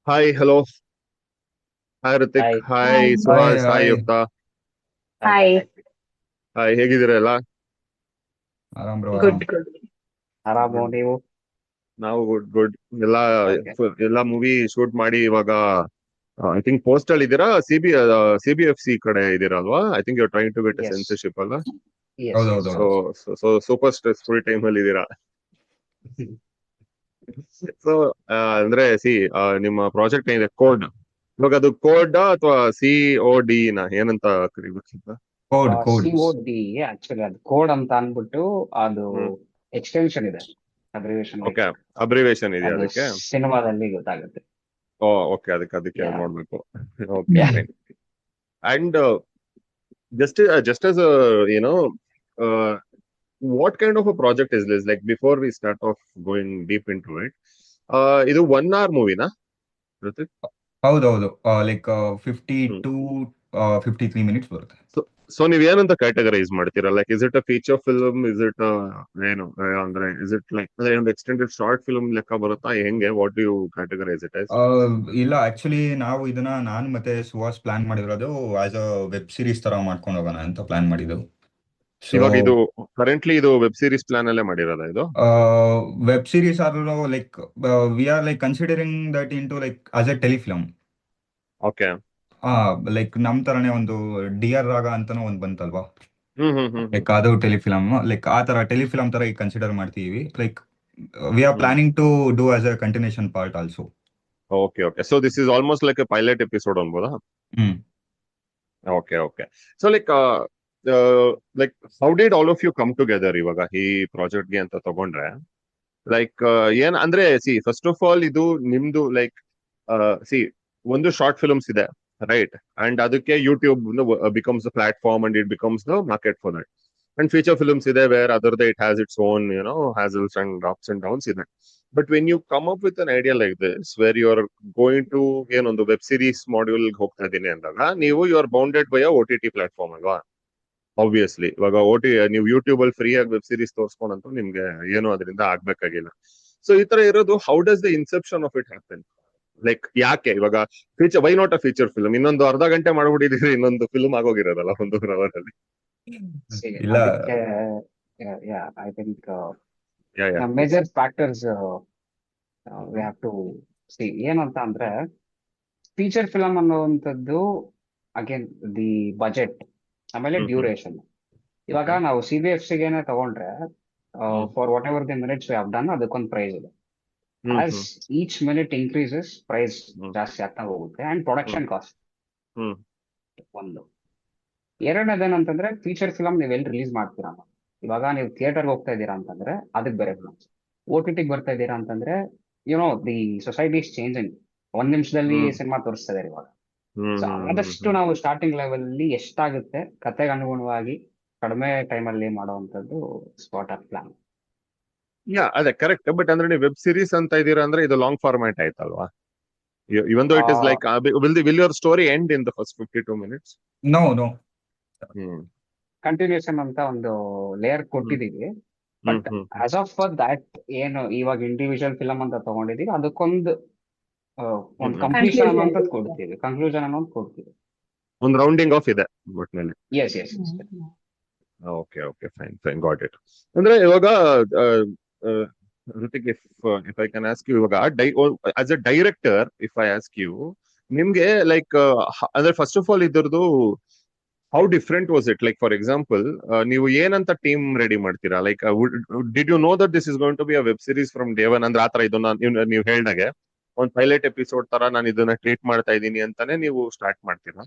Hi hello. Hi Hrithik, hi hi hi hi Suhas, hi hi. Yukta. Hi hi. Hi hi, ಹೇಗಿದ್ದೀರಲ್ಲ? ಆರಾಮ್ bro, ಆರಾಮ್. Good good ಆರಾಮು good. ನೀವು? ನಾವು ಗುಡ್ ಗುಡ್. ಎಲ್ಲ ಓಕೆ. ಎಲ್ಲ ಮೂವಿ ಶೂಟ್ ಮಾಡಿ ಇವಾಗ ಐ ಥಿಂಕ್ ಪೋಸ್ಟ್ ಅಲ್ಲಿ ಇದ್ದೀರಾ, CBFC ಕಡೆ ಇದ್ದೀರಲ್ವಾ? I think you trying to get yes censorship ಅಲ್ಲ? ಎಸ್ ಎಸ್ ಸೊ ಹೌದೌದೌದು. ಸೊ ಸೂಪರ್ ಸ್ಟ್ರೆಸ್ಫುಲ್ ಟೈಮ್ ಅಲ್ಲಿ ಇದ್ದೀರಾ. ಸೊ ಅಂದ್ರೆ ನಿಮ್ಮ ಪ್ರಾಜೆಕ್ಟ್ ಏನಿದೆ ಕೋಡ್, ಇವಾಗ ಅದು ಕೋಡ್ ಅಥವಾ COD ಏನಂತ ಕರಿಬೇಕಿಂತ? ಕೋಡ್. COD. ಆಕ್ಚುಲಿ ಅದು ಕೋಡ್ ಅಂತ ಅನ್ಬಿಟ್ಟು ಅದು ಹ್ಮ್. ಎಕ್ಸ್ಟೆನ್ಷನ್ ಇದೆ, ಅಬ್ರಿವೇಶನ್ ಓಕೆ. ಲೈಕ್ ಅಬ್ರಿವೇಶನ್ ಇದೆಯಾ ಅದು ಅದಕ್ಕೆ? ಸಿನಿಮಾದಲ್ಲಿ ಗೊತ್ತಾಗುತ್ತೆ. ಓ, ಓಕೆ. ಅದಕ್ಕೆ ಯಾ ನೋಡ್ಬೇಕು. Okay, yeah fine. And just as a, what kind of a project is this? Like before we start off going deep into it, ಇದು 1 hour ಮೂವಿನಾ, ಋತಿಕ್? ಹೌದೌದು. Like 50 hmm. ಟು 53 ಮಿನಿಟ್ಸ್ ಬರುತ್ತೆ. ಸೊ ಸೊ ನೀವ್ ಏನಂತ categorise ಮಾಡ್ತೀರಾ? Like is it a feature film, is it ಏನು ಅಂದ್ರೆ is it like ಅಂದ್ರೆ ಒಂದು ಎಕ್ಸ್ಟೆಂಡೆಡ್ ಶಾರ್ಟ್ ಫಿಲ್ಮ್ ಲೆಕ್ಕ ಬರುತ್ತಾ, ಹೆಂಗೆ? What you categorise it as? ಆ, ಇಲ್ಲ, ಆಕ್ಚುಲಿ ನಾವು ಇದನ್ನ ನಾನು ಮತ್ತೆ ಸುಹಾಸ್ ಪ್ಲಾನ್ ಮಾಡಿರೋದು ಆಸ್ ಅ ವೆಬ್ ಸೀರೀಸ್ ತರ ಮಾಡ್ಕೊಂಡು ಹೋಗೋಣ ಅಂತ ಪ್ಲಾನ್ ಮಾಡಿದ್ದು. ಸೊ ಇವಾಗ ಇದು ಕರೆಂಟ್ಲಿ ಇದು ವೆಬ್ ಸೀರೀಸ್ ಪ್ಲಾನ್ ಅಲ್ಲೇ ಮಾಡಿರೋದಾ ಇದು? ವೆಬ್ ಸೀರೀಸ್ ಆದ್ರೂ like we are like considering that in to like as a telefilm. Okay. Like ನಮ್ ತರನೇ ಒಂದು ಡಿಯರ್ ರಾಗ ಅಂತಾನೂ ಒಂದು ಬಂತಲ್ವಾ. Hmm hmm hmm hmm like ಅದು ಟೆಲಿಫಿಲಮ್, ಲೈಕ್ ಆ ತರ ಟೆಲಿಫಿಲಮ್ ತರ ಈಗ ಕನ್ಸಿಡರ್ ಮಾಡ್ತೀವಿ. Like we are hmm. Planning to do as a continuation part also. Okay, okay. So this is almost like a pilot episode ಅನ್ಬೋದಾ? Hmm. Okay, okay. So like how did all of you come together ಇವಾಗ ಈ project ಗೆ ಅಂತ ತಗೊಂಡ್ರೆ? Like ಏನ್ ಅಂದ್ರೆ first of all ಇದು ನಿಮ್ದು ಲೈಕ್ ಸಿ ಒಂದು ಶಾರ್ಟ್ ಫಿಲ್ಮ್ಸ್ ಇದೆ, ರೈಟ್? ಅಂಡ್ ಅದಕ್ಕೆ YouTube becomes the platform and it becomes the market for that. And feature films ಇದೆ where other it has its own hassles and ups and downs ಇದೆ. But when you come up with an idea like this where you are going to ಏನೊಂದು web series module ಹೋಗ್ತಾ ಇದ್ದೀನಿ ಅಂದಾಗ, ನೀವು you are bounded by OTT platform ಅಲ್ವಾ? Obviously ಇವಾಗ ನೀವು YouTube ಅಲ್ಲಿ ಫ್ರೀ ಆಗಿ ವೆಬ್ ಸೀರೀಸ್ ತೋರಿಸ್ಕೊಂಡಂತೂ ನಿಮ್ಗೆ ಏನು ಅದರಿಂದ ಆಗ್ಬೇಕಾಗಿಲ್ಲ. ಸೊ ಈ ತರ ಇರೋದು, how does the inception of it happen? Like ಯಾಕೆ ಇವಾಗ why not a feature film? ಇನ್ನೊಂದು ಅರ್ಧ ಗಂಟೆ ಮಾಡ್ಬಿಟ್ಟಿದೀರಿ, ಇನ್ನೊಂದು ಫಿಲ್ಮ್ ಆಗೋಗಿರೋದಲ್ಲ 1 hour ಅಲ್ಲಿ. ಇಲ್ಲ. ಅದಕ್ಕೆ I think yeah yeah please. Major factors we have to see ಏನಂತ ಅಂದ್ರೆ ಫೀಚರ್ ಫಿಲಮ್ ಅನ್ನುವಂಥದ್ದು ಅಗೇನ್ ದಿ ಬಜೆಟ್, ಆಮೇಲೆ ಹ್ಮ್ ಹ್ಮ್. ಡ್ಯೂರೇಷನ್. ಇವಾಗ ಓಕೆ. ನಾವು CBFCಗೇನೆ ತಗೊಂಡ್ರೆ hmm for whatever the minutes we have done ಅದಕ್ಕೊಂದು ಪ್ರೈಸ್ ಇದೆ. Hmm as hmm each minute increases price hmm ಜಾಸ್ತಿ ಆಗ್ತಾ ಹೋಗುತ್ತೆ and hmm production cost hmm ಒಂದು. ಎರಡನೇದೇನಂತಂದ್ರೆ ಫೀಚರ್ ಫಿಲಮ್ ನೀವು ಎಲ್ಲಿ ರಿಲೀಸ್ ಮಾಡ್ತೀರಾ ಅನ್ನೋದು. ಇವಾಗ ನೀವು ಥಿಯೇಟರ್ಗೆ ಹೋಗ್ತಾ ಇದ್ದೀರಾ ಅಂತಂದ್ರೆ ಅದಕ್ಕೆ ಬೇರೆ ಫಿಲಮ್ಸ್. OTTಗೆ ಬರ್ತಾ ಇದ್ದೀರಾ ಅಂತಂದ್ರೆ ದಿ ಸೊಸೈಟಿ ಇಸ್ ಚೇಂಜಿಂಗ್. ಒಂದ್ ನಿಮಿಷದಲ್ಲಿ ಹ್ಮ್ ಸಿನಿಮಾ ತೋರಿಸ್ತಾ ಇದಾರೆ ಇವಾಗ. ಹ್ಮ್ ಸೊ ಹ್ಮ್ ಹ್ಮ್ ಆದಷ್ಟು ಹ್ಮ್. ನಾವು ಸ್ಟಾರ್ಟಿಂಗ್ ಲೆವೆಲ್ ಅಲ್ಲಿ ಎಷ್ಟಾಗುತ್ತೆ ಕತೆಗೆ ಅನುಗುಣವಾಗಿ ಕಡಿಮೆ ಟೈಮಲ್ಲಿ ಮಾಡುವಂಥದ್ದು ಸ್ಪಾಟ್ ಆಫ್ ಪ್ಲಾನ್. ಅದೇ ಕರೆಕ್ಟ್. ಬಟ್ ಅಂದ್ರೆ ನೀವು ವೆಬ್ ಸೀರೀಸ್ ಅಂತ ಇದೀರಾ ಅಂದ್ರೆ ಇದು ಲಾಂಗ್ ಫಾರ್ಮ್ಯಾಟ್ ಆಯ್ತಲ್ವಾ? Even though it is like will your story end in the first 52 minutes? No no. Hmm continuation ಅಂತ ಒಂದು ಲೇಯರ್ ಹ್ಮ್ ಕೊಟ್ಟಿದ್ದೀವಿ. Hmm but hmm as of that ಏನು ಇವಾಗ ಇಂಡಿವಿಜುವಲ್ ಫಿಲಮ್ ಅಂತ ತಗೊಂಡಿದೀವಿ ಅದಕ್ಕೊಂದು ಒಂದು ಹ್ಮ್. Completion conclusion. ಅನ್ನೋಂಥದ್ದು ಕೊಡ್ತೀವಿ, ಕನ್ಕ್ಲೂಷನ್ ಅನ್ನೋದು ಕೊಡ್ತೀವಿ. ಒಂದು ರೌಂಡಿಂಗ್ ಆಫ್ ಇದೆ ಒಟ್ನಲ್ಲಿ. Yes yes yes. Okay, okay, fine fine, got it. ಅಂದ್ರೆ ಇವಾಗ Hrithik, if I can ask you, ಇವಾಗ as a director if I ask you, ನಿಮ್ಗೆ ಲೈಕ್ ಅಂದ್ರೆ ಫಸ್ಟ್ ಆಫ್ ಆಲ್ ಇದ್ರದ್ದು how different was it? Like for example, ನೀವು ಏನಂತ team ready ಮಾಡ್ತೀರಾ? Like did you know that this is going to be a web series from day one? ಅಂದ್ರೆ ಆತರ ಇದನ್ನ ನೀವು ಹೇಳ್ದಾಗೆ ಒಂದ್ ಪೈಲಟ್ ಎಪಿಸೋಡ್ ತರ ನಾನು ಇದನ್ನ ಟ್ರೀಟ್ ಮಾಡ್ತಾ ಇದ್ದೀನಿ ಅಂತಾನೆ ನೀವು ಸ್ಟಾರ್ಟ್ ಮಾಡ್ತೀರಾ,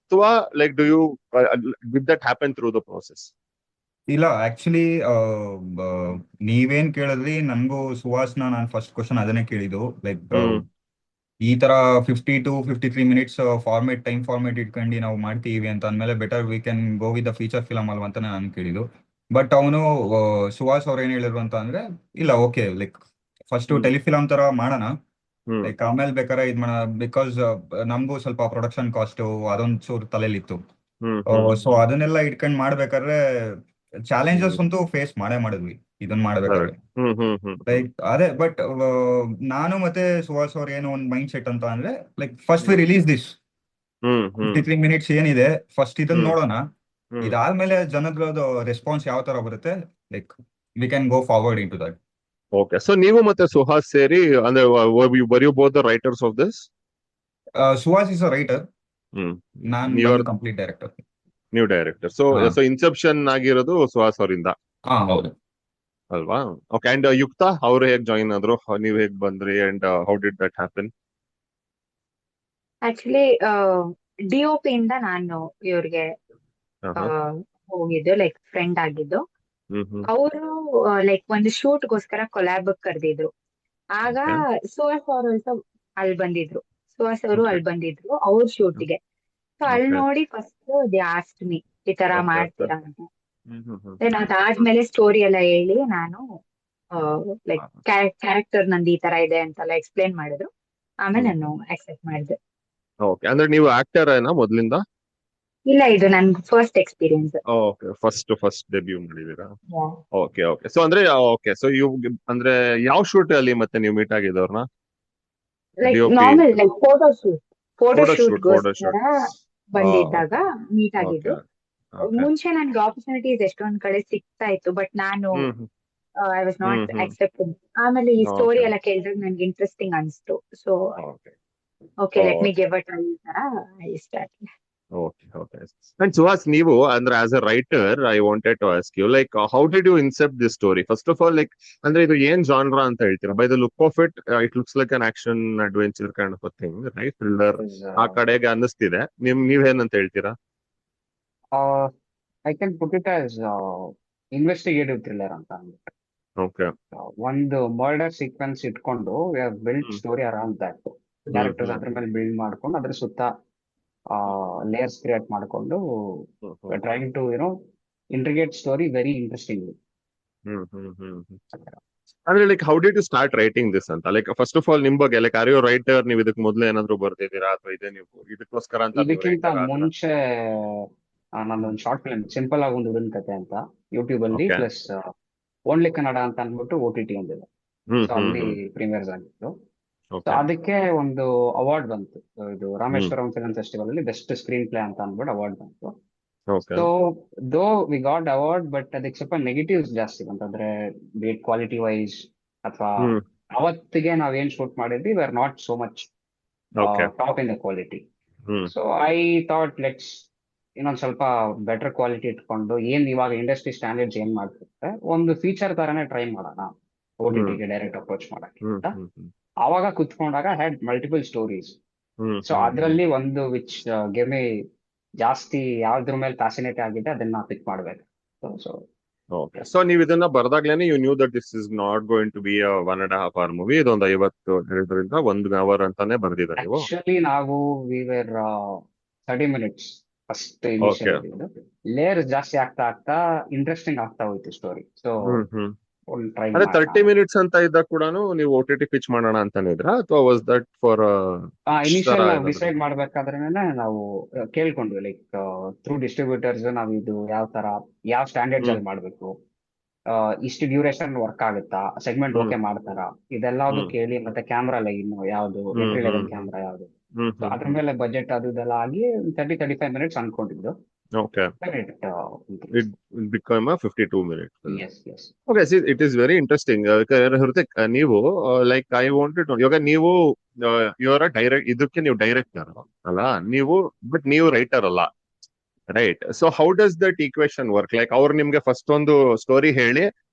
ಅಥವಾ like do you did that happen through the process? ಇಲ್ಲ, ಆಕ್ಚುಲಿ ನೀವೇನ್ ಕೇಳಿದ್ರಿ ನನ್ಗೂ ಸುಹಾಸ್ನ ನಾನು ಫಸ್ಟ್ ಕ್ವಶನ್ ಅದನ್ನೇ ಕೇಳಿದ್ದು. ಲೈಕ್ ಹ್ಮ್ ಈ ತರ 50 to 53 ಮಿನಿಟ್ಸ್ ಟೈಮ್ ಫಾರ್ಮೇಟ್ ಇಟ್ಕೊಂಡು ನಾವು ಮಾಡ್ತೀವಿ ಅಂತ ಅಂದ್ಮೇಲೆ better we can go with the feature film ಅಲ್ವಾ ಅಂತ ನಾನು ಕೇಳಿದ್ದು. ಬಟ್ ಅವನು ಸುಹಾಸ್ ಅವ್ರು ಏನ್ ಹೇಳಿದ್ರು ಅಂತ ಅಂದ್ರೆ, ಇಲ್ಲ ಓಕೆ, ಲೈಕ್ ಫಸ್ಟ್ ಹ್ಮ್ ಟೆಲಿಫಿಲಮ್ ತರ ಮಾಡೋಣ, ಹ್ಮ್ ಲೈಕ್ ಆಮೇಲೆ ಬೇಕಾದ್ರೆ ಇದ್ ಮಾಡೋಣ. ಬಿಕಾಸ್ ನಮಗೂ ಸ್ವಲ್ಪ ಪ್ರೊಡಕ್ಷನ್ ಕಾಸ್ಟ್ ಅದೊಂದ್ ಚೂರು ತಲೆಲಿತ್ತು. ಹ್ಮ್ ಹ್ಮ್ ಸೊ ಅದನ್ನೆಲ್ಲ ಇಟ್ಕೊಂಡು ಮಾಡ್ಬೇಕಾದ್ರೆ ಚಾಲೆಂಜಸ್ ಅಂತೂ ಫೇಸ್ ಮಾಡಿದ್ವಿ ಇದನ್ನ ಮಾಡ್ಬೇಕಾದ್ರೆ. ಕರೆಕ್ಟ್. ಹ್ಮ್ ಹ್ಮ್ ಹ್ಮ್ ಹ್ಮ್ ಲೈಕ್ ಅದೇ ಬಟ್ ನಾನು ಮತ್ತೆ ಸುಹಾಸ್ ಅವ್ರ ಏನು ಒಂದು ಮೈಂಡ್ ಸೆಟ್ ಅಂತ ಅಂದ್ರೆ like first we hmm release this hmm hmm 53 minutes ಏನಿದೆ ಫಸ್ಟ್ ಇದನ್ನ ಹ್ಮ್ ನೋಡೋಣ. ಹ್ಮ್ ಇದಾದ್ಮೇಲೆ ಜನಗಳದ್ದು ರೆಸ್ಪಾನ್ಸ್ ಯಾವ ತರ ಬರುತ್ತೆ like we can go forward in to that. Okay. So ನೀವು ಮತ್ತೆ ಸುಹಾಸ್ ಸೇರಿ ಅಂದ್ರೆ were you both the writers of this? Suhas is a writer, hmm ನಾನ್ ನೀವ್ ಬಂದು ಕಂಪ್ಲೀಟ್ ಡೈರೆಕ್ಟರ್. ನೀವು ಡೈರೆಕ್ಟರ್. ಸೊ ಹಾ ಸೊ ಇನ್ಸೆಪ್ಷನ್ ಆಗಿರೋದು ಸುಹಾಸ್ ಅವರಿಂದ ಹಾ ಹೌದು. ಅಲ್ವಾ? ಓಕೆ. ಅಂಡ್ ಯುಕ್ತ ಅವ್ರು ಹೇಗ್ ಜಾಯಿನ್ ಆದ್ರು, ನೀವ್ ಹೇಗ್ ಬಂದ್ರಿ, and how did that happen? Actually DOP ಇಂದ ನಾನು ಇವ್ರಿಗೆ ಹೋಗಿದ್ದು, ಲೈಕ್ ಫ್ರೆಂಡ್ ಆಗಿದ್ದು. ಹ್ಮ್ ಹ್ಮ್ ಅವರು ಲೈಕ್ ಒಂದು ಶೂಟ್ಗೋಸ್ಕರ ಕೊಲ್ಯಾಬ್ ಕರೆದಿದ್ರು. ಆಗ ಓಕೆ ಸುಹಾಸ್ ಅವರು ಅಲ್ಲಿ ಬಂದಿದ್ರು. ಸುಹಾಸ್ ಅವರು ಓಕೆ ಅಲ್ಲಿ ಬಂದಿದ್ರು ಅವ್ರ ಶೂಟಿಗೆ. ಸೊ ಅಲ್ಲಿ ಓಕೆ ನೋಡಿ ಫಸ್ಟ್ ದೇ ಆಸ್ಟ್ ಮೀ ಈ ತರ ಓಕೆ ಓಕೆ. ಮಾಡ್ತೀರಾ ಅಂತ. ಹ್ಮ್ ಹ್ಮ್ ಹ್ಮ್ ದೆನ್ ಅದಾದ್ಮೇಲೆ ಸ್ಟೋರಿ ಎಲ್ಲ ಹೇಳಿ ನಾನು ಲೈಕ್ ಹ್ಮ್ ಕ್ಯಾರೆಕ್ಟರ್ ನಂದು ಈ ತರ ಇದೆ ಅಂತೆಲ್ಲ ಎಕ್ಸ್ಪ್ಲೇನ್ ಮಾಡಿದ್ರು. ಆಮೇಲೆ ಹ್ಮ್ ನಾನು ಅಕ್ಸೆಪ್ಟ್ ಮಾಡಿದೆ. ಓಕೆ. ಅಂದ್ರೆ ನೀವು ಆಕ್ಟರ್ ಏನಾ ಮೊದ್ಲಿಂದ? ಇಲ್ಲ, ಇದು ನನ್ first experience. Okay. First debut ಮಾಡಿದೀರಾ? Okay okay. ಸೊ ಅಂದ್ರೆ ಓಕೆ. ಸೊ ಇವ್ ಅಂದ್ರೆ ಯಾವ ಶೂಟ್ ಅಲ್ಲಿ ಮತ್ತೆ ನೀವು ಮೀಟ್ ಆಗಿದ್ದವ್ರನ್ನ? Like DOP normal like photo shoot photo shoot ಗೋಸ್ಕರ ಬಂದಿದ್ದಾಗ ಮೀಟ್ ಓಕೆ ಆಗಿದ್ದು. ಓಕೆ. ಮುಂಚೆ ನನ್ಗೆ ಆಪರ್ಚುನಿಟೀಸ್ ಎಷ್ಟೊಂದ್ ಕಡೆ ಸಿಗ್ತಾ ಇತ್ತು, ಬಟ್ ನಾನು hmm hmm I was hmm not hmm accepted. ಆಮೇಲೆ ಈ ಸ್ಟೋರಿ ಓಕೆ ಎಲ್ಲ ಕೇಳಿದಾಗ ನನ್ಗೆ ಇಂಟ್ರೆಸ್ಟಿಂಗ್ ಅನ್ಸ್ತು. So okay okay, let me okay give at ಈ ತರ I start. Okay okay. And Suhas, ನೀವು ಅಂದ್ರೆ as a writer I wanted to ask you like how did you incept this story? First of all like ಅಂದ್ರೆ ಇದು ಏನ್ genre ಅಂತ ಹೇಳ್ತೀರಾ? By the look of it it looks like an action adventure kind of a thing, right? Thriller ಆ ಕಡೆಗೆ ಅನ್ನಿಸ್ತಿದೆ. ನೀವೇನಂತ ಹೇಳ್ತೀರಾ? I can put it as investigative thriller ಅಂತ ಅಂದ್ಬಿಟ್ಟು. ಓಕೆ. ಒಂದು ಮರ್ಡರ್ ಸೀಕ್ವೆನ್ಸ್ ಇಟ್ಕೊಂಡು build hmm story around that. Hmm characters hmm ಅದ್ರ ಮೇಲೆ ಬಿಲ್ಡ್ ಮಾಡ್ಕೊಂಡು ಅದ್ರ ಸುತ್ತ ಲೇಯರ್ಸ್ ಕ್ರಿಯೇಟ್ ಮಾಡ್ಕೊಂಡು hmm hmm trying to intricate story very interesting. Hmm hmm hmm hmm. ಅಂದ್ರೆ like how did you start writing this ಅಂತ? Like first of all ನಿಮ್ ಬಗ್ಗೆ ಲೈಕ್ ಆರ್ ಯು ರೈಟರ್? ನೀವು ಇದಕ್ ಮೊದ್ಲು ಏನಾದ್ರು ಬರ್ದಿದ್ದೀರಾ ಅಥವಾ ಇದೆ ನೀವು ಇದಕ್ಕೋಸ್ಕರ ಅಂತ ನೀವು ಇದಕ್ಕಿಂತ ರೈಟರ್ ಆದ್ರ? ಮುಂಚೆ ನಂದೊಂದು ಶಾರ್ಟ್ ಫಿಲ್ಮ್ ಸಿಂಪಲ್ ಆಗಿ ಒಂದು ಹುಡುಗನ ಕತೆ ಅಂತ ಯೂಟ್ಯೂಬ್ ಅಲ್ಲಿ, ಓಕೆ. ಪ್ಲಸ್ ಓನ್ಲಿ ಕನ್ನಡ ಅಂತ ಅಂದ್ಬಿಟ್ಟು OTT ಒಂದಿದೆ. ಹ್ಮ್ ಸೊ ಹ್ಮ್ ಅಲ್ಲಿ ಹ್ಮ್ ಪ್ರೀಮಿಯರ್ಸ್ ಆಗಿತ್ತು. So okay. ಅದಕ್ಕೆ ಒಂದು ಅವಾರ್ಡ್ ಬಂತು. ಇದು ಹ್ಮ್ ರಾಮೇಶ್ವರಂ ಫಿಲ್ಮ್ ಫೆಸ್ಟಿವಲ್ ಅಲ್ಲಿ ಬೆಸ್ಟ್ ಸ್ಕ್ರೀನ್ ಪ್ಲೇ ಅಂತ ಅಂದ್ಬಿಟ್ಟು ಅವಾರ್ಡ್ ಬಂತು. ಓಕೆ. ಸೊ ದೋ ವಿ ಗಾಟ್ ಅವಾರ್ಡ್, ಬಟ್ ಅದಕ್ಕೆ ಸ್ವಲ್ಪ ನೆಗೆಟಿವ್ಸ್ ಜಾಸ್ತಿ ಬಂತಂದ್ರೆ ಬೇಟ್ ಕ್ವಾಲಿಟಿ ವೈಸ್ ಅಥವಾ ಹ್ಮ್ ಅವತ್ತಿಗೆ ನಾವೇನ್ ಶೂಟ್ ಮಾಡಿದ್ವಿ we are not so much okay. Top in the quality. Hmm so I thought let's ಇನ್ನೊಂದ್ ಸ್ವಲ್ಪ ಬೆಟರ್ ಕ್ವಾಲಿಟಿ ಇಟ್ಕೊಂಡು ಏನ್ ಇವಾಗ ಇಂಡಸ್ಟ್ರಿ ಸ್ಟ್ಯಾಂಡರ್ಡ್ಸ್ ಏನ್ ಮಾಡ್ತಿರುತ್ತೆ ಒಂದು ಫೀಚರ್ ತರನೇ ಟ್ರೈ ಮಾಡೋಣ ಹ್ಮ್ OTT ಡೈರೆಕ್ಟ್ ಅಪ್ರೋಚ್ ಮಾಡಕ್ಕೆ ಹ್ಮ್ ಅಂತ. ಹ್ಮ್ ಹ್ಮ್ ಆವಾಗ ಕುತ್ಕೊಂಡಾಗ had multiple stories. Hmm so hmm hmm ಅದರಲ್ಲಿ ಒಂದು ವಿಚ್ ಗೇವ್ ಮಿ ಜಾಸ್ತಿ ಯಾವ್ದ್ರ ಮೇಲೆ ಫ್ಯಾಸಿನೇಟ್ ಆಗಿದೆ ಅದನ್ನ ಪಿಕ್ ಮಾಡ್ಬೇಕು. So okay. ಸೊ ನೀವು ಇದನ್ನ ಬರ್ದಾಗ್ಲೇನೆ you knew that this is not going to be a 1.5 hour movie, ಇದೊಂದು 52 1 hour ಅಂತಾನೆ ಬರ್ದಿದ್ದಾರೆ ನೀವು? ಆಕ್ಚುಲಿ ನಾವು we were 30 minutes first okay. Initial layers ಜಾಸ್ತಿ ಆಗ್ತಾ ಆಗ್ತಾ ಇಂಟ್ರೆಸ್ಟಿಂಗ್ ಆಗ್ತಾ ಹೋಯ್ತು ಸ್ಟೋರಿ. ಸೊ ಹ್ಮ್ ಹ್ಮ್. ಒಂದು ಟ್ರೈ ಅದೇ ಮಾಡೋಣ. 30 minutes ಅಂತ ಇದ್ದಾಗ ಕೂಡ ನೀವು OTT ಪಿಚ್ ಮಾಡೋಣ ಅಂತಾನೆ ಇದ್ರಾ ಅಥವಾ ವಾಸ್ ದಟ್ ಫಾರ್ ಇನಿಷಿಯಲ್ ನಾವು ಡಿಸೈಡ್ ಮಾಡ್ಬೇಕಾದ್ರೇನೆ ನಾವು ಕೇಳ್ಕೊಂಡ್ವಿ ಲೈಕ್ ಥ್ರೂ ಡಿಸ್ಟ್ರಿಬ್ಯೂಟರ್ಸ್ ನಾವು ಇದು ಯಾವ ಸ್ಟ್ಯಾಂಡರ್ಡ್ಸ್ ಹ್ಮ್ ಅಲ್ಲಿ ಮಾಡ್ಬೇಕು, ಇಷ್ಟು ಡ್ಯೂರೇಷನ್ ವರ್ಕ್ ಆಗುತ್ತಾ, ಸೆಗ್ಮೆಂಟ್ ಹ್ಮ್ ಓಕೆ ಮಾಡ್ತಾರಾ, ಇದೆಲ್ಲದು ಹ್ಮ್ ಕೇಳಿ ಮತ್ತೆ ಕ್ಯಾಮ್ರಾ ಲೈನ್ ಯಾವ್ದು, ಹ್ಮ್ ಎಂಟ್ರಿ ಹ್ಮ್ ಲೆವೆಲ್ ಕ್ಯಾಮ್ರಾ ಯಾವ್ದು, ಹ್ಮ್ ಸೊ ಹ್ಮ್ ಅದ್ರ ಹ್ಮ್ ಮೇಲೆ ಬಜೆಟ್ ಅದು ಇದೆಲ್ಲ ಆಗಿ 35 minutes ಅನ್ಕೊಂಡಿದ್ದು. ಓಕೆ. It became a 52 minutes film. Yes yes Okay, see, it is very interesting. Hrithik, ನೀವು ಲೈಕ್ ಐ ವಾಂಟೆಡ್ ಇವಾಗ ನೀವು ಇವರ ಡೈರೆಕ್ಟ್ ಇದಕ್ಕೆ ನೀವು ಡೈರೆಕ್ಟರ್ ಅಲ್ಲ ನೀವು, ಬಟ್ ನೀವು ರೈಟರ್ ಅಲ್ಲ, right? So how does that equation work? Like ಅವ್ರು ನಿಮ್ಗೆ ಫಸ್ಟ್ ಒಂದು ಸ್ಟೋರಿ ಹೇಳಿ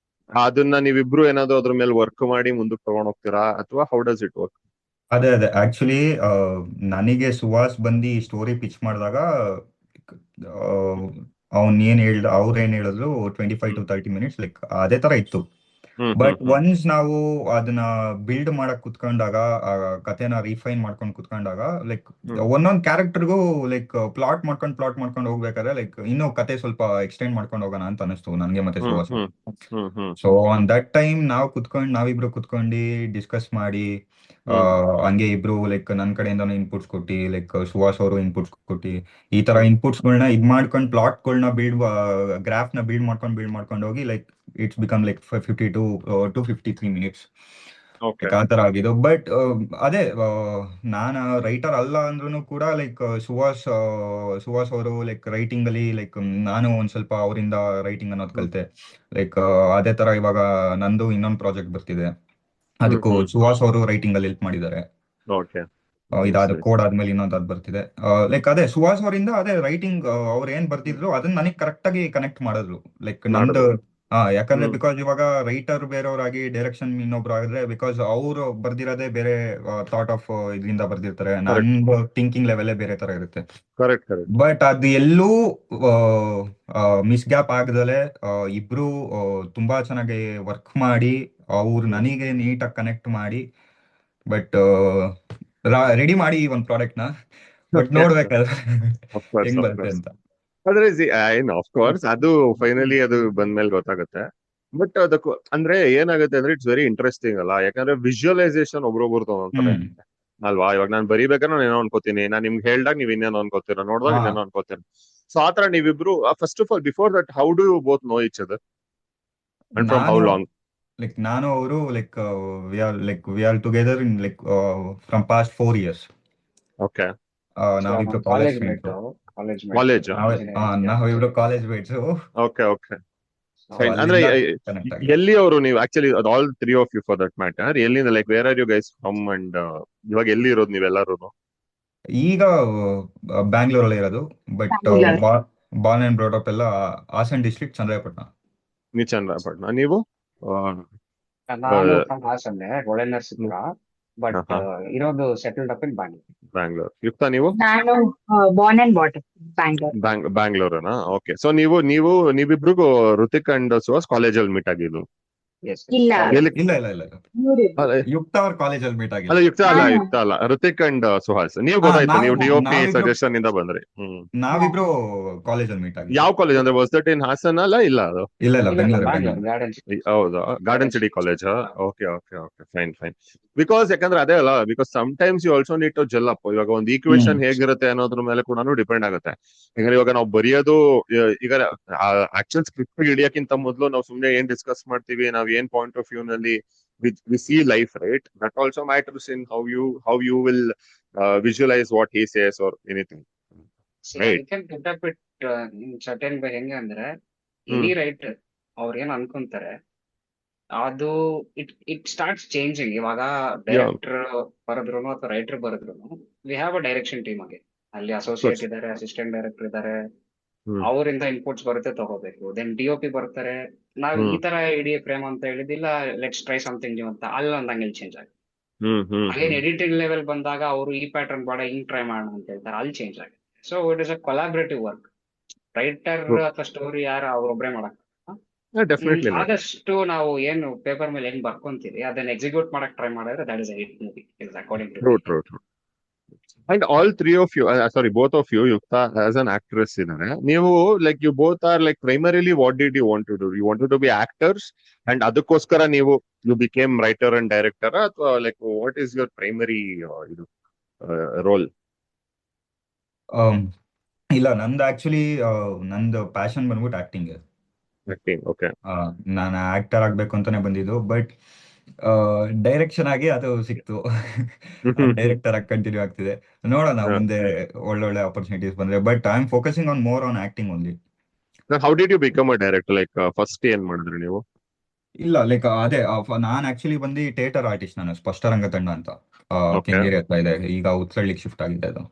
ಅದನ್ನ ನೀವಿಬ್ರು ಏನಾದ್ರು ಅದ್ರ ಮೇಲೆ ವರ್ಕ್ ಮಾಡಿ ಮುಂದಕ್ಕೆ ತಗೊಂಡ್ ಹೋಗ್ತೀರಾ ಅಥವಾ ಹೌ ಡಸ್ ಇಟ್ ವರ್ಕ್? ಅದೇ ಆಕ್ಚುಲಿ ನನಗೆ ಸುಹಾಸ್ ಬಂದು ಸ್ಟೋರಿ ಪಿಚ್ ಮಾಡಿದಾಗ ಅವ್ರು ಏನ್ ಹೇಳಿದ್ರು 25 to 30 minutes ಲೈಕ್ ಅದೇ ತರ ಇತ್ತು. ಬಟ್ ಒನ್ಸ್ ನಾವು ಅದನ್ನ ಬಿಲ್ಡ್ ಮಾಡಕ್ ಕುತ್ಕೊಂಡಾಗ ಆ ಕಥೆನ ರಿಫೈನ್ ಮಾಡ್ಕೊಂಡು ಕುತ್ಕೊಂಡಾಗ ಲೈಕ್ ಒಂದೊಂದ್ ಕ್ಯಾರೆಕ್ಟರ್ಗೂ ಲೈಕ್ ಪ್ಲಾಟ್ ಮಾಡ್ಕೊಂಡು ಹೋಗ್ಬೇಕಾದ್ರೆ ಲೈಕ್ ಇನ್ನೂ ಕತೆ ಸ್ವಲ್ಪ ಎಕ್ಸ್ಟೆಂಡ್ ಮಾಡ್ಕೊಂಡು ಹೋಗೋಣ ಅಂತ ಅನಿಸ್ತು ನನ್ಗೆ ಮತ್ತೆ Suhas. So on that time ನಾವಿಬ್ರು ಕುತ್ಕೊಂಡು ಡಿಸ್ಕಸ್ ಮಾಡಿ ಹಂಗೆ ಇಬ್ರು ಲೈಕ್ ನನ್ನ ಕಡೆಯಿಂದನೂ ಇನ್ಪುಟ್ಸ್ ಕೊಟ್ಟು ಲೈಕ್ ಸುಹಾಸ್ ಅವರು ಇನ್ಪುಟ್ಸ್ ಕೊಟ್ಟು ಈ ತರ ಇನ್ಪುಟ್ಸ್ಗಳನ್ನ ಇದ್ ಮಾಡ್ಕೊಂಡು ಪ್ಲಾಟ್ಗಳನ್ನ ಗ್ರಾಫ್ ನ ಬಿಲ್ಡ್ ಮಾಡ್ಕೊಂಡು ಹೋಗಿ like it's become like 52 to 53 minutes okay ಆ ತರ ಆಗಿದ್ದು. ಬಟ್ ಅದೇ ನಾನು ರೈಟರ್ ಅಲ್ಲ ಅಂದ್ರೂ ಕೂಡ ಲೈಕ್ ಸುಹಾಸ್ ಅವರು ಲೈಕ್ ರೈಟಿಂಗ್ ಅಲ್ಲಿ ಲೈಕ್ ನಾನು ಒಂದ್ ಸ್ವಲ್ಪ ಅವರಿಂದ ರೈಟಿಂಗ್ ಅನ್ನೋದು ಕಲಿತೆ. ಲೈಕ್ ಅದೇ ತರ ಇವಾಗ ನಂದು ಇನ್ನೊಂದು ಪ್ರಾಜೆಕ್ಟ್ ಬರ್ತಿದೆ, ಅದಕ್ಕೂ ಸುಹಾಸ್ ಅವರು ರೈಟಿಂಗ್ ಅಲ್ಲಿ ಹೆಲ್ಪ್ ಮಾಡಿದ್ದಾರೆ. ಓಕೆ ಇದಾದ ಕೋಡ್ ಆದ್ಮೇಲೆ ಇನ್ನೊಂದು ಅದ್ ಬರ್ತಿದೆ. ಲೈಕ್ ಅದೇ ಸುಹಾಸ್ ಅವರಿಂದ ಅದೇ ರೈಟಿಂಗ್ ಅವ್ರು ಏನ್ ಬರ್ತಿದ್ರು ಅದನ್ನ ನನಗೆ ಕರೆಕ್ಟ್ ಆಗಿ ಕನೆಕ್ಟ್ ಮಾಡಿದ್ರು. ಲೈಕ್ ನಂದು ಯಾಕಂದ್ರೆ ಬಿಕಾಸ್ ಇವಾಗ ರೈಟರ್ ಬೇರೆಯವ್ರಾಗಿ ಡೈರೆಕ್ಷನ್ ಇನ್ನೊಬ್ರು ಆಗಿದ್ರೆ ಬಿಕಾಸ್ ಅವ್ರು ಬರ್ದಿರೋದೇ ಬೇರೆ ಥಾಟ್ ಆಫ್ ಇದರಿಂದ ಬರ್ದಿರ್ತಾರೆ, ನನ್ನ ಥಿಂಕಿಂಗ್ ಲೆವೆಲೇ ಬೇರೆ ತರ ಇರುತ್ತೆ. ಕರೆಕ್ಟ್ ಕರೆಕ್ಟ್ ಬಟ್ ಅದು ಎಲ್ಲೂ ಮಿಸ್ ಗ್ಯಾಪ್ ಆಗದಲೆ ಇಬ್ರು ತುಂಬಾ ಚೆನ್ನಾಗಿ ವರ್ಕ್ ಮಾಡಿ ಅವ್ರು ನನಗೆ ನೀಟಾಗಿ ಕನೆಕ್ಟ್ ಮಾಡಿ ಬಟ್ ರೆಡಿ ಮಾಡಿ ಒಂದ್ ಪ್ರಾಡಕ್ಟ್ ನ ಬಟ್ ನೋಡ್ಬೇಕಾದ್ರೆ ಹೆಂಗ್ ಬರುತ್ತೆ ಅಂತ. ಆದ್ರೆ ಆಫ್ ಕೋರ್ಸ್ ಅದು ಫೈನಲಿ ಅದು ಬಂದ್ಮೇಲೆ ಗೊತ್ತಾಗುತ್ತೆ. ಬಟ್ ಅದಕ್ಕೂ ಅಂದ್ರೆ ಏನಾಗುತ್ತೆ ಅಂದ್ರೆ ಇಟ್ಸ್ ವೆರಿ ಇಂಟ್ರೆಸ್ಟಿಂಗ್ ಅಲ್ಲ, ಯಾಕಂದ್ರೆ ವಿಜುವಲೈಸೇಷನ್ ಒಬ್ರೊಬ್ರು ತಗೊಂತಾರೆ ಅಲ್ವಾ. ಇವಾಗ ನಾನು ಬರೀಬೇಕಾದ್ರೆ ನಾನು ಏನೋ ಅನ್ಕೋತೀನಿ, ನಾನು ನಿಮ್ಗೆ ಹೇಳ್ದಾಗ ನೀವ್ ಇನ್ನೇನೋ ಅನ್ಕೋತೀರ, ನೋಡ್ದಾಗ ಇನ್ನೇನೋ ಅನ್ಕೋತೀರ. ಸೊ ಆತರ ನೀವಿಬ್ರು first of all before that how do you both know each other and from how long? Like ನಾನು ಅವರು like we are together in like from past 4 years. Okay ನಾವಿಬ್ರು ಕಾಲೇಜ್ ಕಾಲೇಜ್ ಕಾಲೇಜ್ ನಾವಿಬ್ರು college mates. Okay okay fine. ಅಂದ್ರೆ ಎಲ್ಲಿ ಅವರು ನೀವು actually all three of you for that matter ಎಲ್ಲಿಂದ like where are you guys from and ಇವಾಗ ಎಲ್ಲಿ ಇರೋದು ನೀವೆಲ್ಲರೂ? ಈಗ ಬ್ಯಾಂಗ್ಳೂರಲ್ಲಿ ಇರೋದು, but Born and brought up ಎಲ್ಲ ಹಾಸನ್ ಡಿಸ್ಟ್ರಿಕ್ಟ್ ಚಂದ್ರಾಯಪಟ್ಟಣ. ನೀವು ಚಂದ್ರಾಯಪಟ್ಟಣ, ನೀವು? ನಾನು ಫ್ರಮ್ ಹಾಸನ್ನೆ ಒಳ್ಳೆ ನರಸೀಪುರ, ಬಟ್ ಇರೋದು settled up in Bangalore. Yukta ನೀವು? ನಾನು ಬಾರ್ನ್ ಅಂಡ್ ಬಾಟ್ ಬ್ಯಾಂಗ್ಳೂರ್. ಬ್ಯಾಂಗ್ಳೂರನಾ? ಓಕೆ. ಸೊ ನೀವಿಬ್ರಿಗೂ ಋತಿಕ್ ಅಂಡ್ ಸುಹಾಸ್ ಕಾಲೇಜಲ್ಲಿ ಮೀಟ್ ಆಗಿದ್ದು? ಇಲ್ಲ ಯುಕ್ತ ಅವ್ರ ಕಾಲೇಜಲ್ಲಿ ಮೀಟ್ ಆಗಿ. ಅಲ್ಲ ಯುಕ್ತ ಅಲ್ಲ ಋತಿಕ್ ಅಂಡ್ ಸುಹಾಸ್. ನೀವು ಗೊತ್ತಾಯ್ತು, ನೀವು ಡಿಒಪಿ ಸಜೆಷನ್ ಇಂದ ಬಂದ್ರಿ. ನಾವಿಬ್ರು ಕಾಲೇಜಲ್ಲಿ ಮೀಟ್ ಆಗಿ. ಯಾವ ಕಾಲೇಜ್ ಅಂದ್ರೆ ವಾಸ್ ದಟ್ ಇನ್ ಹಾಸನ್ ಅಲ್ಲ? ಇಲ್ಲ ಅದು ಇಲ್ಲ ಬೆಂಗಳೂರು. ಹೌದಾ? Garden city college. Okay okay okay fine fine. Because ಯಾಕಂದ್ರೆ ಅದೇ ಅಲ್ಲ, because sometimes you also need to gel up. ಇವಾಗ ಒಂದು ಈಕ್ವೇಶನ್ ಹೇಗಿರುತ್ತೆ ಅನ್ನೋದ್ರ ಮೇಲೆ ಕೂಡ ಡಿಪೆಂಡ್ ಆಗುತ್ತೆ. ಯಾಕಂದ್ರೆ ಇವಾಗ ನಾವು ಬರೆಯೋದು ಈಗ ಆಕ್ಚುಲ್ ಸ್ಕ್ರಿಪ್ಟ್ ಹಿಡಿಯಕ್ಕಿಂತ ಮೊದಲು ನಾವು ಸುಮ್ನೆ ಏನ್ ಡಿಸ್ಕಸ್ ಮಾಡ್ತೀವಿ, ನಾವ್ ಏನ್ ಪಾಯಿಂಟ್ ಆಫ್ ವ್ಯೂ ನಲ್ಲಿ we see life, right? That also matters in how you will visualize what he says or anything, right? You can interpret in certain way. ಹೆಂಗೆ ಅಂದ್ರೆ ಎನಿ ರೈಟರ್ ಅವ್ರು ಏನ್ ಅನ್ಕೊಂತಾರೆ ಅದು ಇಟ್ ಸ್ಟಾರ್ಟ್ಸ್ ಚೇಂಜಿಂಗ್. ಇವಾಗ director ಬರೆದ್ರು ಅಥವಾ writer ಬರೆದ್ರು we have a direction team ಆಗಿ. ಅಲ್ಲಿ ಅಸೋಸಿಯೇಟ್ ಇದಾರೆ, ಅಸಿಸ್ಟೆಂಟ್ ಡೈರೆಕ್ಟರ್ ಇದಾರೆ, ಅವರಿಂದ ಇನ್ಪುಟ್ಸ್ ಬರುತ್ತೆ ತಗೋಬೇಕು. ದೆನ್ ಡಿಒಪಿ ಬರ್ತಾರೆ, ನಾವ್ ಈ ತರ ಇಡೀ ಫ್ರೇಮ್ ಅಂತ ಹೇಳಿದಿಲ್ಲ, ಲೆಟ್ಸ್ ಟ್ರೈ ಸಮಥಿಂಗ್ ನ್ಯೂ ಅಂತ ಅಲ್ಲಿ ಒಂದ್ ಅಂಗಲ್ ಚೇಂಜ್ ಆಗುತ್ತೆ. ಅಗೇನ್ ಎಡಿಟಿಂಗ್ ಲೆವೆಲ್ ಬಂದಾಗ ಅವರು ಈ ಪ್ಯಾಟರ್ನ್ ಬೇಡ ಹಿಂಗ್ ಟ್ರೈ ಮಾಡೋಣ ಅಂತ ಹೇಳ್ತಾರೆ, ಅಲ್ಲಿ ಚೇಂಜ್ ಆಗುತ್ತೆ. So it is a collaborative work. Writer ಅಥವಾ ಸ್ಟೋರಿ ಯಾರು ಅವ್ರೊಬ್ರೆ ಮಾಡಕ್ ಆದಷ್ಟು ನಾವು ಏನು ಪೇಪರ್ ಮೇಲೆ ಹೆಂಗ್ ಬರ್ಕೊಂತೀವಿ ಅದನ್ನ ಎಕ್ಸಿಕ್ಯೂಟ್ ಮಾಡಕ್ ಟ್ರೈ ಮಾಡಿದ್ರೆ that is a hit movie according to True. And all three of you, sorry, both of you, Yukta as an actress, ನೀವು like you both are like primarily what did you want to do? You wanted to be actors and ಅದಕ್ಕೋಸ್ಕರ ನೀವು you became writer and director, ಅಥವಾ like what is your primary role? ಇಲ್ಲ, ನಂದು actually ನಂದು passion ಬಂದ್ಬಿಟ್ಟು acting. Okay. ನಾನು actor ಆಗ್ಬೇಕು ಅಂತಾನೆ ಬಂದಿದ್ದು, ಬಟ್ ಡೈರೆಕ್ಷನ್ ಆಗಿ ಅದು ಸಿಕ್ತು. ಡೈರೆಕ್ಟರ್ ಆಗಿ ಕಂಟಿನ್ಯೂ ಆಗ್ತಿದೆ. ನೋಡೋಣ ಮುಂದೆ ಒಳ್ಳೊಳ್ಳೆ ಆಪರ್ಚುನಿಟೀಸ್ ಬಂದ್ರೆ, but I am focusing on more on acting only. How did you become a director? Like first ಏನ್ ಮಾಡಿದ್ರಿ ನೀವು? ಇಲ್ಲ, ಲೈಕ್ ಅದೇ ನಾನ್ ಆಕ್ಚುಲಿ ಬಂದು ಥಿಯೇಟರ್ ಆರ್ಟಿಸ್ಟ್. ನಾನು ಸ್ಪಷ್ಟರಂಗ ತಂಡ ಅಂತ ಕೆಂಗೇರಿ ಹತ್ರ ಇದೆ, ಈಗ ಉತ್ಸಳ್ಳಿಗೆ ಶಿಫ್ಟ್ ಆಗಿದೆ ಅದು.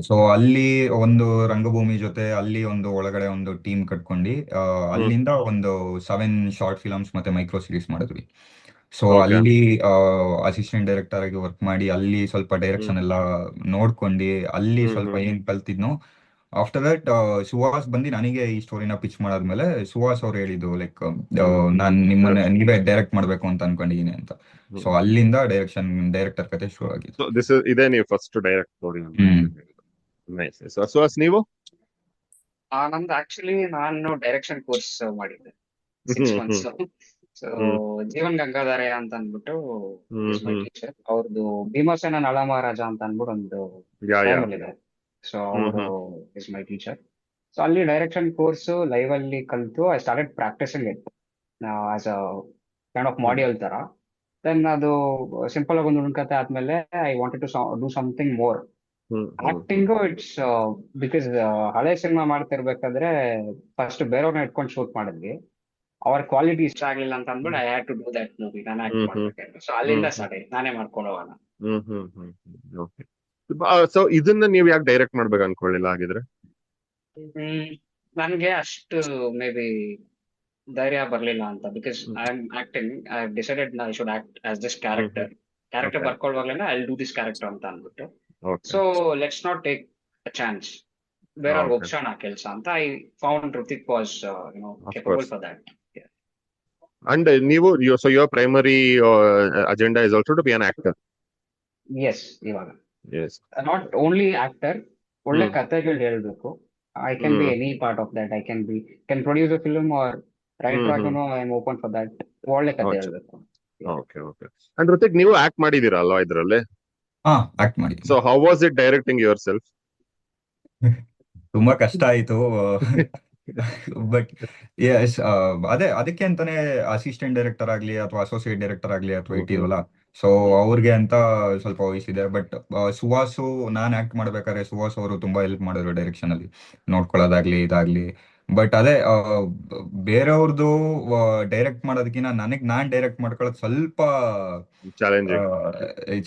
ಸೊ ಅಲ್ಲಿ ಒಂದು ರಂಗಭೂಮಿ ಜೊತೆ ಅಲ್ಲಿ ಒಂದು ಒಳಗಡೆ ಒಂದು ಟೀಮ್ ಕಟ್ಕೊಂಡು ಅಲ್ಲಿಂದ ಒಂದು 7 ಶಾರ್ಟ್ ಫಿಲಮ್ಸ್ ಮತ್ತೆ ಮೈಕ್ರೋ ಸೀರೀಸ್ ಮಾಡಿದ್ವಿ. ಸೊ ಅಲ್ಲಿ ಅಸಿಸ್ಟೆಂಟ್ ಡೈರೆಕ್ಟರ್ ಆಗಿ ವರ್ಕ್ ಮಾಡಿ ಅಲ್ಲಿ ಸ್ವಲ್ಪ ಡೈರೆಕ್ಷನ್ ಎಲ್ಲ ನೋಡ್ಕೊಂಡು ಅಲ್ಲಿ ಸ್ವಲ್ಪ ಏನ್ ಕಲ್ತಿದ್ನೋ. ಆಫ್ಟರ್ ದಟ್ ಸುಹಾಸ್ ಬಂದು ನನಗೆ ಈ ಸ್ಟೋರಿನ ಪಿಚ್ ಮಾಡಾದ್ಮೇಲೆ ಸುಹಾಸ್ ಅವ್ರು ಹೇಳಿದ್ದು ಲೈಕ್ ನಾನ್ ನಿಮ್ಮನ್ನ ನೀವೇ ಡೈರೆಕ್ಟ್ ಮಾಡ್ಬೇಕು ಅಂತ ಅನ್ಕೊಂಡಿದೀನಿ ಅಂತ. ಸೊ ಅಲ್ಲಿಂದ ಡೈರೆಕ್ಟರ್ ಕತೆ ಶುರು ಆಗಿದೆ. ಇದೇ ನೀವು first direct story? Nice. Suhas ನೀವು? ನಂದು ಆಕ್ಚುಲಿ ನಾನು ಡೈರೆಕ್ಷನ್ ಕೋರ್ಸ್ ಮಾಡಿದ್ದೆ. 6 ಹ್ಮ್ months. ಸೊ ಹ್ಮ್ ಜೀವನ್ ಗಂಗಾಧರೆ ಅಂತ ಅಂದ್ಬಿಟ್ಟು ಹ್ಮ್ ಇಸ್ ಮೈ ಹ್ಮ್ ಟೀಚರ್. ಅವ್ರದ್ದು ಭೀಮಸೇನ ನಳ ಮಹಾರಾಜ ಅಂತ ಅಂದ್ಬಿಟ್ಟು ಒಂದು ಯಾ ಚಾನಲ್ ಇದೆ. ಸೊ ಹ್ಮ್ ಅವರು hmm is my teacher. So ಅಲ್ಲಿ ಡೈರೆಕ್ಷನ್ ಕೋರ್ಸ್ ಲೈವ್ ಅಲ್ಲಿ ಕಲ್ತು I started practising it as a kind of hmm module ತರ. ದೆನ್ ಅದು ಸಿಂಪಲ್ ಆಗಿ ಒಂದು ಹುಡುಕತೆ ಆದ್ಮೇಲೆ I wanted to do something more. Hmm hmm hmm acting it's because ಹಳೆ ಸಿನಿಮಾ ಮಾಡ್ತಿರ್ಬೇಕಾದ್ರೆ ಫಸ್ಟ್ ಬೇರೆಯವ್ರನ್ನ ಇಟ್ಕೊಂಡು ಶೂಟ್ ಮಾಡಿದ್ವಿ. ಅವ್ರ ಕ್ವಾಲಿಟಿ ಇಷ್ಟ ಆಗ್ಲಿಲ್ಲ ಅಂತ ಅಂದ್ಬಿಟ್ಟು I had to do that movie, ನಾನು ಆಕ್ಟ್ ಹ್ಮ್ ಹ್ಮ್ ಮಾಡ್ಬೇಕಾದ್ರೆ. ಸೊ ಹ್ಮ್ ಅಲ್ಲಿಂದ ಹ್ಮ್ ಸ್ಟಾರ್ಟ್ ಆಯ್ತು, ನಾನೇ ಮಾಡ್ಕೊಂಡು ಹೋಗೋಣ. ಹ್ಮ್ ಹ್ಮ್ ಹ್ಮ್ ಓಕೆ. ಸೊ ಇದನ್ನ ನೀವ್ ಯಾಕೆ ಡೈರೆಕ್ಟ್ ಮಾಡ್ಬೇಕು ಅನ್ಕೊಳ್ಳಿಲ್ಲ ಆಗಿದ್ರೆ? ಹ್ಮ್ ನನ್ಗೆ ಅಷ್ಟು ಮೇ ಬಿ ಧೈರ್ಯ ಬರ್ಲಿಲ್ಲ ಅಂತ. Because hmm I am acting, I decided I should act as this hmm hmm character okay ಬರ್ಕೊಳ್ಳುವಾಗ್ಲೇನೆ ಐ ಡೂ ದಿಸ್ ಕ್ಯಾರೆಕ್ಟರ್ ಅಂತ ಅಂದ್ಬಿಟ್ಟು. Okay so let's not take a chance, ಬೇರೆಯವ್ರಿಗೆ ಓಕೆ ಒಪ್ಸೋಣ ಕೆಲಸ ಅಂತ. I found Hrithik was of capable course. For that. And ನೀವು so your primary agenda is also to be an actor. Yes, ಇವಾಗ yes. Not only actor, ಒಳ್ಳೆ hmm ಕಥೆಗಳು ಹೇಳ್ಬೇಕು. I can be hmm any part of that. I can produce a film or writer hmm ಆಗೂ I am open for that. ಒಳ್ಳೆ ಕಥೆ ಹೇಳ್ಬೇಕು. Okay okay. And Hrithik, ನೀವು act ಮಾಡಿದೀರಾ ಅಲ್ವಾ ಇದ್ರಲ್ಲಿ? ಹಾ ಆಕ್ಟ್ ಸೊ ಮಾಡಿದ್ದೀನಿ. How was it directing your self? ತುಂಬಾ ಕಷ್ಟ ಆಯ್ತು. ಬಟ್ ಎಸ್, ಅದೇ ಅದಕ್ಕೆ ಅಂತಾನೆ ಅಸಿಸ್ಟೆಂಟ್ ಡೈರೆಕ್ಟರ್ ಆಗ್ಲಿ ಅಥವಾ ಅಸೋಸಿಯೇಟ್ ಡೈರೆಕ್ಟರ್ ಆಗ್ಲಿ ಅಥವಾ ಇಟ್ಟಿದ್ವಲ್ಲ. ಸೊ ಅವ್ರಿಗೆ ಅಂತ ಸ್ವಲ್ಪ ವಯಸ್ಸಿದೆ. ಬಟ್ ಸುಹಾಸು, ನಾನ್ ಆಕ್ಟ್ ಮಾಡ್ಬೇಕಾದ್ರೆ ಸುಹಾಸ್ ಅವರು ತುಂಬಾ ಹೆಲ್ಪ್ ಮಾಡಿದ್ರು ಡೈರೆಕ್ಷನ್ ಅಲ್ಲಿ, ನೋಡ್ಕೊಳ್ಳೋದಾಗ್ಲಿ ಇದಾಗ್ಲಿ. ಬಟ್ ಅದೇ ಬೇರೆಯವ್ರದ್ದು ಡೈರೆಕ್ಟ್ ಮಾಡೋದಕ್ಕಿಂತ ನಾನ್ ಡೈರೆಕ್ಟ್ ಮಾಡ್ಕೊಳ್ಳೋದು ಸ್ವಲ್ಪ ಚಾಲೆಂಜಿಂಗ್.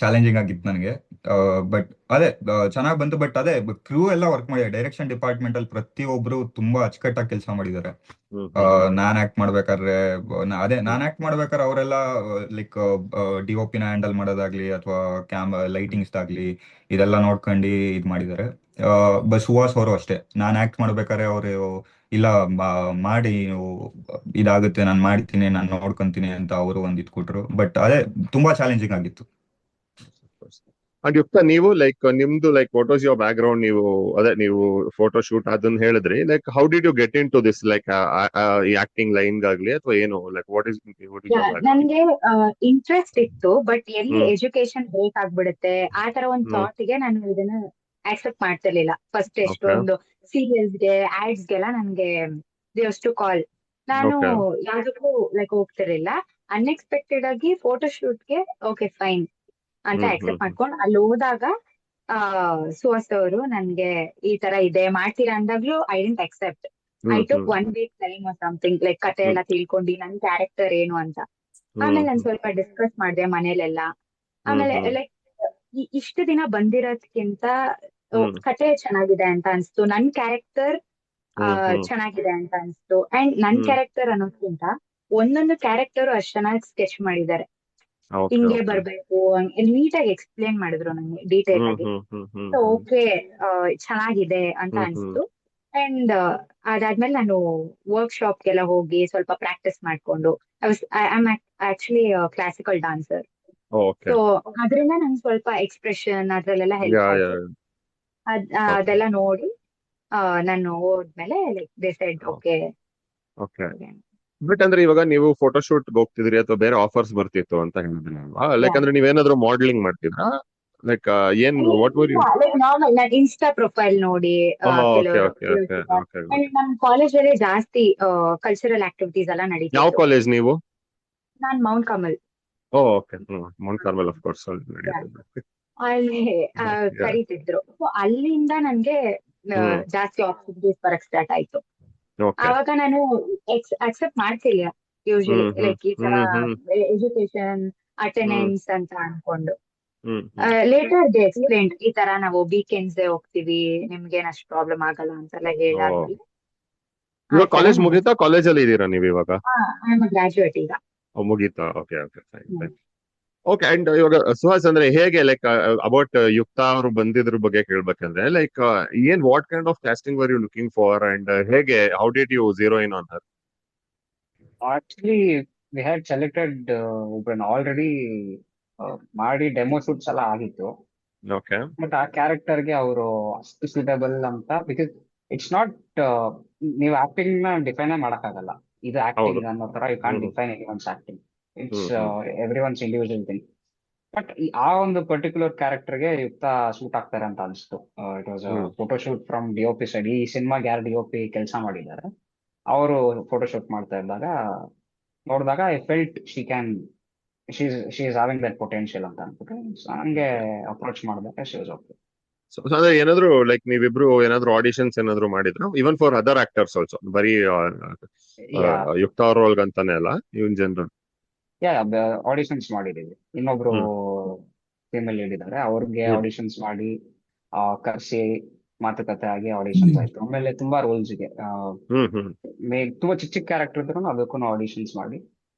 ಚಾಲೆಂಜಿಂಗ್ ಆಗಿತ್ತು ನನಗೆ. ಬಟ್ ಅದೇ ಚೆನ್ನಾಗಿ ಬಂತು. ಬಟ್ ಅದೇ ಕ್ರೂ ಎಲ್ಲ ವರ್ಕ್ ಮಾಡಿದ್ದಾರೆ. ಡೈರೆಕ್ಷನ್ ಡಿಪಾರ್ಟ್ಮೆಂಟ್ ಅಲ್ಲಿ ಪ್ರತಿಯೊಬ್ರು ತುಂಬಾ ಅಚ್ಚುಕಟ್ಟಾಗಿ ಕೆಲಸ ಮಾಡಿದ್ದಾರೆ. ಹ್ಮ್ ಹ್ಮ್ ಹ್ಮ್ ನಾನ್ ಆಕ್ಟ್ ಮಾಡ್ಬೇಕಾದ್ರೆ ನಾನ್ ಆಕ್ಟ್ ಮಾಡ್ಬೇಕಾದ್ರೆ ಅವರೆಲ್ಲ ಲೈಕ್ ಡಿ.ಒ.ಪಿ ನ ಹ್ಯಾಂಡಲ್ ಮಾಡೋದಾಗ್ಲಿ ಅಥವಾ ಲೈಟಿಂಗ್ಸ್ ಆಗ್ಲಿ ಇದೆಲ್ಲ ನೋಡ್ಕೊಂಡು ಇದ್ ಮಾಡಿದ್ದಾರೆ. ಬಸ್ ಸುಹಾಸ್ ಅವರು ಅಷ್ಟೇ, ನಾನ್ ಆಕ್ಟ್ ಮಾಡ್ಬೇಕಾದ್ರೆ ಅವರು ಇಲ್ಲ ಮಾಡಿ ನೀವು ಇದಾಗುತ್ತೆ, ನಾನು ಮಾಡ್ತೀನಿ, ನಾನು ನೋಡ್ಕೊಂತೀನಿ ಅಂತ ಅವರು ಒಂದ್ ಇದ್ ಕೊಟ್ರು. ಬಟ್ ಅದೇ ತುಂಬಾ ಚಾಲೆಂಜಿಂಗ್ ಆಗಿತ್ತು. ಅಂಡ್ ಯುಕ್ತ, ನೀವು ಲೈಕ್ ನಿಮ್ದು like what was your background? ನೀವು ಅದೇ ನೀವು ಫೋಟೋ ಶೂಟ್ ಅದನ್ನ ಹೇಳಿದ್ರಿ. Like how did you get into this, like ಈ ಆಕ್ಟಿಂಗ್ ಲೈನ್ ಗಾಗ್ಲಿ ಅಥವಾ ಏನು? Like what is your background? ನನ್ಗೆ ಇಂಟ್ರೆಸ್ಟ್ ಇತ್ತು, ಬಟ್ ಎಲ್ಲಿ ಹ್ಮ್ ಎಜುಕೇಶನ್ ಬೇಕಾಗ್ಬಿಡುತ್ತೆ ಆ ತರ ಒಂದ್ ಹ್ಮ್ ಥಾಟ್ ಗೆ ನಾನು ಇದನ್ನ ಆಕ್ಸೆಪ್ಟ್ ಮಾಡ್ತಿರ್ಲಿಲ್ಲ. ಫಸ್ಟ್ ಓಕೆ ಎಷ್ಟೊಂದು ಸೀರಿಯಲ್ಸ್ಗೆ ಆಡ್ಸ್ಗೆಲ್ಲ ನನ್ಗೆ ಟು ಕಾಲ್, ನಾನು ಓಕೆ ಯಾವ್ದಕ್ಕೂ ಲೈಕ್ ಹೋಗ್ತಿರ್ಲಿಲ್ಲ. ಅನ್ಎಕ್ಸ್ಪೆಕ್ಟೆಡ್ ಆಗಿ ಫೋಟೋ ಶೂಟ್ಗೆ ಓಕೆ ಫೈನ್ ಅಂತ ಹ್ಮ್ ಹ್ಮ್ ಆಕ್ಸೆಪ್ಟ್ ಮಾಡ್ಕೊಂಡು ಅಲ್ಲಿ ಹೋದಾಗ ಸುಹಾಸ್ ಅವರು ನನ್ಗೆ ಈ ತರ ಇದೆ ಮಾಡ್ತೀರಾ ಅಂದಾಗ್ಲೂ I didn't accept. I hmm took hmm 1 week time or something, like ಕತೆ ಹ್ಮ್ ಎಲ್ಲ ತಿಳ್ಕೊಂಡು ನನ್ ಕ್ಯಾರೆಕ್ಟರ್ ಏನು ಅಂತ. ಹ್ಮ್ ಆಮೇಲೆ ನಾನು ಹ್ಮ್ ಸ್ವಲ್ಪ ಡಿಸ್ಕಸ್ ಮಾಡಿದೆ ಮನೇಲೆಲ್ಲ. ಹ್ಮ್ ಆಮೇಲೆ ಹ್ಮ್ ಲೈಕ್ ಇಷ್ಟು ದಿನ ಬಂದಿರೋದ್ಕಿಂತ ಹ್ಮ್ ಕತೆ ಚೆನ್ನಾಗಿದೆ ಅಂತ ಅನ್ಸ್ತು, ನನ್ ಕ್ಯಾರೆಕ್ಟರ್ ಹ್ಮ್ ಹ್ಮ್ ಚೆನ್ನಾಗಿದೆ ಅಂತ ಅನ್ಸ್ತು. ಅಂಡ್ ನನ್ ಹ್ಮ್ ಕ್ಯಾರೆಕ್ಟರ್ ಅನ್ನೋದ್ಕಿಂತ ಒಂದೊಂದು ಕ್ಯಾರೆಕ್ಟರ್ ಅಷ್ಟ್ ಚೆನ್ನಾಗಿ ಸ್ಕೆಚ್ ಮಾಡಿದ್ದಾರೆ. ಓಕೆ ಹಿಂಗೆ ಓಕೆ. ಬರ್ಬೇಕು ನೀಟಾಗಿ ಎಕ್ಸ್ಪ್ಲೇನ್ ಮಾಡಿದ್ರು ನಂಗೆ ಡೀಟೇಲ್ ಹ್ಮ್ ಆಗಿ. ಹ್ಮ್ ಹ್ಮ್ ಹ್ಮ್ ಸೊ ಹ್ಮ್ ಓಕೆ ಚೆನ್ನಾಗಿದೆ ಅಂತ ಹ್ಮ್ ಹ್ಮ್ ಅನ್ಸ್ತು. ಅಂಡ್ ಅದಾದ್ಮೇಲೆ ನಾನು ವರ್ಕ್ಶಾಪ್ಗೆಲ್ಲ ಹೋಗಿ ಸ್ವಲ್ಪ ಪ್ರಾಕ್ಟೀಸ್ ಮಾಡ್ಕೊಂಡು, I am actually classical dancer. Okay. So ಅದರಿಂದ ನಂಗೆ ಸ್ವಲ್ಪ ಎಕ್ಸ್ಪ್ರೆಷನ್ ಅದ್ರಲ್ಲೆಲ್ಲ ಹೆಲ್ಪ್ ಯಾ ಯಾ ಆಯ್ತು. ಓಕೆ ಅದೆಲ್ಲ ನೋಡಿ ನಾನು ಹೋದ್ಮೇಲೆ like decide okay. Okay. But ಅಂದ್ರೆ ಇವಾಗ ನೀವು ಫೋಟೋ ಶೂಟ್ ಹೋಗ್ತಿದ್ರಿ ಅಥವಾ ಬೇರೆ ಆಫರ್ಸ್ ಬರ್ತಿತ್ತು ಅಂತ ಹೇಳಿದ್ರಿ ಅಲ್ವಾ? ಲೈಕ್ ಅಂದ್ರೆ ನೀವೇನಾದ್ರೂ ಮಾಡೆಲಿಂಗ್ ಮಾಡ್ತಿದ್ರಾ? ಲೈಕ್ ಏನ್ what were you? Like normal ನಾನು ಇನ್ಸ್ಟಾ ಪ್ರೊಫೈಲ್ ನೋಡಿ ಓಕೆ ಕೆಲವರು ಓಕೆ ಓಕೆ ಓಕೆ. ಅಂಡ್ ನಮ್ ಕಾಲೇಜಲ್ಲಿ ಜಾಸ್ತಿ ಕಲ್ಚರಲ್ ಆಕ್ಟಿವಿಟೀಸ್ ಎಲ್ಲ ಯಾವ ನಡೀತಿತ್ತು. ಕಾಲೇಜ್ ನೀವು? ನಾನ್ Mount Carmel. Okay. Mount Carmel of course ಅಲ್ಲಿ ನಡೆಯುತ್ತೆ. ಅಲ್ಲಿ ಕರೀತಿದ್ರು. ಸೊ ಅಲ್ಲಿಂದ ನನ್ಗೆ ಹ್ಮ್ ಜಾಸ್ತಿ ಆಪರ್ಚುನಿಟೀಸ್ ಬರಕ್ ಸ್ಟಾರ್ಟ್ ಆಯ್ತು. ಓಕೆ. ಆವಾಗ ನಾನು ಅಕ್ಸೆಪ್ಟ್ ಮಾಡ್ತಿಲ್ಲ ಯೂಶಲಿ, ಹ್ಮ್ ಹ್ಮ್ ಲೈಕ್ ಈ ತರ ಹ್ಮ್ ಹ್ಮ್ ಎಜುಕೇಶನ್ ಹ್ಮ್ ಅಟೆಂಡೆನ್ಸ್ ಅಂತ ಅನ್ಕೊಂಡು. ಹ್ಮ್ ಹ್ಮ್ ಲೇಟರ್ ದೇ ಎಕ್ಸ್ಪ್ಲೇನ್ ಈ ತರ ನಾವು ವೀಕೆಂಡ್ಸ್ ಹೋಗ್ತೀವಿ, ನಿಮ್ಗೇನ್ ಅಷ್ಟು ಪ್ರಾಬ್ಲಮ್ ಆಗಲ್ಲ ಅಂತೆಲ್ಲ ಓ, ಹೇಳಾದ್ಮೇಲೆ ಆ ಇವಾಗ ತರ ಕಾಲೇಜ್ ನಾನು ಮುಗೀತಾ? ಕಾಲೇಜಲ್ಲಿ ಇದ್ದೀರಾ ನೀವು ಇವಾಗ? ಐ ಆಮ್ ಗ್ರಾಜುಯೇಟ್ ಈಗ. ಮುಗೀತಾ? Okay okay fine fine. Okay. And ಇವಾಗ ಸುಹಾಸ್ ಅಂದ್ರೆ ಹೇಗೆ, ಲೈಕ್ ಅಬೌಟ್ ಯುಕ್ತಾ ಅವರು ಬಂದಿದ್ರ ಬಗ್ಗೆ ಕೇಳ್ಬೇಕಂದ್ರೆ, ಲೈಕ್ ಏನ್ what kind of casting were you looking for and ಹೇಗೆ how did you zero in on her? Actually we had selected ಒಬ್ಬರನ್ನ ಆಲ್ರೆಡಿ ಮಾಡಿ ಡೆಮೋ ಶೂಟ್ಸ್ ಎಲ್ಲ ಆಗಿತ್ತು. ಓಕೆ. ಬಟ್ ಆ ಕ್ಯಾರೆಕ್ಟರ್ಗೆ ಅವರು ಅಷ್ಟು ಸೂಟಬಲ್ ಅಂತ, ಬಿಕಾಸ್ ಇಟ್ಸ್ ನಾಟ್, ನೀವು ಆಕ್ಟಿಂಗ್ ನ ಡಿಫೈನ್ ಮಾಡಕ್ಕಾಗಲ್ಲ. ಇದು ಹೌದು. ಆಕ್ಟಿಂಗ್ ಅನ್ನೋ ತರ you can't hmm define anyone's acting. It's hmm every one's individual thing. But ಆ ಒಂದು ಪರ್ಟಿಕ್ಯುಲರ್ ಕ್ಯಾರೆಕ್ಟರ್ಗೆ ಯುಕ್ತ ಸೂಟ್ ಆಗ್ತಾರೆ ಅಂತ ಅನಿಸ್ತು. It was hmm photoshoot from DOP side. ಈ ಸಿನಿಮಾಗೆ ಯಾರು ಡಿ.ಒ.ಪಿ ಕೆಲಸ ಮಾಡಿದ್ದಾರೆ ಅವರು ಫೋಟೋಶೂಟ್ ಮಾಡ್ತಾ ಇದ್ದಾಗ ನೋಡಿದಾಗ I felt she is having that potential ಅಂತ ಅನ್ಬಿಟ್ಟು ಹಂಗೆ ಅಪ್ರೋಚ್ ಮಾಡಿದಾಗ ಶಿ ವಾಸ್ ಓಕೆ. ಸೊ ಅದೇ ಏನಾದ್ರು ಲೈಕ್ ನೀವಿಬ್ರು ಏನಾದ್ರು ಆಡಿಷನ್ಸ್ ಏನಾದ್ರು ಮಾಡಿದ್ರು ಇವನ್ ಫಾರ್ ಅದರ್ ಆಕ್ಟರ್ಸ್ ಆಲ್ಸೋ, ಬರೀ ಯಾ ಯುಕ್ತ ರೋಲ್ ಅಂತಾನೆ ಅಲ್ಲ, ಇವನ್ ಜನರಲ್? ಯಾ ಆಡಿಷನ್ಸ್ ಮಾಡಿದೀವಿ. ಇನ್ನೊಬ್ರು ಹ್ಮ್ ಫೀಮೇಲ್ ಹೇಳಿದ್ದಾರೆ, ಅವ್ರಿಗೆ ಹ್ಮ್ ಆಡಿಷನ್ಸ್ ಮಾಡಿ ಕರ್ಸಿ ಮಾತುಕತೆ ಆಗಿ ಆಡಿಷನ್ಸ್ ಆಯ್ತು. ಆಮೇಲೆ ತುಂಬಾ ರೋಲ್ಸ್ಗೆ ಹ್ಮ್ ತುಂಬಾ ಚಿಕ್ಕ ಚಿಕ್ಕ ಕ್ಯಾರೆಕ್ಟರ್ ಇದ್ರು ಅದಕ್ಕೂ ಆಡಿಷನ್ಸ್ ಮಾಡಿ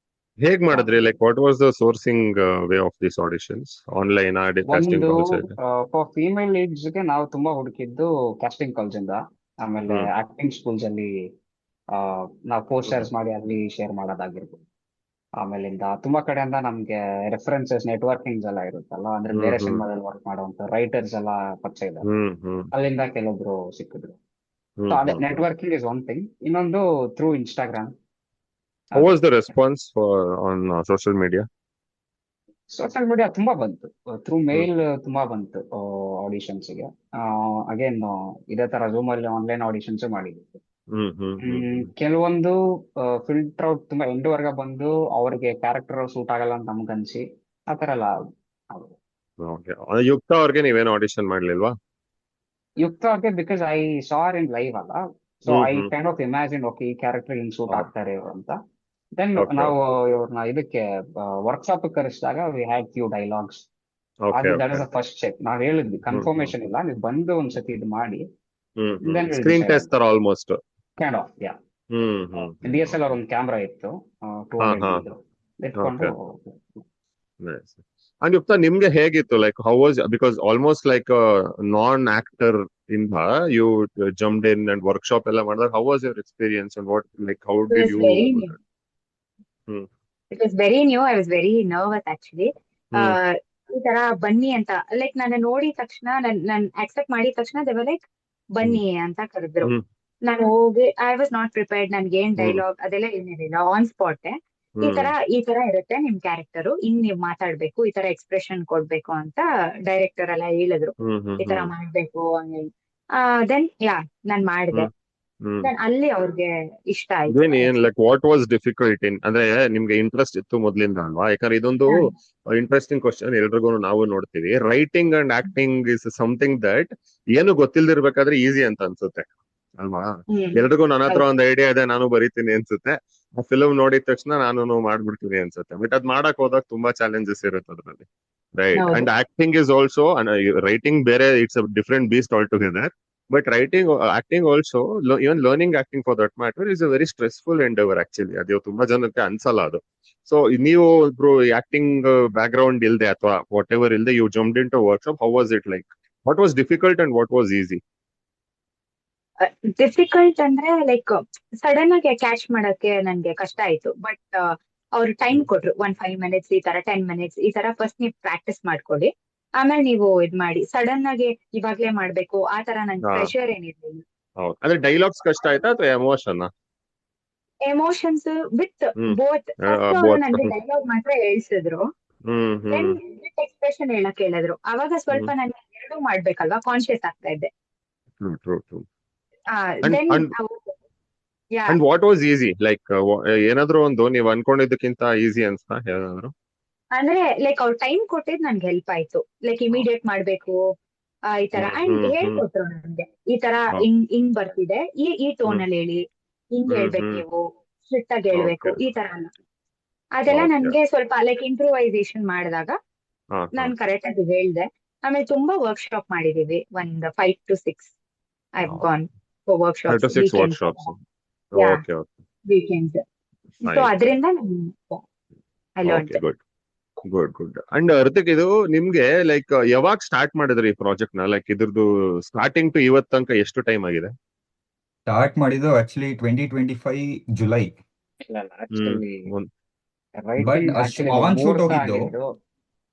ಹೇಗ್ ಮಾಡಿದ್ರಿ? Like what was the sourcing way of this auditions? Online casting ಒಂದು ಕಾಲ್ಸ್? ಫಾರ್ ಫೀಮೇಲ್ ಲೀಡ್ಸ್ಗೆ ನಾವು ತುಂಬಾ ಹುಡುಕಿದ್ದು ಕಾಸ್ಟಿಂಗ್ ಕಾಲ್ಸ್ ಇಂದ. ಆಮೇಲೆ ಹ್ಮ್ ಆಕ್ಟಿಂಗ್ ಸ್ಕೂಲ್ಸ್ ಅಲ್ಲಿ ನಾವು ಪೋಸ್ಟರ್ಸ್ ಮಾಡಿ ಅಲ್ಲಿ ಶೇರ್ ಮಾಡೋದಾಗಿರ್ಬೋದು. ಆಮೇಲಿಂದ ತುಂಬಾ ಕಡೆಯಿಂದ ನಮ್ಗೆ ರೆಫರೆನ್ಸಸ್ ನೆಟ್ವರ್ಕಿಂಗ್ಸ್ ಎಲ್ಲ ಇರುತ್ತಲ್ಲ, ಅಂದ್ರೆ ಹ್ಮ್ ಬೇರೆ ಹ್ಮ್ ಸಿನಿಮಾದಲ್ಲಿ ವರ್ಕ್ ಮಾಡುವಂತ ರೈಟರ್ಸ್ ಎಲ್ಲ ಪರಿಚಯ ಇದ್ದಾರೆ, ಹ್ಮ್ ಅಲ್ಲಿಂದ ಕೆಲವೊಬ್ರು ಸಿಕ್ಕಿದ್ರು. ಸೊ ಹ್ಮ್ ಅದೇ ಹ್ಮ್ ನೆಟ್ವರ್ಕಿಂಗ್ ಇಸ್ ಒನ್ ಥಿಂಗ್. ಇನ್ನೊಂದು ಥ್ರೂ ಇನ್ಸ್ಟಾಗ್ರಾಮ್. ಹೌ ಅದೇ was the response on social media? Social media ತುಂಬಾ ಬಂತು, ಥ್ರೂ ಹ್ಮ್ ಮೇಲ್ ತುಂಬಾ ಬಂತು ಆಡಿಷನ್ಸ್ಗೆ. ಅಗೇನ್ ಇದೇ ತರ ಝೂಮ್ ಅಲ್ಲಿ ಆನ್ಲೈನ್ ಆಡಿಷನ್ಸ್ ಮಾಡಿದ್ವಿ. ಕೆಲವೊಂದು ಫಿಲ್ಟರ್ ಔಟ್ ತುಂಬಾ ಎಂಡ್ ವರ್ಗ ಬಂದು ಅವ್ರಿಗೆ ಕ್ಯಾರೆಕ್ಟರ್ ಸೂಟ್ ಆಗಲ್ಲ ಅಂತ ನಮ್ಗನ್ಸಿ ಆ ತರ ಎಲ್ಲ ಆಗಿದೆ. ಓಕೆ. ಯುಕ್ತ ಅವ್ರಿಗೆ ನೀವೇನು ಆಡಿಷನ್ ಮಾಡ್ಲಿಲ್ವಾ? ಯುಕ್ತ ಅವ್ರಿಗೆ because I saw in live ಅಲ್ಲ, so I hmm kind of imagine okay ಈ ಕ್ಯಾರೆಕ್ಟರ್ ಹಿಂಗ್ ಸೂಟ್ ಆಗ್ತಾರೆ ಇವ್ರು ಅಂತ. ದೆನ್ ಓಕೆ ನಾವು ಇವ್ರನ್ನ ಇದಕ್ಕೆ ವರ್ಕ್ಶಾಪ್ ಕರೆಸಿದಾಗ we had few dialogues. Okay ಅದು that okay. Is the first check. ನಾವ್ ಹೇಳಿದ್ವಿ ಹ್ಮ್ ಕನ್ಫರ್ಮೇಶನ್ ಇಲ್ಲ, ನೀವು ಬಂದು ಒಂದ್ಸತಿ ಇದು ಮಾಡಿ then will screen decide test ತರ almost. Kind of. Yeah DSLR ಒಂದು ಕ್ಯಾಮ್ರಾ ಇತ್ತು, ಹಾ 200 ಹಾ. ಇದು ಇಟ್ಕೊಂಡು. Nice. And Yukta, ನಿಮ್ಗೆ ಹೇಗಿತ್ತು? Like how was, because almost like non actor ಇಂದ you jumped in and workshop ಎಲ್ಲ ಮಾಡಿದಾಗ how was your experience and what like how It did was you? very new. Hmm It was very new. I was very nervous actually. Hmm ಈ ತರ ಬನ್ನಿ ಅಂತ like ನಾನು ನೋಡಿದ ತಕ್ಷಣ ನನ್ ಅಕ್ಸೆಪ್ಟ್ ಮಾಡಿದ ತಕ್ಷಣ ದೇವ ಲೈಕ್ ಬನ್ನಿ ಅಂತ ಕರೆದ್ರು. ಹ್ಮ್ ನಾನು ಹೋಗಿ ಐ ವಾಸ್ ನಾಟ್ ಪ್ರಿಪೇರ್ಡ್. ನನ್ಗೆ ಏನ್ ಹ್ಮ್ ಡೈಲಾಗ್ ಅದೆಲ್ಲ ಏನಿರಲಿಲ್ಲ. ಆನ್ ಸ್ಪಾಟ್ ಈ ತರ ಇರುತ್ತೆ ನಿಮ್ ಕ್ಯಾರೆಕ್ಟರ್, ಹಿಂಗ್ ನೀವ್ ಮಾತಾಡ್ಬೇಕು, ಈ ತರ ಎಕ್ಸ್ಪ್ರೆಷನ್ ಕೊಡ್ಬೇಕು ಅಂತ ಡೈರೆಕ್ಟರ್ ಎಲ್ಲ ಹೇಳಿದ್ರು. ಈ ತರ ಮಾಡ್ಬೇಕು ಹಂಗೆ. ದೆನ್ ನಾನ್ ಮಾಡಿದೆ. ದೆನ್ ಅಲ್ಲಿ ಅವ್ರಿಗೆ ಇಷ್ಟ ಆಯ್ತು. ಏನ್ ಲೈಕ್ ವಾಟ್ ವಾಸ್ ಡಿಫಿಕಲ್ಟ್ ಇನ್, ಅಂದ್ರೆ ನಿಮ್ಗೆ ಇಂಟ್ರೆಸ್ಟ್ ಇತ್ತು ಮೊದ್ಲಿಂದ ಅಲ್ವಾ? ಯಾಕಂದ್ರೆ ಇದೊಂದು ಇಂಟ್ರೆಸ್ಟಿಂಗ್ ಕ್ವಶನ್, ಎಲ್ರಿಗೂ ನಾವು ನೋಡ್ತೀವಿ. Writing and acting is something that ಏನು ಗೊತ್ತಿಲ್ದಿರ್ಬೇಕಾದ್ರೆ ಈಸಿ ಅಂತ ಅನ್ಸುತ್ತೆ ಅಲ್ವಾ? ಎಲ್ರಿಗೂ ನನ್ನ ಹತ್ರ ಒಂದು ಐಡಿಯಾ ಇದೆ, ನಾನು ಬರೀತೀನಿ ಅನ್ಸುತ್ತೆ. ಆ ಫಿಲ್ಮ್ ನೋಡಿದ ತಕ್ಷಣ ನಾನು ಮಾಡ್ಬಿಡ್ತೀನಿ ಅನ್ಸುತ್ತೆ. ಬಟ್ ಅದ್ ಮಾಡಕ್ ಹೋದಾಗ ತುಂಬಾ ಚಾಲೆಂಜಸ್ ಇರುತ್ತೆ ಅದ್ರಲ್ಲಿ, right? And acting is also, writing ಬೇರೆ, it's a different beast all together. But acting also, even learning acting for that matter is a very stressful endeavor actually. ಅದು ತುಂಬಾ ಜನಕ್ಕೆ ಅನ್ಸಲ್ಲ ಅದು. ಸೊ ನೀವು ಇಬ್ರು ಆಕ್ಟಿಂಗ್ ಬ್ಯಾಕ್ ಗ್ರೌಂಡ್ ಇಲ್ದೆ ಅಥವಾ ವಾಟ್ ಎವರ್ ಇಲ್ದೆ you jumped into workshop, how was it like? What was difficult and what was easy? Difficult ಅಂದ್ರೆ ಲೈಕ್ ಸಡನ್ ಆಗಿ ಕ್ಯಾಚ್ ಮಾಡಕ್ಕೆ ನನ್ಗೆ ಕಷ್ಟ ಆಯ್ತು. ಬಟ್ ಅವ್ರು ಟೈಮ್ ಕೊಟ್ರು, 5 minutes ಈ ತರ 10 minutes ಈ ತರ ಫಸ್ಟ್ ನೀವು ಪ್ರಾಕ್ಟೀಸ್ ಮಾಡ್ಕೊಳ್ಳಿ, ಆಮೇಲೆ ನೀವು ಇದ್ ಮಾಡಿ. ಸಡನ್ ಆಗಿ ಇವಾಗ್ಲೇ ಮಾಡ್ಬೇಕು ಆ ತರ ನನ್ ಪ್ರೆಷರ್ ಏನಿರ್ಲಿಲ್ಲ. ಹೌದು. ಅಂದ್ರೆ ಡೈಲಾಗ್ಸ್ ಕಷ್ಟ ಆಯ್ತಾ ಅಥವಾ ಎಮೋಷನ್? Emotions with both. ನನ್ಗೆ ಡೈಲಾಗ್ ಮಾತ್ರ ಹೇಳ್ಸಿದ್ರು, ದೆನ್ ವಿತ್ ಎಕ್ಸ್ಪ್ರೆಷನ್ ಹೇಳಕ್ ಹೇಳಿದ್ರು. ಅವಾಗ ಸ್ವಲ್ಪ ನನ್ಗೆ ಎರಡೂ ಮಾಡ್ಬೇಕಲ್ವಾ, ಕಾನ್ಶಿಯಸ್ ಆಗ್ತಾ ಇದ್ದೆ. And what was easy? Like ಏನಾದ್ರು ಒಂದು ನೀವ್ ಅನ್ಕೊಂಡಿದ್ದಕ್ಕಿಂತ ಈಸಿ ಅನ್ಸ್ತಾ ಯಾವ್ದಾದ್ರು? ಅಂದ್ರೆ ಲೈಕ್ ಅವ್ರು ಟೈಮ್ ಕೊಟ್ಟಿದ್ ನನ್ಗೆ ಹೆಲ್ಪ್ ಆಯ್ತು. ಲೈಕ್ ಇಮಿಡಿಯೇಟ್ ಮಾಡ್ಬೇಕು ಈ ತರ. ಅಂಡ್ ಹೇಳ್ಕೊಟ್ರು ನನ್ಗೆ, ಈ ತರ ಹಿಂಗ್ ಬರ್ತಿದೆ, ಈ ಟೋನ್ ಅಲ್ಲಿ ಹೇಳಿ, ಹಿಂಗ್ ಹೇಳ್ಬೇಕು, ನೀವು ಸ್ಟ್ರಿಕ್ಟ್ ಆಗಿ ಹೇಳ್ಬೇಕು, ಈ ತರ ಎಲ್ಲ. ಅದೆಲ್ಲ ನನ್ಗೆ ಸ್ವಲ್ಪ ಲೈಕ್ ಇಂಪ್ರೂವೈಸೇಷನ್ ಮಾಡಿದಾಗ ನಾನ್ ಕರೆಕ್ಟ್ ಆಗಿ ಹೇಳ್ದೆ. ಆಮೇಲೆ ತುಂಬಾ ವರ್ಕ್ಶಾಪ್ ಮಾಡಿದೀವಿ, ಒಂದ್ 5 to 6 I have gone for workshops, weekends. So ಅದರಿಂದ I learned. Good. And Hrithik, ಇದು ನಿಮ್ಗೆ ಲೈಕ್ ಯಾವಾಗ ಸ್ಟಾರ್ಟ್ ಮಾಡಿದ್ರಿ ಈ ಪ್ರಾಜೆಕ್ಟ್ ನ? ಲೈಕ್ ಇದ್ರದ್ದು ಸ್ಟಾರ್ಟಿಂಗ್ ಟು ಇವತ್ ತನಕ ಎಷ್ಟು ಟೈಮ್ ಆಗಿದೆ? ಸ್ಟಾರ್ಟ್ ಮಾಡಿದ್ದು actually 2025 July. But on shoot ಹೋಗಿದ್ದು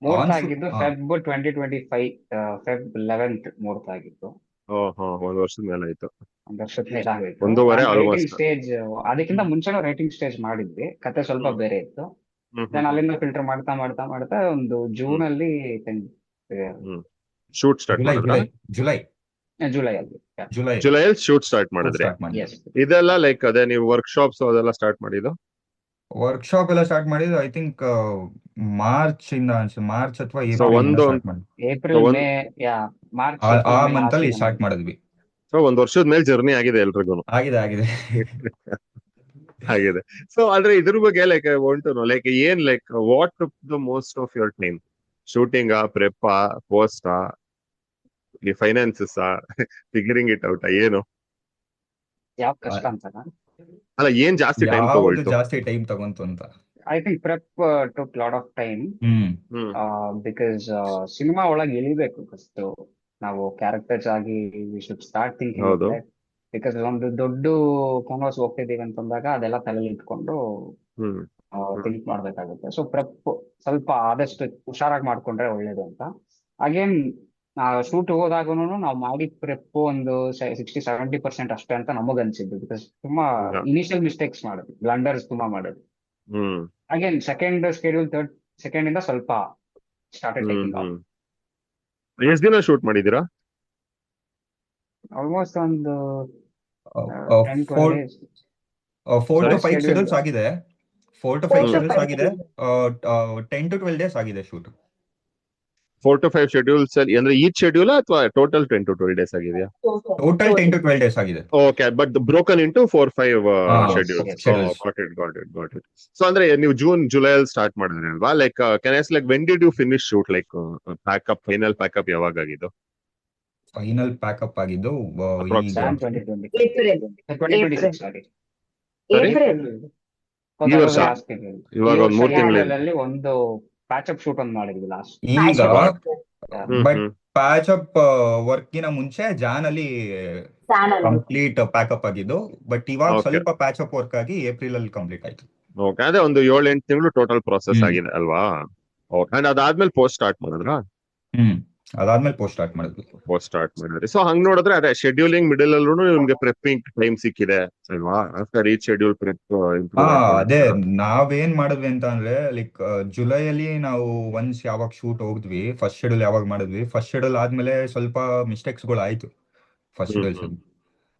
ಮುಹೂರ್ತ ಆಗಿದ್ದು ಫೆಬ್ 2025, ಫೆಬ್ 11th ಮುಹೂರ್ತ ಆಗಿದ್ದು. ಒಂದ್ ವರ್ಷದ ಮೇಲೆ ಆಯ್ತು. ಒಂದ್ ವರ್ಷದ ಮೇಲೆ ಆಗೋಯ್ತು. ಒಂದೂವರೆ ನಾನು ರೈಟಿಂಗ್ ಆಲ್ಮೋಸ್ಟ್. ಸ್ಟೇಜ್ ಅದಕ್ಕಿಂತ ಮುಂಚೆನೂ ರೈಟಿಂಗ್ ಸ್ಟೇಜ್ ಮಾಡಿದ್ವಿ, ಕತೆ ಸ್ವಲ್ಪ ಹ್ಮ್ ಬೇರೆ ಇತ್ತು. ಹ್ಮ್ ದೆನ್ ಹ್ಮ್ ಅಲ್ಲಿಂದ ಫಿಲ್ಟರ್ ಮಾಡ್ತಾ ಮಾಡ್ತಾ ಮಾಡ್ತಾ ಒಂದು ಜೂನ್ ಹ್ಮ್ ಅಲ್ಲಿ ಹ್ಮ್ ಶೂಟ್ ಸ್ಟಾರ್ಟ್ ಜುಲೈ ಮಾಡಿದ್ರಾ? ಜುಲೈ ಜುಲೈ ಅಲ್ಲಿ. ಜುಲೈ ಜುಲೈಯಲ್ಲಿ ಶೂಟ್ ಸ್ಟಾರ್ಟ್ ಮಾಡಿದ್ರಿ. ಸ್ಟಾರ್ಟ್ ಮಾಡಿದ್ವಿ. ಎಸ್. ಇದೆಲ್ಲ ಲೈಕ್ ಅದೇ ನೀವು ವರ್ಕ್ಶಾಪ್ಸ್ ಅದೆಲ್ಲ ಸ್ಟಾರ್ಟ್ ಮಾಡಿದ್ದು? ವರ್ಕ್ಶಾಪ್ ಎಲ್ಲ ಸ್ಟಾರ್ಟ್ ಮಾಡಿದ್ದು ಐ ಥಿಂಕ್ ಮಾರ್ಚ್ ಇಂದ ಮಾರ್ಚ್ ಅಥವಾ ಸೊ ಏಪ್ರಿಲ್ ಇಂದ ಒಂದು ಸ್ಟಾರ್ಟ್ ಮಾಡಿದ್ವಿ. ಏಪ್ರಿಲ್ ಒಂದ್ ಮೇ ಯಾ ಮಾರ್ಚ್ ಆ ಏಪ್ರಿಲ್ ಮೇ ಆ ಮಂತ್ ಅಲ್ಲಿ ಸೀಸನ್ ಸ್ಟಾರ್ಟ್ ಮಾಡಿದ್ವಿ. ಸೊ ಒಂದ್ ವರ್ಷದ ಮೇಲೆ ಜರ್ನಿ ಆಗಿದೆ ಎಲ್ರಿಗೂ. ಆಗಿದೆ ಆಗಿದೆ. ಸೊ ಆದ್ರೆ ಇದ್ರ ಬಗ್ಗೆ like I want to know like ಏನ್ like what took the most of your time? Shooting prep post ಈ ಫೈನಾನ್ಸಸ್ ಫಿಗರಿಂಗ್ ಇಟ್ ಔಟ್ ಏನು? ಯಾವ ಕಷ್ಟ ಅಂತ. ಅಲ್ಲ ಏನ್ ಜಾಸ್ತಿ ಟೈಮ್ ಯಾವ್ದು ತಗೊಳ್ತು? ಜಾಸ್ತಿ ಟೈಮ್ ತಗೊಂತು ಅಂತ. I think prep took lot of time, hmm hmm because cinema ಒಳಗೆ ಇಳಿಬೇಕು ಫಸ್ಟ್. ನಾವು ಕ್ಯಾರೆಕ್ಟರ್ಸ್ ಆಗಿ ವಿ ಶುಡ್ ಸ್ಟಾರ್ಟ್ ಥಿಂಕಿಂಗ್ ಹೌದು. ಬಿಕಾಸ್ ಒಂದು ದೊಡ್ಡ ಕ್ಯಾನ್ವಾಸ್ ಹೋಗ್ತಿದೀವಿ ಅಂತಂದಾಗ ಅದೆಲ್ಲ ತಲೆಯಲ್ಲಿ ಇಟ್ಕೊಂಡು ಹ್ಮ್ ಥಿಂಕ್ ಮಾಡ್ಬೇಕಾಗುತ್ತೆ. ಸೊ ಪ್ರೆಪ್ ಸ್ವಲ್ಪ ಆದಷ್ಟು ಹುಷಾರಾಗಿ ಮಾಡ್ಕೊಂಡ್ರೆ ಒಳ್ಳೇದು ಅಂತ. ಅಗೇನ್ ಶೂಟ್ ಹೋದಾಗನು ನಾವು ಮಾಡಿದ ಪ್ರೆಪ್ ಒಂದು 60-70% ಅಷ್ಟೇ ಅಂತ ನಮಗ್ ಅನ್ಸಿದ್ದು, ಬಿಕಾಸ್ ತುಂಬಾ ಹೌದಾ? ಇನಿಷಿಯಲ್ ಮಿಸ್ಟೇಕ್ಸ್ ಮಾಡಿದ್ವಿ, ಬ್ಲಂಡರ್ಸ್ ತುಂಬಾ ಮಾಡಿದ್ವಿ. Hmm again second schedule third second ಇಂದ ಸ್ವಲ್ಪ started hmm taking off. Hmm ಎಷ್ಟ್ ದಿನ ಶೂಟ್ ಮಾಡಿದೀರಾ? ಆಲ್ಮೋಸ್ಟ್ ಒಂದು 10-12 four days. 4 to Sorry? 5 Schedule. Schedules ಆಗಿದೆ. 4 to 5 4 to ಶೆಡ್ಯೂಲ್ಸ್ 5 ಆಗಿದೆ. 10 to 12 ಡೇಸ್ ಆಗಿದೆ ಶೂಟ್. 4 to 5 ಶೆಡ್ಯೂಲ್ಸ್ ಅಲ್ಲಿ ಅಂದ್ರೆ ಈಚ್ ಶೆಡ್ಯೂಲ್ ಅಥವಾ ಟೋಟಲ್ 10 to 12 ಡೇಸ್ ಆಗಿದೆಯಾ? ಟೋಟಲ್ 10 to 12 ಡೇಸ್ ಆಗಿದೆ. Okay, but broken into 4-5 Yes, schedules. yes. Schedules. Got it. So ಅಂದ್ರೆ ನೀವು ಜೂನ್ ಜುಲೈ ಅಲ್ಲಿ ಸ್ಟಾರ್ಟ್ ಮಾಡಿದ್ರಿ ಅಲ್ವಾ? Like can I like when did you finish shoot? Like final pack up ಯಾವಾಗ ಆಗಿದ್ದು? Final pack up ಆಗಿದ್ದು Approx. ಈಗ Jan 2020. ಏಪ್ರಿಲ್ 2026 ಸಾರಿ. Sorry? April ಈ ವರ್ಷ? ಇವಾಗ ಒಂದ್ 3 ತಿಂಗಳಿಂದ. ಅಲ್ಲಿ ಒಂದು ಪ್ಯಾಚಪ್ ಶೂಟ್ ಒಂದು ಮಾಡಿದ್ವಿ ಲಾಸ್ಟ್. ಈಗ ಹ್ಮ್ ಬಟ್ ಹ್ಮ್ ಪ್ಯಾಚ್ ಅಪ್ ವರ್ಕಿನ ಮುಂಚೆ ಜಾನ್ ಅಲ್ಲಿ ಚಾನಲ್ ಕಂಪ್ಲೀಟ್ ಪ್ಯಾಕಪ್ ಆಗಿದ್ದು. ಬಟ್ ಇವಾಗ Okay. ಸ್ವಲ್ಪ ಪ್ಯಾಚ್ ಅಪ್ ವರ್ಕ್ ಆಗಿ ಏಪ್ರಿಲ್ ಅಲ್ಲಿ ಕಂಪ್ಲೀಟ್ ಆಯ್ತು. ಓಕೆ, ಅದೇ ಒಂದು 7-8 ತಿಂಗಳು ಟೋಟಲ್ ಪ್ರಾಸೆಸ್ ಹ್ಮ್. ಆಗಿದೆ ಅಲ್ವಾ? ಓಕೆ, ಅಂಡ್ ಅದಾದ್ಮೇಲೆ ಪೋಸ್ಟ್ ಸ್ಟಾರ್ಟ್ ಮಾಡಿದ್ರಾ? ಅದಾದ್ಮೇಲೆ ಪೋಸ್ಟ್ ಸ್ಟಾರ್ಟ್ ಮಾಡಿದ್ವಿ. ಪೋಸ್ಟ್ ಸ್ಟಾರ್ಟ್ ಮಾಡಿದ್ರಿ. ಸೊ ಹಂಗ್ ನೋಡಿದ್ರೆ ಅದೇ ಶೆಡ್ಯೂಲಿಂಗ್ ಮಿಡಲ್ ಅಲ್ಲೂ ನಿಮ್ಗೆ ಪ್ರೆಪ್ಪಿಂಗ್ ಟೈಮ್ ಸಿಕ್ಕಿದೆ ಅಲ್ವಾ? ಆಫ್ಟರ್ ಈಚ್ ಶೆಡ್ಯೂಲ್ ಪ್ರೆಪ್ ಅದೇ ನಾವೇನ್ ಮಾಡಿದ್ವಿ ಅಂತ ಅಂದ್ರೆ ಲೈಕ್ ಜುಲೈಯಲ್ಲಿ ನಾವು ಒನ್ಸ್ ಯಾವಾಗ ಶೂಟ್ ಹೋಗಿದ್ವಿ, ಫಸ್ಟ್ ಶೆಡ್ಯೂಲ್ ಯಾವಾಗ ಮಾಡಿದ್ವಿ, ಫಸ್ಟ್ ಶೆಡ್ಯೂಲ್ ಆದ್ಮೇಲೆ ಸ್ವಲ್ಪ ಮಿಸ್ಟೇಕ್ಸ್ ಗಳು ಆಯ್ತು. ಫಸ್ಟ್ ಶೆಡ್ಯೂಲ್ಸ್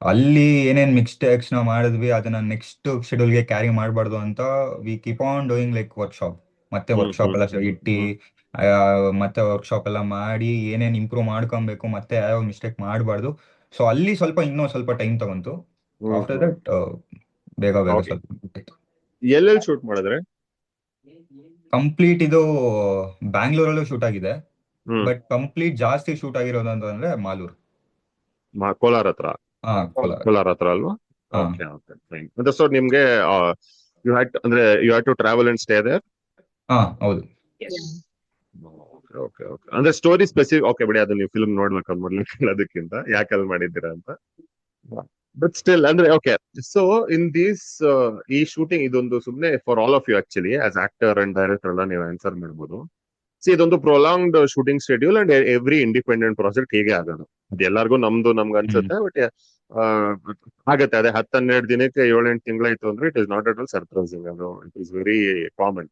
ಅಲ್ಲಿ ಏನೇನ್ ಮಿಸ್ಟೇಕ್ಸ್ ನಾವು ಮಾಡಿದ್ವಿ ಅದನ್ನ ನೆಕ್ಸ್ಟ್ ಶೆಡ್ಯೂಲ್ಗೆ ಕ್ಯಾರಿ ಮಾಡಬಾರ್ದು ಅಂತ we keep on doing like workshop. ಮತ್ತೆ ವರ್ಕ್ಶಾಪ್ ಎಲ್ಲ ಇಟ್ಟು ಮತ್ತೆ ವರ್ಕ್ಶಾಪ್ ಎಲ್ಲ ಮಾಡಿ ಏನೇನ್ ಇಂಪ್ರೂವ್ ಮಾಡ್ಕೊಬೇಕು, ಮತ್ತೆ ಯಾವ ಮಿಸ್ಟೇಕ್ ಮಾಡಬಾರ್ದು. ಸೊ ಅಲ್ಲಿ ಇನ್ನೂ ಸ್ವಲ್ಪ ಟೈಮ್ ತಗೊಂತು. ಆಫ್ಟರ್ ದಟ್ ಬೇಗ Okay. ಸ್ವಲ್ಪ ಎಲ್ಲೆಲ್ಲಿ ಶೂಟ್ ಮಾಡಿದ್ರೆ? ಕಂಪ್ಲೀಟ್ ಇದು ಬ್ಯಾಂಗ್ಳೂರಲ್ಲೂ ಶೂಟ್ ಆಗಿದೆ. ಹ್ಮ್ ಬಟ್ ಕಂಪ್ಲೀಟ್ ಜಾಸ್ತಿ ಶೂಟ್ ಆಗಿರೋದು ಅಂತಂದ್ರೆ ಮಾಲೂರು. ಕೋಲಾರ ಹತ್ರ. ಕೋಲಾರ. ಕೋಲಾರ ಹತ್ರ ಅಲ್ವಾ? ಹಾ. Okay okay fine. ಮತ್ತೆ ಸೊ ನಿಮ್ಗೆ you had to travel and stay there? ಹೌದು. Okay okay. ಅಂದ್ರೆ ಸ್ಟೋರಿ ಸ್ಪೆಸಿಫಿಕ್ ಓಕೆ ಬಿಡಿ, ಅದು ನೀವು ಫಿಲ್ಮ್ ನೋಡ್ಬೇಕು ಮೊದಲು ಕೇಳೋದಕ್ಕಿಂತ ಯಾಕೆ ಅಲ್ಲಿ ಮಾಡಿದ್ದೀರಾ ಅಂತ. ಬಟ್ ಸ್ಟಿಲ್ ಅಂದ್ರೆ ಓಕೆ. ಸೊ ಇನ್ ದೀಸ್ ಈ ಶೂಟಿಂಗ್ ಇದೊಂದು ಸುಮ್ನೆ for all of you actually as actor and director ಎಲ್ಲ ನೀವು ಆನ್ಸರ್ ಮಾಡ್ಬೋದು. ಇದೊಂದು prolonged shooting schedule and every independent project ಹೀಗೆ ಆಗೋದು. ಅದು ಎಲ್ಲರಿಗೂ ನಮ್ಗೆ ಅನ್ಸುತ್ತೆ, ಬಟ್ ಆಗತ್ತೆ. ಅದೇ 10-12 ದಿನಕ್ಕೆ 7-8 ತಿಂಗಳಾಯ್ತು ಅಂದ್ರೆ it is not at all surprising. ಅದು it is very common.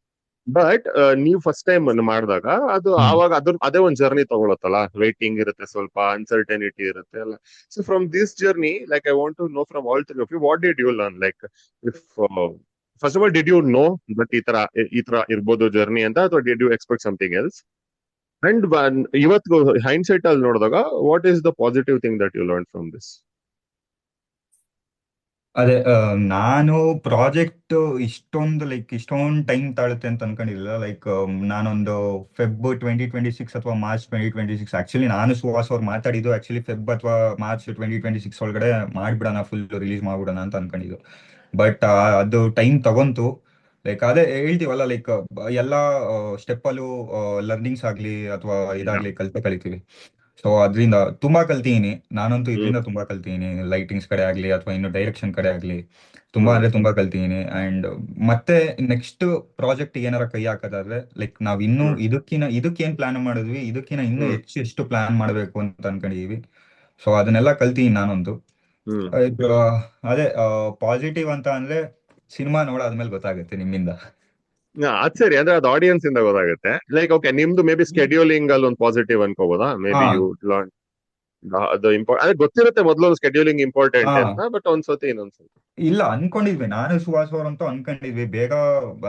But ನೀವು ಫಸ್ಟ್ ಟೈಮ್ ಮಾಡಿದಾಗ ಅದು ಆವಾಗ ಅದೇ ಒಂದು ಜರ್ನಿ ತಗೊಳತ್ತಲ್ಲ, ವೇಟಿಂಗ್ ಇರುತ್ತೆ, ಸ್ವಲ್ಪ ಅನ್ಸರ್ಟನಿಟಿ ಇರುತ್ತೆ ಅಲ್ಲ. So from this journey like I want to know from all three of you, what did you learn? Like if first of all did you know but ಈ ತರ ಇರ್ಬೋದು ಜರ್ನಿ ಅಂತ, ಅಥವಾ ಡಿಡ್ ಯು ಎಕ್ಸ್ಪೆಕ್ಟ್ ಸಮಥಿಂಗ್ ಎಲ್ಸ್? ಅಂಡ್ ಇವತ್ತು hindsight ಅಲ್ಲಿ ನೋಡಿದಾಗ what is the positive thing that you learn from this? ಅದೇ ನಾನು ಪ್ರಾಜೆಕ್ಟ್ ಇಷ್ಟೊಂದು ಟೈಮ್ ತಾಳುತ್ತೆ ಅಂತ ಅನ್ಕೊಂಡಿಲ್ಲ. ಲೈಕ್ ನಾನೊಂದು ಫೆಬ್ 2026 ಅಥವಾ ಮಾರ್ಚ್ 2026 ಆಕ್ಚುಲಿ ನಾನು ಸುಹಾಸ್ ಅವ್ರು ಮಾತಾಡಿದ್ದು ಆಕ್ಚುಲಿ ಫೆಬ್ ಅಥವಾ ಮಾರ್ಚ್ 2026 ಒಳಗಡೆ ಮಾಡ್ಬಿಡೋಣ, ಫುಲ್ ರಿಲೀಸ್ ಮಾಡ್ಬಿಡೋಣ ಅಂತ ಅನ್ಕೊಂಡಿದ್ದು. ಬಟ್ ಅದು ಟೈಮ್ ತಗೊಂತು. ಲೈಕ್ ಅದೇ ಹೇಳ್ತೀವಲ್ಲ, ಲೈಕ್ ಎಲ್ಲ ಸ್ಟೆಪ್ ಅಲ್ಲೂ ಲರ್ನಿಂಗ್ಸ್ ಆಗ್ಲಿ ಅಥವಾ ಇದಾಗ್ಲಿ ಕಲಿತೀವಿ. ಸೊ ಅದರಿಂದ ತುಂಬಾ ಕಲ್ತಿದ್ದೀನಿ ನಾನಂತೂ. ಇದರಿಂದ ತುಂಬಾ ಕಲ್ತಿದ್ದೀನಿ, ಲೈಟಿಂಗ್ಸ್ ಕಡೆ ಆಗ್ಲಿ ಅಥವಾ ಇನ್ನು ಡೈರೆಕ್ಷನ್ ಕಡೆ ಆಗ್ಲಿ ತುಂಬಾ ಕಲ್ತಿದ್ದೀನಿ. ಅಂಡ್ ಮತ್ತೆ ನೆಕ್ಸ್ಟ್ ಪ್ರಾಜೆಕ್ಟ್ ಏನಾರ ಕೈ ಹಾಕೋದಾದ್ರೆ ಲೈಕ್ ನಾವ್ ಇನ್ನು ಇದಕ್ಕೇನ್ ಪ್ಲಾನ್ ಮಾಡಿದ್ವಿ, ಇದಕ್ಕಿನ್ನ ಇನ್ನೂ ಎಷ್ಟು ಪ್ಲಾನ್ ಮಾಡ್ಬೇಕು ಅಂತ ಅನ್ಕೊಂಡಿದೀವಿ. ಸೊ ಅದನ್ನೆಲ್ಲ ಕಲ್ತೀನಿ ನಾನಂತೂ. ಹ್ಮ್ ಇದು ಅದೇ ಪಾಸಿಟಿವ್ ಅಂತ ಅಂದ್ರೆ ಸಿನಿಮಾ ನೋಡಾದ್ಮೇಲೆ ಗೊತ್ತಾಗುತ್ತೆ ನಿಮ್ಮಿಂದ. ಅದ್ ಸರಿ, ಅಂದ್ರೆ ಅದು ಆಡಿಯನ್ಸ್ ಇಂದ ಗೊತ್ತಾಗುತ್ತೆ. ಲೈಕ್ ಓಕೆ, ನಿಮ್ದು ಮೇ ಬಿ ಸ್ಕೆಡ್ಯೂಲಿಂಗ್ ಅಲ್ಲಿ ಒಂದು ಪಾಸಿಟಿವ್ ಅನ್ಕೋಬೋದಾ, ಮೇ ಹಾ ಬಿ ಯು ಲರ್ನ್ ಅದು ಅದೇ ಗೊತ್ತಿರುತ್ತೆ ಮೊದಲು ಸ್ಕೆಡ್ಯೂಲಿಂಗ್ ಇಂಪಾರ್ಟೆಂಟ್ ಹಾ ಅಂತ, ಬಟ್ ಒಂದ್ಸತಿ ಇನ್ನೊಂದ್ಸತಿ. ಇಲ್ಲ ಅನ್ಕೊಂಡಿದ್ವಿ, ನಾನು ಸುಹಾಸ್ ಅವ್ರಂತೂ ಅನ್ಕೊಂಡಿದ್ವಿ ಬೇಗ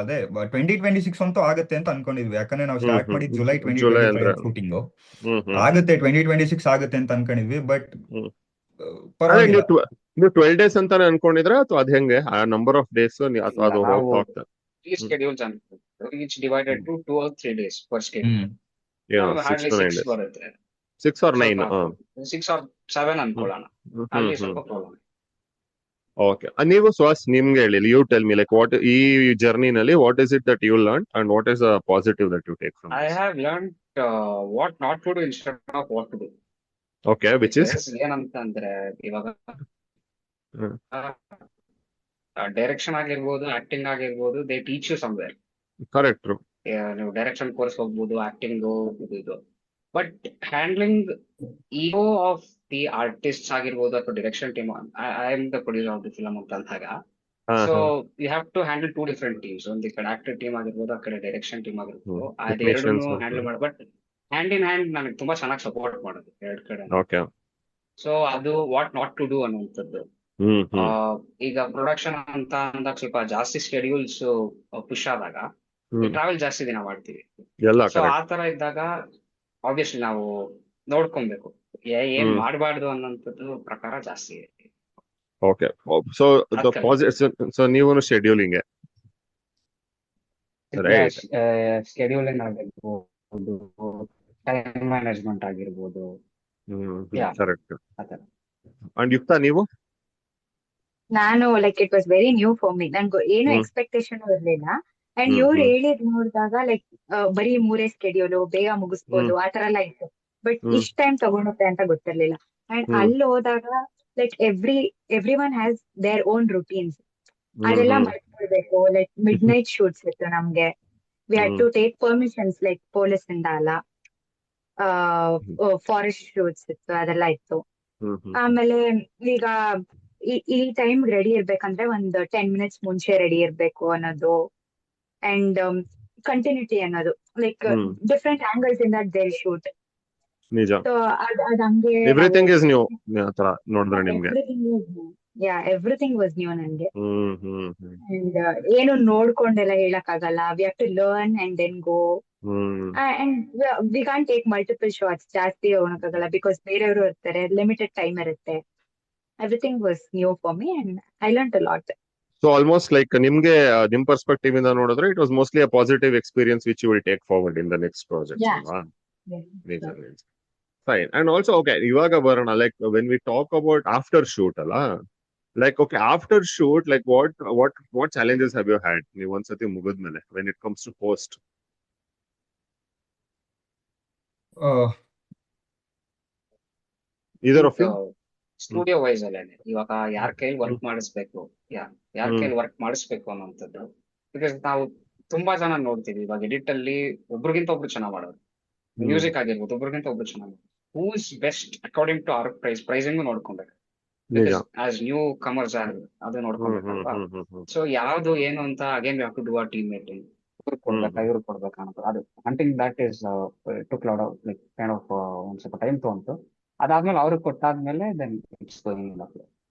ಅದೇ 2026 ಅಂತೂ ಆಗುತ್ತೆ ಅಂತ ಅನ್ಕೊಂಡಿದ್ವಿ. ಯಾಕಂದ್ರೆ ನಾವು ಸ್ಟಾರ್ಟ್ ಮಾಡಿದ್ ಜುಲೈ ಜುಲೈ 2025 ಅಂದ್ರೆ ಶೂಟಿಂಗು. ಹ್ಮ್ ಆಗುತ್ತೆ 2026 ಆಗುತ್ತೆ ಅಂತ ಅನ್ಕೊಂಡಿದ್ವಿ, ಬಟ್ ಹ್ಮ್ ಅದೇ ಪರವಾಗಿಲ್ಲ. ನೀವು 12 ಡೇಸ್ ಅಂತಾನೆ ಅನ್ಕೊಂಡಿದ್ರ, ಅಥವಾ ಅದ್ ಹೆಂಗೆ ಆ ನಂಬರ್ ಆಫ್ ಡೇಸ್, ಅಥವಾ ಇಲ್ಲ, ಅದು ನಾವು ಹೋಗ್ತಾ ಹೋಗ್ತಾ? 3 schedules ಅನ್ಕೊಂಡು each divided to 2 or 3 days per schedule. Hmm six hardly to 6 nine days ಬರುತ್ತೆ. 6 or ಸ್ವಲ್ಪ 9. 6 or 7 ಅನ್ಕೊಳ್ಳೋಣ. ಅಲ್ಲಿ ಸ್ವಲ್ಪ ಪ್ರಾಬ್ಲಮ್. ಓಕೆ, ನೀವು ಸ್ವಾಸ್ ನಿಮ್ಗೆ ಹೇಳಿ, you tell me like what ಈ ಜರ್ನಿನಲ್ಲಿ what is it that you learn and what is the positive that you take from I this? have learned what not to do instead of what to do. ಓಕೆ, which is? Because ಏನಂತಂದ್ರೆ ಇವಾಗ direction ಆಗಿರ್ಬೋದು, acting ಆಗಿರ್ಬೋದು, they teach you somewhere. Correct, true. ನೀವು direction course ಹೋಗ್ಬೋದು, acting ಇದು. But handling ego of the artist ಆಗಿರ್ಬೋದು ಅಥವಾ direction team, I am the producer of the film ಅಂತ ಅಂದಾಗ, so you have to handle 2 different teams. ಒಂದ್ ಈ ಕಡೆ ಆಕ್ಟರ್ ಟೀಮ್ ಆಗಿರ್ಬೋದು, ಆ ಕಡೆ ಡೈರೆಕ್ಷನ್ ಟೀಮ್ ಆಗಿರ್ಬೋದು. ಅದೆರಡನ್ನು ಹ್ಯಾಂಡಲ್ ಮಾಡಿ, ಬಟ್ ಹ್ಯಾಂಡ್ ಇನ್ ಹ್ಯಾಂಡ್ ನನಗೆ ತುಂಬಾ ಚೆನ್ನಾಗಿ ಸಪೋರ್ಟ್ ಮಾಡೋದು ಎರಡ್ ಕಡೆ. ಓಕೆ. ಸೊ ಅದು ವಾಟ್ ನಾಟ್ ಟು ಡೂ ಅನ್ನುವಂಥದ್ದು. ಈಗ ಪ್ರೊಡಕ್ಷನ್ ಅಂತ ಅಂದಾಗ ಸ್ವಲ್ಪ ಜಾಸ್ತಿ ಶೆಡ್ಯೂಲ್ಸ್ ಪುಷ್ ಆದಾಗ ಟ್ರಾವೆಲ್ ಜಾಸ್ತಿ ದಿನ ಮಾಡ್ತೀವಿ. ಎಲ್ಲ ಸೊ ಆ ಕರೆಕ್ಟ್. ತರ ಇದ್ದಾಗ ಆಬ್ವಿಯಸ್ಲಿ ನಾವು ನೋಡ್ಕೊಬೇಕು ಏನ್ ಮಾಡಬಾರ್ದು ಅನ್ನೋಂಥದ್ದು ಪ್ರಕಾರ ಜಾಸ್ತಿ ಇದೆ. Okay, so the positive, so ನೀವು ಶೆಡ್ಯೂಲಿಂಗ್ ರೈಟ್. ಸ್ಕೆಡ್ಯೂಲಿಂಗ್ ಆಗಿರ್ಬೋದು, ಟೈಮ್ ಮ್ಯಾನೇಜ್ಮೆಂಟ್ ಆಗಿರ್ಬೋದು. Yeah. ಕರೆಕ್ಟ್. ಆತರ. ಅಂಡ್ ಯುಕ್ತಾ, ನೀವು? ನಾನು like it was very new for ಮಿ. ನನ್ಗೆ ಏನು ಎಕ್ಸ್ಪೆಕ್ಟೇಷನ್ ಇರ್ಲಿಲ್ಲ. ಅಂಡ್ ಇವ್ರು ಹೇಳಿದ್ ನೋಡಿದಾಗ ಲೈಕ್ ಬರೀ 3 ಸ್ಕೆಡ್ಯೂಲು, ಬೇಗ ಮುಗಿಸ್ಬೋದು ಆ ತರ ಎಲ್ಲ ಇತ್ತು. ಬಟ್ ಇಷ್ಟ ಟೈಮ್ ತಗೊಳುತ್ತೆ ಅಂತ ಗೊತ್ತಿರ್ಲಿಲ್ಲ. ಅಂಡ್ ಅಲ್ಲಿ ಹೋದಾಗ like every one has their own routines. ಅದೆಲ್ಲ ಮಾಡ್ಕೊಳ್ಬೇಕು. ಲೈಕ್ ಮಿಡ್ ನೈಟ್ ಶೂಟ್ಸ್ ಇತ್ತು ನಮ್ಗೆ. We had to take permissions like police ಇಂದ ಅಲ್ಲ, ಫಾರೆಸ್ಟ್ ಶೂಟ್ಸ್ ಇತ್ತು, ಅದೆಲ್ಲ ಇತ್ತು. ಆಮೇಲೆ ಈಗ ಈ ಟೈಮ್ ರೆಡಿ ಇರ್ಬೇಕಂದ್ರೆ ಒಂದ್ 10 minutes ಮುಂಚೆ ರೆಡಿ ಇರ್ಬೇಕು ಅನ್ನೋದು. ಅಂಡ್ ಕಂಟಿನ್ಯೂಟಿ ಅನ್ನೋದು, like different angles in that their shoot. ನಿಜ, ಸೊ ಅದ್ ಹಂಗೆ ಎವ್ರಿಥಿಂಗ್ ಇಸ್ ನ್ಯೂ ಆತರ ನೋಡಿದ್ರೆ ನಿಮ್ಗೆ. ಎವ್ರಿಥಿಂಗ್ ವಾಸ್ ನ್ಯೂ ನನ್ಗೆ. ಅಂಡ್ ಏನು ನೋಡ್ಕೊಂಡೆಲ್ಲ ಹೇಳಕ್ ಆಗಲ್ಲ. We have to learn and then go. And we can't take multiple shots. ಜಾಸ್ತಿ ಹೋಗಕ್ಕಾಗಲ್ಲ ಬಿಕಾಸ್ ಬೇರೆಯವರು ಇರ್ತಾರೆ, ಲಿಮಿಟೆಡ್ ಟೈಮ್ ಇರುತ್ತೆ. Everything was new for me and I learn a lot. So almost like ನಿಮ್ಗೆ ನಿಮ್ ಪರ್ಸ್ಪೆಕ್ಟಿವ್ ಇಂದ ನೋಡಿದ್ರೆ it was mostly a positive experience which you will take forward in the next project ಅಲ್ವಾ? Fine. And also okay, ಇವಾಗ ಬರೋಣ like when we talk about after shoot ಅಲ್ಲ, like okay after shoot like what challenges have you had ನೀವು ಒಂದ್ಸತಿ ಮುಗಿದ್ಮೇಲೆ when it comes to post? Either of you? Studio wise ಅಲ್ಲೇನೆ ಇವಾಗ ಯಾರ ಕೈಲಿ ವರ್ಕ್ ಮಾಡಿಸ್ಬೇಕು, ಯಾರ ಕೈಲಿ ವರ್ಕ್ ಮಾಡಿಸ್ಬೇಕು ಅನ್ನೋಂಥದ್ದು. ಬಿಕಾಸ್ ನಾವು ತುಂಬಾ ಜನ ನೋಡ್ತೀವಿ ಇವಾಗ ಎಡಿಟ್ ಅಲ್ಲಿ ಒಬ್ರಿಗಿಂತ ಒಬ್ರು ಚೆನ್ನಾಗ್ ಮಾಡೋದು. ಮ್ಯೂಸಿಕ್ ಆಗಿರ್ಬೋದು, ಒಬ್ರಿಗಿಂತ ಒಬ್ರು ಚೆನ್ನಾಗ್ ಮಾಡೋದು. Who is best according to our pricing ನೋಡ್ಕೊಬೇಕು. ಆಸ್ ನ್ಯೂ ಕಮರ್ಸ್ ಅದು ನೋಡ್ಕೊಬೇಕಲ್ವಾ? ಸೊ ಯಾವ್ದು ಏನು ಅಂತ again we have to do a team meeting. ಇವ್ರು ಕೊಡ್ಬೇಕಾ ಅಂತ ಅದು hunting that is took lot of like kind of ಒಂದ್ ಸ್ವಲ್ಪ ಟೈಮ್ ತಗೊಂತು. ಅದಾದ್ಮೇಲೆ ಅವ್ರಿಗೆ ಕೊಟ್ಟಾದ್ಮೇಲೆ ದೆನ್ ಇಟ್ಸ್ ಗೋಯಿಂಗ್ ಅಪ್.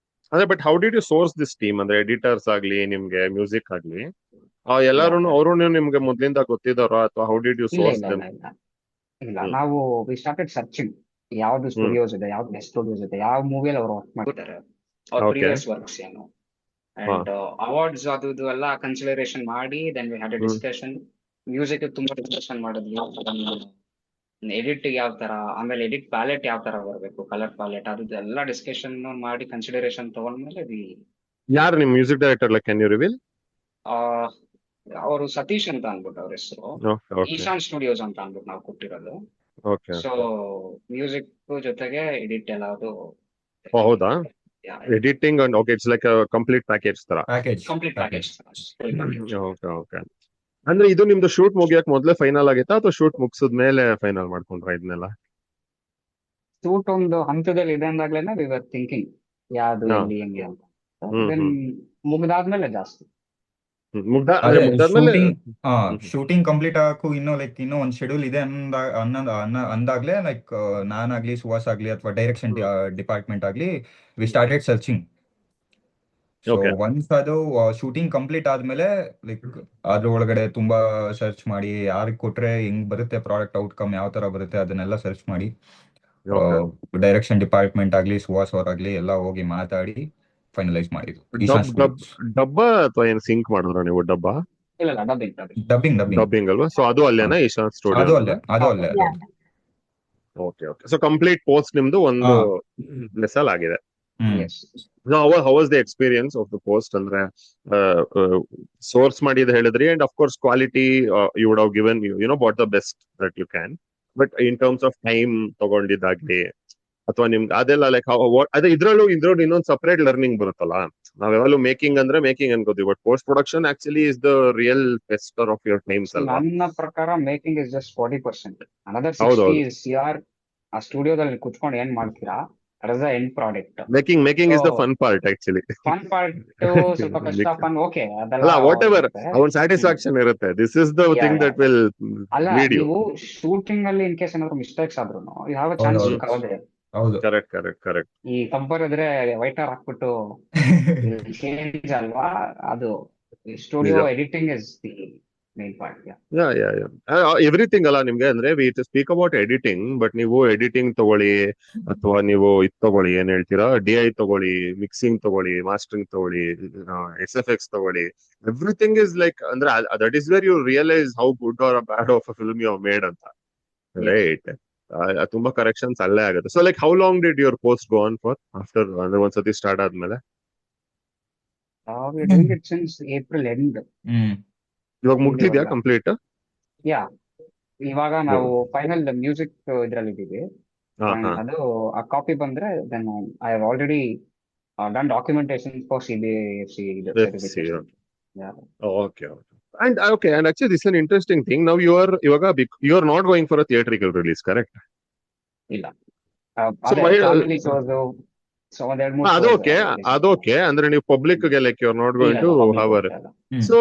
ಅದೇ, but how did you source this team? ಅಂದ್ರೆ ಎಡಿಟರ್ಸ್ ಆಗ್ಲಿ, ನಿಮ್ಗೆ ಮ್ಯೂಸಿಕ್ ಆಗ್ಲಿ, ಎಲ್ಲಾರು ಅವರು ನಿಮ್ಗೆ ಮೊದ್ಲಿಂದ ಗೊತ್ತಿದಾರ ಅಥವಾ how did you source them? ಇಲ್ಲ, ನಾವು ವಿ ಸ್ಟಾರ್ಟೆಡ್ ಸರ್ಚಿಂಗ್ ಯಾವ್ದು ಸ್ಟುಡಿಯೋಸ್ ಇದೆ, ಯಾವ್ದು ಬೆಸ್ಟ್ ಸ್ಟುಡಿಯೋಸ್ ಇದೆ, ಯಾವ ಮೂವಿಯಲ್ಲಿ ಅವ್ರು ವರ್ಕ್ ಮಾಡಿದ್ದಾರೆ, ಅವ್ರ ಪ್ರೀವಿಯಸ್ ವರ್ಕ್ಸ್ ಏನು, ಅಂಡ್ ಅವಾರ್ಡ್ಸ್ ಅದು ಇದು ಎಲ್ಲ ಕನ್ಸಿಡರೇಷನ್ ಮಾಡಿ then we had a discussion. Music ತುಂಬಾ ಡಿಸ್ಕಷನ್ ಮಾಡಿದ್ವಿ. ಎಡಿಟ್ ಯಾವ ತರ, ಆಮೇಲೆ ಎಡಿಟ್ ಪ್ಯಾಲೆಟ್ ಯಾವ ತರ ಬರಬೇಕು, ಕಲರ್ ಪ್ಯಾಲೆಟ್, ಅದು ಎಲ್ಲ ಡಿಸ್ಕಷನ್ ಮಾಡಿ ಕನ್ಸಿಡರೇಷನ್ ತಗೊಂಡ್ಮೇಲೆ ಯಾರು ನಿಮ್ music director? Like can you reveal? ಅವರು ಸತೀಶ್ ಅಂತ ಅನ್ಬಿಟ್ಟು ಅವ್ರ ಹೆಸರು. ಈಶಾನ್ ಸ್ಟುಡಿಯೋಸ್ ಅಂತ ಅನ್ಬಿಟ್ಟು ನಾವು ಕೊಟ್ಟಿರೋದು. ಸೊ ಮ್ಯೂಸಿಕ್ ಜೊತೆಗೆ ಎಡಿಟ್ ಎಲ್ಲದು. ಹೌದಾ? Editing and okay, it's like complete package ತರ. Complete package. Okay okay. ಅಂದ್ರೆ ಇದು ನಿಮ್ದು ಶೂಟ್ ಮುಗಿಯಕ್ ಮೊದ್ಲೇ ಫೈನಲ್ ಆಗಿತ್ತಾ ಅಥವಾ ಶೂಟ್ ಮುಗಿಸಿದ ಮೇಲೆ ಫೈನಲ್ ಮಾಡ್ಕೊಂಡ್ರ ಇದನ್ನೆಲ್ಲ? ಶೂಟ್ ಒಂದು ಹಂತದಲ್ಲಿ ಇದೆ ಅಂದಾಗ್ಲೇನೆ ವಿ ವರ್ ಥಿಂಕಿಂಗ್ ಯಾವ್ದು ಹಾ ಎಲ್ಲಿ ಹೆಂಗೆ ಅಂತ. ಹ್ಮ್ ದೆನ್ ಹ್ಮ್ ಮುಗ್ದಾದ್ಮೇಲೆ ಜಾಸ್ತಿ. ಅಂದ್ರೆ ಅದೇ ಮುಗ್ದಾದ್ಮೇಲೆ ಶೂಟಿಂಗ್ ಕಂಪ್ಲೀಟ್ ಆಗಕ್ಕೂ ಇನ್ನೂ ಒಂದ್ ಶೆಡ್ಯೂಲ್ ಇದೆ ಅಂದಾಗ್ಲೇ ಲೈಕ್ ನಾನಾಗ್ಲಿ ಸುಹಾಸ್ ಆಗ್ಲಿ ಅಥವಾ ಡೈರೆಕ್ಷನ್ ಡಿಪಾರ್ಟ್ಮೆಂಟ್ ಆಗ್ಲಿ V started searching. So okay once ಅದು ಶೂಟಿಂಗ್ ಕಂಪ್ಲೀಟ್ ಆದ್ಮೇಲೆ ಲೈಕ್ ಅದ್ರ ಒಳಗಡೆ ತುಂಬಾ ಸರ್ಚ್ ಮಾಡಿ ಯಾರಿಗೆ ಕೊಟ್ರೆ ಹೆಂಗ್ ಬರುತ್ತೆ ಪ್ರಾಡಕ್ಟ್ ಔಟ್ಕಮ್ ಯಾವ ತರ ಬರುತ್ತೆ ಅದನ್ನೆಲ್ಲ ಸರ್ಚ್ ಮಾಡಿ ಓಕೆ ಡೈರೆಕ್ಷನ್ ಡಿಪಾರ್ಟ್ಮೆಂಟ್ ಆಗ್ಲಿ ಸುಹಾಸ್ ಅವರಾಗ್ಲಿ ಎಲ್ಲ ಹೋಗಿ ಮಾತಾಡಿ ಫೈನಲೈಸ್ ಮಾಡಿದ್ರು ಈಶಾನ್ ಡಬ್ ಡಬ್ ಸ್ಟುಡಿಯೋಸ್. ಡಬ್ಬ ಅಥವಾ ಏನ್ ಸಿಂಕ್ ಮಾಡಿದ್ರ ನೀವು ಡಬ್ಬ ಇಲ್ಲ ಇಲ್ಲ, ಡಬ್ಬಿಂಗ್ ಡಬ್ಬಿಂಗ್. ಡಬ್ಬಿಂಗ್ ಡಬ್ಬಿಂಗ್ ಅಲ್ವಾ? ಸೊ ಅದು ಅಲ್ಲೇನಾ ಈಶಾನ್ ಸ್ಟುಡಿಯೋ ಅದು ಅಂದ್ರೆ? ಅಲ್ಲೇ ಹೌದು. ಅದು Yeah. ಅಲ್ಲೇ. Okay okay. So complete post ನಿಮ್ದು ಒಂದು ಹಾ ಲೆಸಲ್ ಆಗಿದೆ. Hmm yes. How was the experience of the post? ಅಂದ್ರೆ ಸೋರ್ಸ್ ಮಾಡಿದ ಹೇಳಿದ್ರಿ, and of course quality you would have given you know what the best that you can, but in terms of time ತಗೊಂಡಿದ್ದಾಗ್ಲಿ ಅಥವಾ ನಿಮ್ಗೆ ಅದೆಲ್ಲ like ಅದೇ ಇದ್ರಲ್ಲೂ ಇನ್ನೊಂದು separate learning ಬರುತ್ತಲ್ಲ. ನಾವ್ ಯಾವಾಗಲೂ ಮೇಕಿಂಗ್ ಅಂದ್ರೆ ಮೇಕಿಂಗ್ ಅನ್ಕೋತೀವಿ, but post production actually is the real fester of your times ಅಲ್ವಾ? ನನ್ನ ಪ್ರಕಾರ ಮೇಕಿಂಗ್ ಇಸ್ ಜಸ್ಟ್ 40%. ಅನದರ್ 60 ಹೌದೌದು. ಇಸ್ ಯಾರ್ ಆ ಸ್ಟುಡಿಯೋದಲ್ಲಿ ಕುತ್ಕೊಂಡು ಏನ್ ಮಾಡ್ತೀರಾ, that is the end product. Making so is the fun part actually. Fun part ಸ್ವಲ್ಪ ಕಷ್ಟ, ಫನ್ ಓಕೆ ಅದೆಲ್ಲ ಅಲ್ಲ ವಾಟ್ ಎವರ್ ಇರುತ್ತೆ. ಅವನ್ ಸ್ಯಾಟಿಸ್ಫ್ಯಾಕ್ಷನ್ ಇರುತ್ತೆ. This is the yeah thing yeah that will ಅಲ್ಲ, ಲೀಡ್ ಯು. ನೀವು ಶೂಟಿಂಗ್ ಅಲ್ಲಿ ಇನ್ ಕೇಸ್ ಏನಾದ್ರು ಮಿಸ್ಟೇಕ್ಸ್ ಆದ್ರೂ ಯು ಹ್ಯಾವ್ ಅ ಹೌದು ಚಾನ್ಸ್ ಟು ಹೌದು ಕವರ್ ದೇರ್. ಹೌದು. Correct correct correct. ಈ ಕಂಪೇರ್ ಇದ್ರೆ ವೈಟರ್ ಹಾಕ್ಬಿಟ್ಟು ಚೇಂಜ್ ಅಲ್ವಾ, ಅದು ಸ್ಟುಡಿಯೋ ನಿಜ. Editing is the main part. Everything ಅಲ್ಲ ನಿಮ್ಗೆ. ಅಂದ್ರೆ we to speak about editing, but ನೀವು ಎಡಿಟಿಂಗ್ ತಗೊಳ್ಳಿ ಅಥವಾ ನೀವು ಇದು ತಗೊಳ್ಳಿ, ಏನ್ ಹೇಳ್ತೀರಾ, DI ತಗೊಳ್ಳಿ, ಮಿಕ್ಸಿಂಗ್ ತಗೊಳ್ಳಿ, ಮಾಸ್ಟರಿಂಗ್ ತಗೊಳ್ಳಿ, SFX ತಗೊಳ್ಳಿ, ಎವ್ರಿಥಿಂಗ್ ಇಸ್ ಲೈಕ್ ಅಂದ್ರೆ that is where you realise how good or bad of a film you have made ಅಂತ, ರೈಟ್? ತುಂಬಾ ಕರೆಕ್ಷನ್ಸ್ ಅಲ್ಲೇ ಆಗುತ್ತೆ. So like how long did your post go on for after, ಅಂದ್ರೆ ಒಂದ್ಸತಿ start ಆದ್ಮೇಲೆ? We doing it since April end. Hmm ಇವಾಗ ಮುಗ್ದಿದ್ಯಾ complete? ಯಾ, ಇವಾಗ ನಾವು ಫೈನಲ್ ಮ್ಯೂಸಿಕ್ ಇದ್ರಲ್ಲಿ ಇದ್ದೀವಿ. ಹಾ ಹಾ. ಅದು ಆ ಕಾಪಿ ಬಂದ್ರೆ then I have already done documentation for CBFC certification. Yeah. Okay, okay. And actually, this is an interesting thing. Now you are not going for a theatrical release, correct? ಇಲ್ಲ, So ಅದೇ why? Family shows ಒಂದೆರಡು ಮೂರು ಅದು shows okay, release ಅದು okay. ಅಂದ್ರೆ ನೀವು public ಗೆ like you are not ಇಲ್ಲ ಗೋಯಿಂಗ್ ಟು ಇಲ್ಲ, public ಹವರ್. ಹೋಗ್ತಾ ಇಲ್ಲ. ಹ್ಮ್ ಸೊ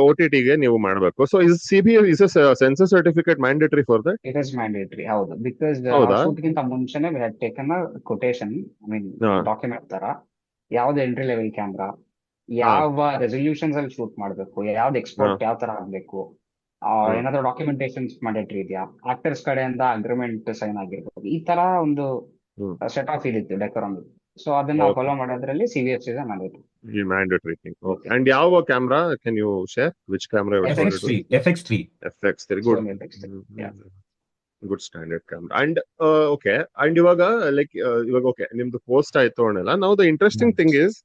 OTT ಗೆ ನೀವು ಮಾಡಬೇಕು. So is CBF is sensor certificate mandatory for that? It is mandatory, ಹೌದು. ಬಿಕಾಸ್ ನಾವು ಹೌದಾ? ಶೂಟ್ಗಿಂತ ಮುಂಚೆನೆ we had taken a quotation, I mean ಹಾ ಡಾಕ್ಯುಮೆಂಟ್ ತರ, ಯಾವ್ದು ಎಂಟ್ರಿ ಲೆವೆಲ್ ಕ್ಯಾಮ್ರಾ, ಹಾ ಯಾವ ರೆಸಲ್ಯೂಷನ್ಸ್ ಅಲ್ಲಿ ಶೂಟ್ ಮಾಡಬೇಕು, ಯಾವ್ದು ಹಾ ಎಕ್ಸ್ಪೋರ್ಟ್ ಯಾವ ತರ ಆಗ್ಬೇಕು, ಹಾ ಏನಾದ್ರು ಡಾಕ್ಯುಮೆಂಟೇಶನ್ಸ್ ಮ್ಯಾಂಡೇಟರಿ ಇದೆಯಾ, ಆಕ್ಟರ್ಸ್ ಕಡೆಯಿಂದ ಅಗ್ರಿಮೆಂಟ್ ಸೈನ್ ಆಗಿರ್ಬೋದು, ಈ ತರ ಒಂದು ಹ್ಮ್. ಸೆಟ್ ಆಫ್ ಇದಿತ್ತು ಡೆಕೋರಮ್. ಸೊ ಅದನ್ನ ಓಕೆ, ಫಾಲೋ ಮಾಡೋದ್ರಲ್ಲಿ CBFC is ಮ್ಯಾಂಡೇಟರಿ. ಈ ಮ್ಯಾಂಡೇಟರಿ ಥಿಂಗ್. ಓಕೆ. ಅಂಡ್ ಯಾವ camera can you share? Which camera you FX3. Responded to? FX3 FX3, good. Sony FX3. Yeah. Good standard camera. And okay. And ಇವಾಗ like ಇವಾಗ okay ನಿಮ್ದು post ಆಯ್ತು ಅನ್ನಲ್ಲ. Now the interesting thing is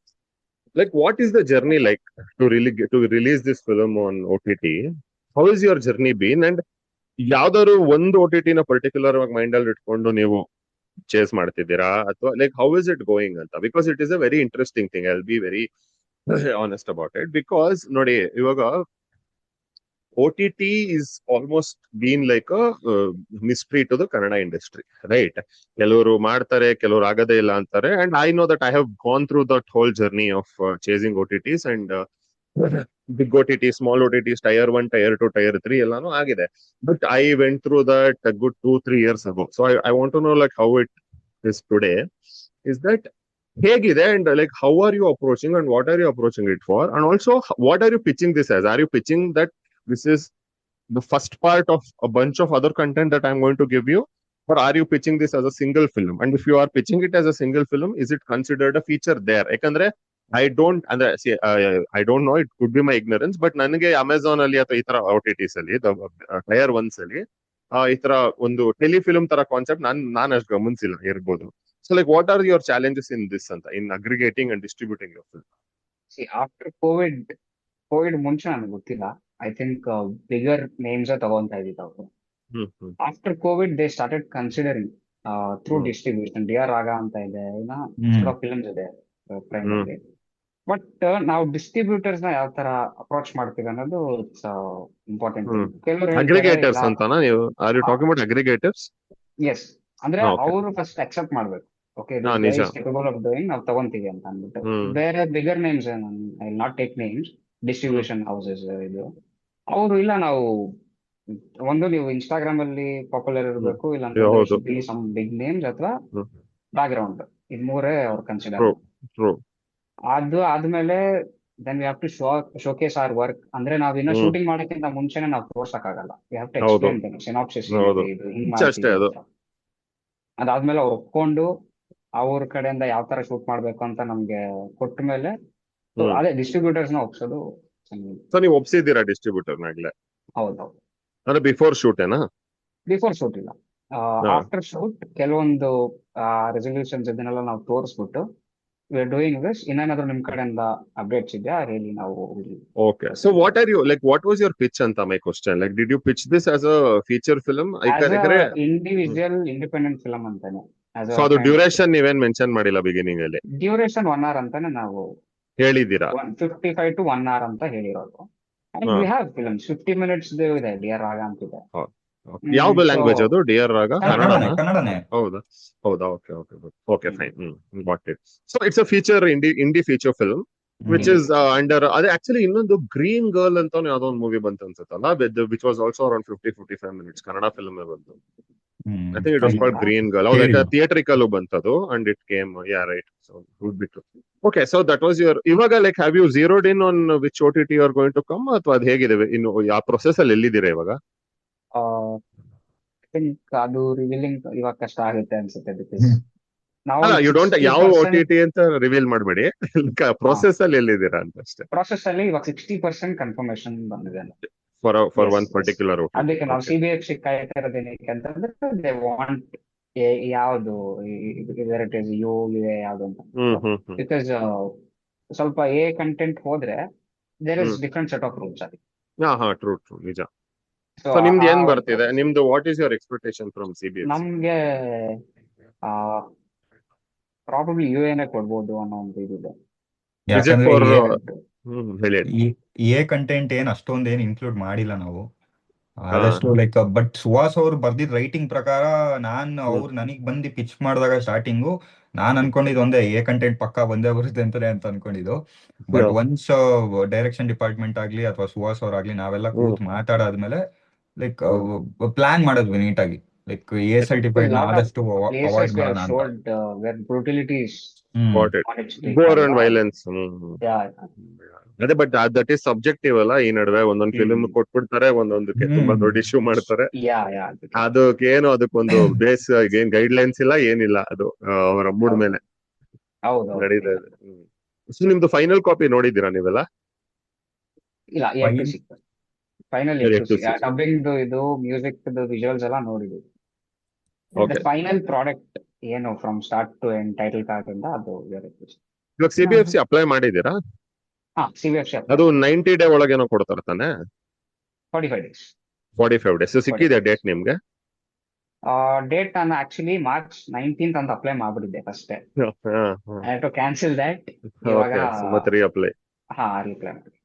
like what is the journey like to really to release this film on OTT? How is your journey been? And ಯಾವ್ದಾದ್ರು ಒಂದು OTT ನ particular ಆಗಿ mind ಅಲ್ಲಿ ಇಟ್ಕೊಂಡು ನೀವು ಚೇಸ್ ಮಾಡ್ತಿದ್ದೀರಾ ಅಥವಾ like how is it going ಅಂತ? Because it is a very interesting thing. I will be very honest about it. Because ನೋಡಿ, ಇವಾಗ OTT is almost been like a mystery to the Kannada industry, right? ಕೆಲವರು ಮಾಡ್ತಾರೆ, ಕೆಲವರು ಆಗದೇ ಇಲ್ಲ ಅಂತಾರೆ. And I know that I have gone through that whole journey of chasing OTTs and big OTT, small OTTs, tier 1, tier 2, tier 3 ಎಲ್ಲಾನು ಆಗಿದೆ. But I went through that a good 2-3 years ago. So I want to know like how it is today. Is that ಹೇಗಿದೆ, and like how are you approaching and what are you approaching it for? And also what are you pitching this as? Are you pitching that this is the first part of a bunch of other content that I'm going to give you, or are you pitching this as a single film? And if you are pitching it as a single film, is it considered a feature there? ಯಾಕಂದ್ರೆ I don't know, it could be my ignorance, but ನನಗೆ Amazon ಅಲ್ಲಿ ಅಥವಾ ಈ ತರ OTTs ಅಲ್ಲಿ tyre 1s ಅಲ್ಲಿ ಈ ತರ ಒಂದು ಟೆಲಿಫಿಲ್ಮ್ ತರ ಕಾನ್ಸೆಪ್ಟ್ ನಾನು ಅಷ್ಟು ಗಮನಿಸಿಲ್ಲ ಇರ್ಬೋದು. So like what are your challenges in this ಅಂತ, in aggregating and distributing your film? After Covid ಮುಂಚೆ ನನಗೆ ಗೊತ್ತಿಲ್ಲ. ಐ ಥಿಂಕ್ ಬಿಗರ್ ನೇಮ್ಸ್ ತಗೊಂತಾ ಇದ್ದಿದ್ದು ಅವರು. After Covid they started considering through distribution. DR Raga ಅಂತ ಇದೆ, ಇನ್ನ ಫಿಲ್ಮ್ಸ್ ಇದೆ ಪ್ರೈಮ್ ಅಲ್ಲಿ. ಬಟ್ ನಾವು ಡಿಸ್ಟ್ರಿಬ್ಯೂಟರ್ಸ್ ನ ಯಾವ ತರ ಅಪ್ರೋಚ್ ಮಾಡ್ತೀವಿ ಅನ್ನೋದು ಇಟ್ಸ್ ಇಂಪಾರ್ಟೆಂಟ್. ಕೆಲವರು ಅಗ್ರಿಗೇಟರ್ಸ್ ಅಂತಾನಾ ನೀವು? Are you talking about aggregators? Yes, ಅಂದ್ರೆ Okay. ಅವರು ಫಸ್ಟ್ ಅಕ್ಸೆಪ್ಟ್ ಮಾಡ್ಬೇಕು ಓಕೆ ಹಾ ದಿಸ್ ಗೈ ನಿಜ. ಇಸ್ ಕೇಪಬಲ್ ಆಫ್ ಡೂಯಿಂಗ್, ನಾವು ತಗೊಂತೀವಿ ಅಂತ ಅಂದ್ಬಿಟ್ಟು. ಹ್ಮ್ ಬೇರೆ bigger names, I will not take names, hmm distribution houses ಇದು, ಅವರು ಇಲ್ಲ ನಾವು ಒಂದು ನೀವು ಇನ್ಸ್ಟಾಗ್ರಾಮ್ ಅಲ್ಲಿ ಪಾಪ್ಯುಲರ್ ಹ್ಮ್ ಇರಬೇಕು, ಇಲ್ಲ ಅಂತಂದ್ರೆ ಹೌದು. Should be some big names ಅಥವಾ ಹ್ಮ್ ಬ್ಯಾಕ್ ಗ್ರೌಂಡ್, ಇದ್ ಮೂರೇ ಅವ್ರು ಕನ್ಸಿಡರ್ ಟ್ರೂ ಮಾಡಿ. ಟ್ರೂ. ಅದು ಆದ್ಮೇಲೆ then we have to showcase our work. ಅಂದ್ರೆ ನಾವ್ ಇನ್ನ ಹ್ಮ್ ಶೂಟಿಂಗ್ ಮಾಡೋಕ್ಕಿಂತ ಮುಂಚೆನೆ ನಾವು ತೋರ್ಸಕ್ಕಾಗಲ್ಲ, ವಿ ಹ್ಯಾವ್ ಟು ಹೌದು ಎಕ್ಸ್ಪ್ಲೇನ್ ಸಿನಾಪ್ಸಿಸ್ ಹೌದು. ಏನಿದೆ, ಇದು ಹಿಂಗ್ ಅಷ್ಟೇ ಮಾಡ್ತೀವಿ ಅದು. ಅಂತ. ಅದಾದ್ಮೇಲೆ ಅವ್ರು ಒಪ್ಕೊಂಡು ಅವ್ರ ಕಡೆಯಿಂದ ಯಾವ ತರ ಶೂಟ್ ಮಾಡ್ಬೇಕು ಅಂತ ನಮ್ಗೆ ಕೊಟ್ಟ ಮೇಲೆ, ಸೊ ಹ್ಮ್ ಅದೇ ಡಿಸ್ಟ್ರಿಬ್ಯೂಟರ್ಸ್ ನ ಒಪ್ಸೋದು ಚೆನ್ನಾಗಿ. ಸೊ ನೀವು ಒಪ್ಸಿದ್ದೀರಾ ಡಿಸ್ಟ್ರಿಬ್ಯೂಟರ್ ನಾಗ್ಲೆ? ಹೌದೌದು. ಅಂದ್ರೆ ಬಿಫೋರ್ ಶೂಟ್ ಏನಾ? ಬಿಫೋರ್ ಶೂಟ್ ಇಲ್ಲ, ಹಾ ಆಫ್ಟರ್ ಶೂಟ್ ಕೆಲವೊಂದು ರೆಸಲ್ಯೂಷನ್ಸ್ ಇದನ್ನೆಲ್ಲ ನಾವು ತೋರಿಸ್ಬಿಟ್ಟು ವಿ ಆರ್ ಡೂಯಿಂಗ್ ದಿಸ್, ಇನ್ನೇನಾದ್ರೂ ನಿಮ್ ಕಡೆಯಿಂದ ಅಪ್ಡೇಟ್ಸ್ ಇದೆಯಾ ಹೇಳಿ, ನಾವು okay. So what are you like, what was your pitch ಅಂತ my question, like did you pitch this as a feature film? As a ಯಾಕಂದ್ರೆ ಇಂಡಿವಿಜುವಲ್ ಇಂಡಿಪೆಂಡೆಂಟ್ ಫಿಲಮ್ ಅಂತಾನೆ, as so ಅ ಅದು kind duration ನೀವೇನ್ mention ಮಾಡಿಲ್ಲ beginning ಅಲ್ಲಿ? Duration 1 hour ಅಂತಾನೆ ನಾವು ಹೇಳಿದ್ದೀರಾ? 55 to 1 hour ಅಂತ ಹೇಳಿರೋದು. ಅಂಡ್ ಹಾ ವಿ ಹ್ಯಾವ್ ಫಿಲ್ಮ್ಸ್ 50 minutes ಇದೆ, ಡಿಯರ್ ರಾಗ ಅಂತಿದೆ. ಯಾವ ಸೊ ಲ್ಯಾಂಗ್ವೇಜ್ ಅದು? ಡಿಯರ್ ರಾಗ ಕನ್ನಡ. ಕನ್ನಡನಾ? ಕನ್ನಡನೇ. ಹೌದಾ ಹೌದಾ, okay okay okay fine. Got it. So it's a feature, indie feature film which Indie is under, ಅದೇ ಆಕ್ಚುಲಿ ಇನ್ನೊಂದು ಗ್ರೀನ್ ಗರ್ಲ್ ಅಂತ ಯಾವ್ದೋ ಒಂದು ಮೂವಿ ಬಂತು ಅನ್ಸುತ್ತಲ್ಲ, which was also around 50-55 minutes, Kannada film ಬಂತು. I think it was called Green Girl. ಹೌದಾ, theatrical ಬಂತದು and it came, yeah right. So would be true. Okay, so that was your. ಇವಾಗ like have you ಝೀರೋಡ್ in on which OTT you are going to come, ಅಥವಾ ಅದು ಹೇಗಿದೆ ಇನ್ನು ಯಾವ process ಅಲ್ಲಿ ಎಲ್ಲಿದ್ದೀರಾ ಇವಾಗ? ಥಿಂಕ್ ಅದು ರಿವೀಲಿಂಗ್ ಇವಾಗ ಕಷ್ಟ ಆಗುತ್ತೆ ಅನ್ಸುತ್ತೆ, ಬಿಕಾಸ್ ನಾವು ಅಲ್ಲ, ಯು ಡೋಂಟ್ ಯಾವ 60% OTT ಅಂತ ರಿವೀಲ್ ಮಾಡಬೇಡಿ, ಪ್ರೊಸೆಸ್ ಅಲ್ಲಿ ಎಲ್ಲಿದ್ದೀರಾ ಅಂತ ಅಷ್ಟೇ. ಪ್ರಾಸೆಸ್ ಅಲ್ಲಿ ಇವಾಗ 60% ಕನ್ಫರ್ಮೇಶನ್ ಬಂದಿದೆ. For Yes, one yes. Particular OTT. ಅದಕ್ಕೆ ನಾವು CBFC ಕಾಯ್ತಾ ಇರೋದೇನಕ್ಕೆ ಅಂತಂದ್ರೆ ದೇ ವಾಂಟ್ ಯಾವ್ದು ವೆರೈಟಿ ಯು ಇದೆ ಯಾವ್ದು ಅಂತ, ಬಿಕಾಸ್ ಸ್ವಲ್ಪ ಕಂಟೆಂಟ್ ಹೋದ್ರೆ there is different set of rules ಅದಕ್ಕೆ. ಹಾ ಟ್ರೂ ಟ್ರೂ, ನಿಜ. ಸೊ ಸೊ ನಿಮ್ದು ಏನ್ ಬರ್ತಿದೆ, ನಿಮ್ದು what is your expectation from CBFC? ನಮ್ಗೆ ಪ್ರಾಬಬ್ಲಿ UAನೇ ಕೊಡ್ಬೋದು ಅನ್ನೋ ಒಂದು ಇದಿದೆ. ಯಾಕಂದ್ರೆ for ಹೇಳಿ. ಎ ಕಂಟೆಂಟ್ ಏನ್ ಅಷ್ಟೊಂದ್ ಏನ್ ಇನ್ಕ್ಲೂಡ್ ಮಾಡಿಲ್ಲ ನಾವು ಆದಷ್ಟು. ಲೈಕ್ ಬಟ್ ಸುಹಾಸ್ ಅವ್ರು ಬರ್ದಿದ್ ರೈಟಿಂಗ್ ಪ್ರಕಾರ ಅವ್ರು ನನಗ್ ಬಂದು ಪಿಚ್ ಮಾಡಿದಾಗ ಸ್ಟಾರ್ಟಿಂಗು ನಾನ್ ಅನ್ಕೊಂಡಿದ್ದು ಒಂದೇ, ಎ ಕಂಟೆಂಟ್ ಪಕ್ಕಾ ಬಂದೇ ಬರುತ್ತೆ ಅಂತಾನೆ ಅಂತ ಅನ್ಕೊಂಡಿದ್ದು. ಬಟ್ ಒನ್ಸ್ ಡೈರೆಕ್ಷನ್ ಡಿಪಾರ್ಟ್ಮೆಂಟ್ ಆಗ್ಲಿ ಅಥವಾ ಸುಹಾಸ್ ಅವ್ರಾಗ್ಲಿ ನಾವೆಲ್ಲ ಕೂತ್ ಮಾತಾಡಾದ್ಮೇಲೆ ಲೈಕ್ ಪ್ಲಾನ್ ಮಾಡಿದ್ವಿ ನೀಟಾಗಿ, ಲೈಕ್ ಎ ಸರ್ಟಿಫೈಡ್ ಆದಷ್ಟು ಅವಾಯ್ಡ್ ಮಾಡೋಣ ಅಂತ. ಗೋರ್ ಅಂಡ್ ವೈಲೆನ್ಸ್. ಅದೇ, ಬಟ್ ದಟ್ ಈಸ್ ಸಬ್ಜೆಕ್ಟಿವ್ ಅಲ್ಲ. ಈ ನಡುವೆ ಒಂದೊಂದು ಫಿಲ್ಮ್ ಕೊಟ್ಬಿಡ್ತಾರೆ, ಒಂದೊಂದಕ್ಕೆ ತುಂಬಾ ದೊಡ್ಡ ಇಶ್ಯೂ ಮಾಡ್ತಾರೆ. ಅದಕ್ಕೇನು ಅದಕ್ಕೊಂದು ಬೇಸ್ ಏನ್ ಗೈಡ್ ಲೈನ್ಸ್ ಇಲ್ಲ, ಏನಿಲ್ಲ. ಅದು ಅವರ ಮೂಡ್ ಮೇಲೆ ನಡೀತಾ ಇದೆ. ಸೊ ನಿಮ್ದು ಫೈನಲ್ ಕಾಪಿ ನೋಡಿದ್ದೀರಾ ನೀವೆಲ್ಲ? ಇಲ್ಲ, ಫೈನಲ್ ಡಬ್ಬಿಂಗ್ ಇದು ಮ್ಯೂಸಿಕ್ ವಿಜುವಲ್ಸ್ ಎಲ್ಲ ನೋಡಿದ್ವಿ. ಫೈನಲ್ ಪ್ರಾಡಕ್ಟ್ ಏನು from start to end title card ಇಂದ ಅದು ಬೇರೆ. ಇವಾಗ CBFC ಅಪ್ಲೈ ಮಾಡಿದ್ದೀರಾ? CBFC ಅದು 90 ಡೇ ಒಳಗೇನೋ ಕೊಡ್ತಾರೆ ತಾನೆ? 45 days. 45 days. ಸಿಕ್ಕಿದೆ ಡೇಟ್ ನಿಮ್ಗೆ? ಡೇಟ್ ನಾನು ಆಕ್ಚುಲಿ March 19th ಅಂತ ಅಪ್ಲೈ ಮಾಡ್ಬಿಟ್ಟಿದ್ದೆ first. I have to cancel that. ಇವಾಗ ಅಪ್ಲೈ ರಿಪ್ಲೈ ಮಾಡಿ.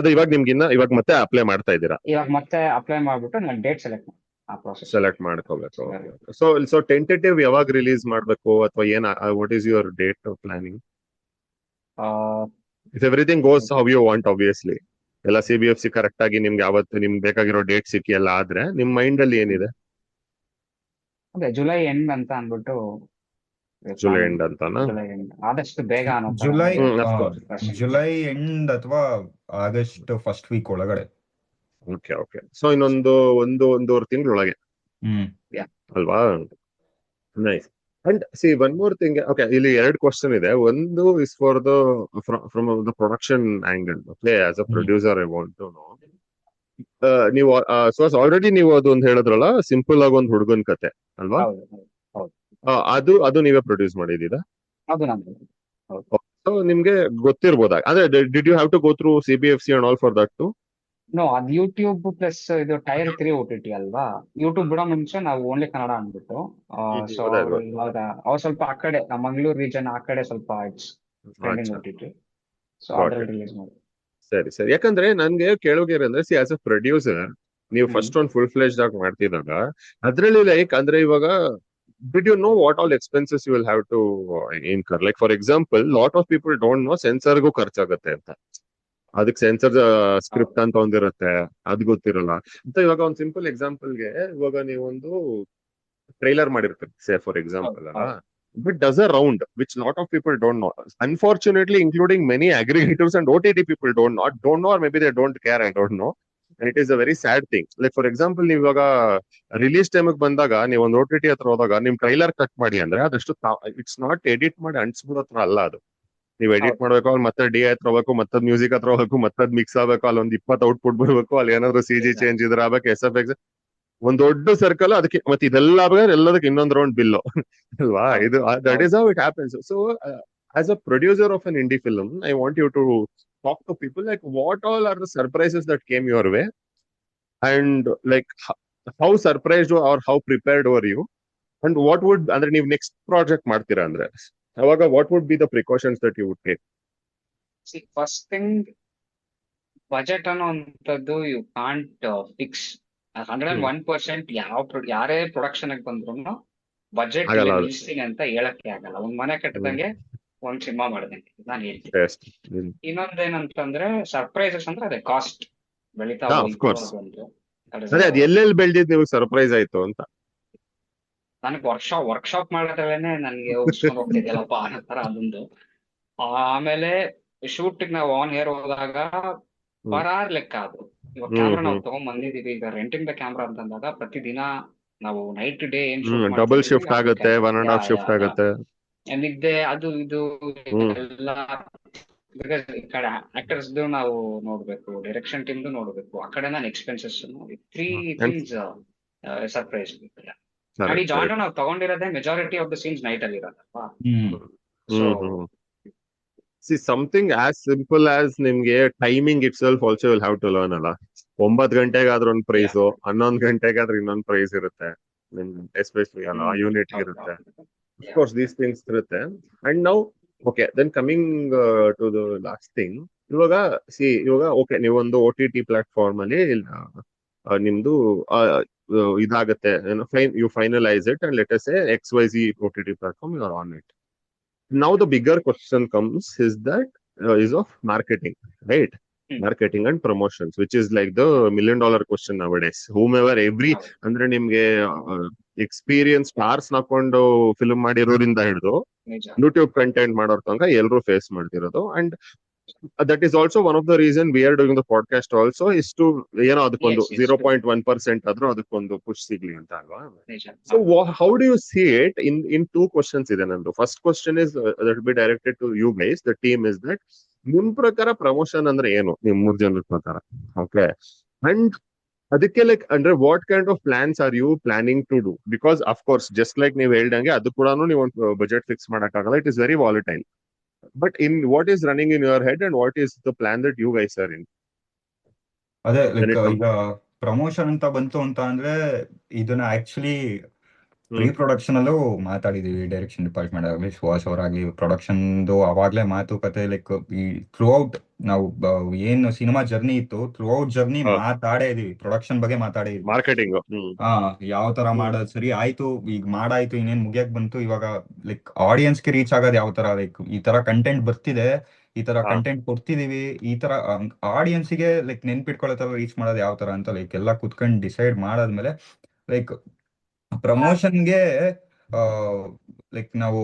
ಅದು ಇವಾಗ ನಿಮ್ಗಿನ್ನ ಇವಾಗ ಮತ್ತೆ ಅಪ್ಲೈ ಮಾಡ್ತಾ ಇದ್ದೀರಾ? ಇವಾಗ ಮತ್ತೆ ಅಪ್ಲೈ ಮಾಡ್ಬಿಟ್ಟು ನಾನು ಡೇಟ್ ಸೆಲೆಕ್ಟ್ ಮಾಡ್ಕೋಬೇಕು. ಸೊ ಟೆಂಟೇಟಿವ್ ಯಾವಾಗ ರಿಲೀಸ್ ಮಾಡ್ಬೇಕು, ಅಥವಾ ಏನ್, what is your date planning? If everything goes how you want, obviously ಎಲ್ಲ CBFC ಕರೆಕ್ಟ್ ಆಗಿ ನಿಮ್ಗೆ ಯಾವತ್ತು ನಿಮ್ಗೆ ಬೇಕಾಗಿರೋ ಡೇಟ್ ಸಿಕ್ಕಿ ಎಲ್ಲ ಆದ್ರೆ ನಿಮ್ ಮೈಂಡ್ ಅಲ್ಲಿ ಏನಿದೆ? ಜುಲೈ ಎಂಡ್ ಅಂತ ಅಂದ್ಬಿಟ್ಟು. ಜುಲೈ ಎಂಡ್ ಅಂತಾನಾ? ಆದಷ್ಟು ಬೇಗ ಜುಲೈ ಎಂಡ್ ಅಥವಾ ಆಗಸ್ಟ್ ಫಸ್ಟ್ ವೀಕ್ ಒಳಗಡೆ. ಓಕೆ. ಸೊ ಇನ್ನೊಂದು ಒಂದೂವರೆ ತಿಂಗಳೊಳಗೆ ಅಲ್ವಾ? Nice. And see one more thing. Okay, ಇಲ್ಲಿ 2 ಕ್ವಶನ್ ಇದೆ. ಒಂದು is for from the production angle. Okay, as a producer I want to know, ನೀವು ಆಲ್ರೆಡಿ ನೀವು ಅದೊಂದು ಹೇಳಿದ್ರಲ್ಲ, ಸಿಂಪಲ್ ಆಗಿ ಒಂದು ಹುಡುಗನ್ ಕತೆ ಅಲ್ವಾ? ಅದು ನೀವೇ ಪ್ರೊಡ್ಯೂಸ್ ಮಾಡಿದ್ದೀರಾ? ಸೊ ನಿಮ್ಗೆ ಗೊತ್ತಿರ್ಬೋದ, ಅಂದ್ರೆ did you have to go through CBFC and all for that too? No, ಅದು ಯೂಟ್ಯೂಬ್ ಪ್ಲಸ್ ಇದು ಟೈರ್ 3 OTT ಅಲ್ವಾ. ಯೂಟ್ಯೂಬ್ ಬಿಡೋ ಮುಂಚೆ ನಾವು ಓನ್ಲಿ ಕನ್ನಡ ಅಂದ್ಬಿಟ್ಟು, ಸೊ ಇವಾಗ ಅವ್ರು ಸ್ವಲ್ಪ ಆ ಕಡೆ ನಮ್ಮ ಮಂಗಳೂರು ರೀಜನ್ ಆ ಕಡೆ ಸ್ವಲ್ಪ ಇಟ್ಸ್ ಟ್ರೆಂಡಿಂಗ್ OTT, ಸೊ ಅದ್ರಲ್ಲಿ ರಿಲೀಸ್ ಮಾಡಿ. ಸರಿ. ಯಾಕಂದ್ರೆ ನನ್ಗೆ ಕೇಳೋಗಿರ ಅಂದ್ರೆ, ಸಿ ಆಸ್ ಅ ಪ್ರೊಡ್ಯೂಸರ್ ನೀವು ಫಸ್ಟ್ ಒಂದು ಫುಲ್ ಫ್ಲೆಜ್ಡ್ ಆಗಿ ಮಾಡ್ತಿದಾಗ ಅದ್ರಲ್ಲಿ ಲೈಕ್ ಅಂದ್ರೆ ಇವಾಗ did you know what all expenses you will have to incur? Like for example, lot of people don't know ಸೆನ್ಸರ್ಗೂ ಖರ್ಚಾಗತ್ತೆ ಅಂತ. ಅದಕ್ಕೆ ಸೆನ್ಸರ್ ಸ್ಕ್ರಿಪ್ಟ್ ಅಂತ ಒಂದಿರುತ್ತೆ, ಅದು ಗೊತ್ತಿರಲ್ಲ ಅಂತ. ಇವಾಗ ಒಂದು ಸಿಂಪಲ್ ಎಕ್ಸಾಂಪಲ್ಗೆ, ಇವಾಗ ನೀವೊಂದು ಟ್ರೈಲರ್ ಮಾಡಿರ್ತೀರಿ ಸೇ ಫಾರ್ ಎಕ್ಸಾಂಪಲ್ ಅಲ್ಲ, it does a round which lot of people don't know, unfortunately, including many aggregators and OTT people don't know, or maybe they don't care, I don't know. And it is a very sad thing. Like for example, ನೀವು ಇವಾಗ release time ಬಂದಾಗ ನೀವು ಒಂದು OTT ಹತ್ರ ಹೋದಾಗ ನಿಮ್ trailer cut ಮಾಡಿ ಅಂದ್ರೆ ಅದಷ್ಟು ಇಟ್ಸ್ ನಾಟ್ ಎಡಿಟ್ ಮಾಡಿ ಅಂಟಿಸ್ಬಿಡೋ ಹತ್ರ ಅಲ್ಲ ಅದು. ನೀವು ಎಡಿಟ್ ಮಾಡ್ಬೇಕು, ಅಲ್ಲಿ ಮತ್ತೆ ಡಿ ಹತ್ರ ಹೋಗ್ಬೇಕು, ಮತ್ತದ್ ಮ್ಯೂಸಿಕ್ ಹತ್ರ ಹೋಗ್ಬೇಕು, ಮತ್ತದ್ ಮಿಕ್ಸ್ ಆಗ್ಬೇಕು, ಅಲ್ಲಿ ಒಂದು 20 ಔಟ್ಪುಟ್ ಬರ್ಬೇಕು, ಅಲ್ಲಿ ಏನಾದ್ರು CG ಚೇಂಜ್ ಇದ್ರೆ ಆಗ್ಬೇಕು, SFX ಒಂದ್ ದೊಡ್ಡ ಸರ್ಕಲ್, ಅದಕ್ಕೆ ಮತ್ತೆ ಇದೆಲ್ಲ ಎಲ್ಲದಕ್ಕೆ ಇನ್ನೊಂದು ರೌಂಡ್ ಬಿಲ್ಲು ಅಲ್ವಾ. ಇದು that is how it happens. So as a producer of an indie film, I want you to talk to people like what all are the surprises that came your way, and like how surprised are how prepared were you, and what would, ಅಂದ್ರೆ ನೀವು next project ಮಾಡ್ತೀರಾ ಅಂದ್ರೆ ಅವಾಗ what would be the precautions that you would take? First thing, budget ಅನ್ನೋಂಥದ್ದು you can't fix 101%. ಯಾರೇ production ಬಂದ್ರು budget ಆಗಲ್ಲ ಅದು. ನಿಲ್ಲಿಸ್ತೀನಿ ಅಂತ ಹೇಳಕ್ಕೆ ಆಗಲ್ಲ. ಒಂದ್ ಮನೆ ಕಟ್ಟದಂಗೆ ಒಂದ್ ಸಿನಿಮಾ ಮಾಡ್ದಂಗೆ ನಾನು ಹೇಳ್ತೀನಿ. ಇನ್ನೊಂದೇನಂತಂದ್ರೆ ಸರ್ಪ್ರೈಸಸ್ ಅಂದ್ರೆ ಅದೇ ಕಾಸ್ಟ್ ಬೆಳಿತಾ of ಹೋಯ್ತು course. ಅದೊಂದು. ಅದೇ ಅದು ಎಲ್ಲೆಲ್ಲಿ ಬೆಳ್ದಿದ್ ನೀವು ಸರ್ಪ್ರೈಸ್ ಆಯ್ತು ಅಂತ. ನನಗೆ ವರ್ಕ್ಶಾಪ್ ಮಾಡೋದ್ರಲ್ಲೇನೆ ನನಗೆ ಉಸ್ಕೊಂಡು ಹೋಗ್ತಿದ್ಯಲ್ಲಪ್ಪ ಅನ್ನೋ ತರ ಅದೊಂದು. ಆಮೇಲೆ ಶೂಟ್ ನಾವು ಆನ್ ಏರ್ ಹೋದಾಗ ಪರಾರ್ ಲೆಕ್ಕ ಅದು. ಇವಾಗ ಕ್ಯಾಮ್ರಾ ನಾವು ತಗೊಂಡ್ ಬಂದಿದೀವಿ, ಈಗ ರೆಂಟಿಂಗ್ ದ ಕ್ಯಾಮ್ರಾ ಅಂತಂದಾಗ ಪ್ರತಿದಿನ ನಾವು ನೈಟ್ ಡೇ ಏನ್ ಶೂಟ್ ಡಬಲ್ ಶಿಫ್ಟ್ ಆಗುತ್ತೆ, 1.5 ಶಿಫ್ಟ್ ಆಗುತ್ತೆ. ನಿದ್ದೆ ಅದು ಇದು ಎಲ್ಲ, ಈ ಕಡೆ ಆಕ್ಟರ್ಸ್ ನಾವು ನೋಡ್ಬೇಕು, ಡೈರೆಕ್ಷನ್ ಟೀಮ್ ನೋಡ್ಬೇಕು, ಆ ಕಡೆ ನಾನು ಎಕ್ಸ್ಪೆನ್ಸಸ್ 3 ಥಿಂಗ್ಸ್ ಸರ್ಪ್ರೈಸ್. ಈ ಜಾಯಿಂಟ್ ನಾವು ತಗೊಂಡಿರೋದೇ majority of the scenes night ಅಲ್ಲಿ ಇರೋದಲ್ವಾ. So See, something as simple as ನಿಮ್ಗೆ timing itself also will have to learn ಅಲ್ಲ. 9 ಗಂಟೆಗಾದ್ರೆ ಒಂದು ಪ್ರೈಸ್, 11 ಗಂಟೆಗಾದ್ರೆ ಇನ್ನೊಂದು ಪ್ರೈಸ್ ಇರುತ್ತೆ, ಎಸ್ಪೆಷಲಿ ಅಲ್ಲ ಯೂನಿಟ್ ಇರುತ್ತೆ. Of course, these things ಇರುತ್ತೆ. And now okay, then coming to the last thing, ಇವಾಗ okay, ನೀವೊಂದು OTT ಪ್ಲಾಟ್ಫಾರ್ಮ್ ಅಲ್ಲಿ ನಿಮ್ದು ಇದಾಗತ್ತೆ, you finalise it and let us say XYZ OTT platform, you are on it. Now the bigger question comes is of marketing, right? Marketing and promotions, which is like the $1 million question nowadays. Whomever ಅಂದ್ರೆ ನಿಮ್ಗೆ experience stars ನಾಕೊಂಡು film ಮಾಡಿರೋದ್ರಿಂದ ಹಿಡಿದು YouTube content ಮಾಡೋರ್ ತನಕ ಎಲ್ಲರೂ face ಮಾಡ್ತಿರೋದು. And that is also one of the reason we are doing the podcast also, is to ಏನೋ ಅದಕ್ಕೊಂದು 0.1% ಆದ್ರೂ ಅದಕ್ಕೊಂದು ಪುಷ್ ಸಿಗ್ಲಿ ಅಂತ ಅಲ್ವಾ. So how do you see it in two questions ಇದೆ ನಂದು. First question is that will be directed to you guys, the team, is that ನಿಮ್ ಪ್ರಕಾರ ಪ್ರಮೋಷನ್ ಅಂದ್ರೆ ಏನು ನಿಮ್ 3 ಜನರ ಪ್ರಕಾರ? ಓಕೆ, ಅಂಡ್ ಅದಕ್ಕೆ ಲೈಕ್ ಅಂದ್ರೆ what kind of plans are you planning to do? Because of course just like ನೀವು ಹೇಳ್ದಂಗೆ ಅದು ಕೂಡ ನೀವು ಒಂದು ಬಜೆಟ್ ಫಿಕ್ಸ್ ಮಾಡಕ್ಕಾಗಲ್ಲ, it is very volatile. But in what is running in your head and what is the plan that you guys are in? ಅದೇ like ಈಗ promotion ಅಂತ ಬಂತು ಅಂತ ಅಂದ್ರೆ ಇದನ್ನ ಆಕ್ಚುಲಿ ಪ್ರೀ ಪ್ರೊಡಕ್ಷನ್ ಅಲ್ಲೂ ಮಾತಾಡಿದೀವಿ. ಡೈರೆಕ್ಷನ್ ಡಿಪಾರ್ಟ್ಮೆಂಟ್ ಆಗಲಿ, ಸುಹಾಸ್ ಅವರಾಗ್ಲಿ, ಪ್ರೊಡಕ್ಷನ್ ಅವಾಗ್ಲೇ ಮಾತುಕತೆ ಲೈಕ್ ಈ ಥ್ರೂ ಔಟ್ ನಾವು ಏನು ಸಿನಿಮಾ ಜರ್ನಿ ಇತ್ತು, ಥ್ರೂ ಔಟ್ ಜರ್ನಿ ಮಾತಾಡೇ ಇದೀವಿ, ಪ್ರೊಡಕ್ಷನ್ ಬಗ್ಗೆ ಮಾತಾಡೇ ಇದೀವಿ. ಮಾರ್ಕೆಟಿಂಗ್ ಯಾವ ತರ ಮಾಡೋದು ಸರಿ ಆಯ್ತು, ಈಗ ಮಾಡಾಯ್ತು, ಇನ್ನೇನ್ ಮುಗಿಯಕ್ ಬಂತು, ಇವಾಗ ಲೈಕ್ ಆಡಿಯನ್ಸ್ಗೆ ರೀಚ್ ಆಗೋದು ಯಾವ ತರ, ಲೈಕ್ ಈ ತರ ಕಂಟೆಂಟ್ ಬರ್ತಿದೆ, ಈ ತರ ಕಂಟೆಂಟ್ ಕೊಡ್ತಿದೀವಿ, ಈ ತರ ಆಡಿಯನ್ಸ್ಗೆ ಲೈಕ್ ನೆನ್ಪಿಟ್ಕೊಳ್ಳೋ ತರ ರೀಚ್ ಮಾಡೋದು ಯಾವ ತರ ಅಂತ ಲೈಕ್ ಎಲ್ಲ ಕುತ್ಕೊಂಡು ಡಿಸೈಡ್ ಮಾಡಾದ್ಮೇಲೆ ಲೈಕ್ ಪ್ರಮೋಷನ್ಗೆ ಲೈಕ್ ನಾವು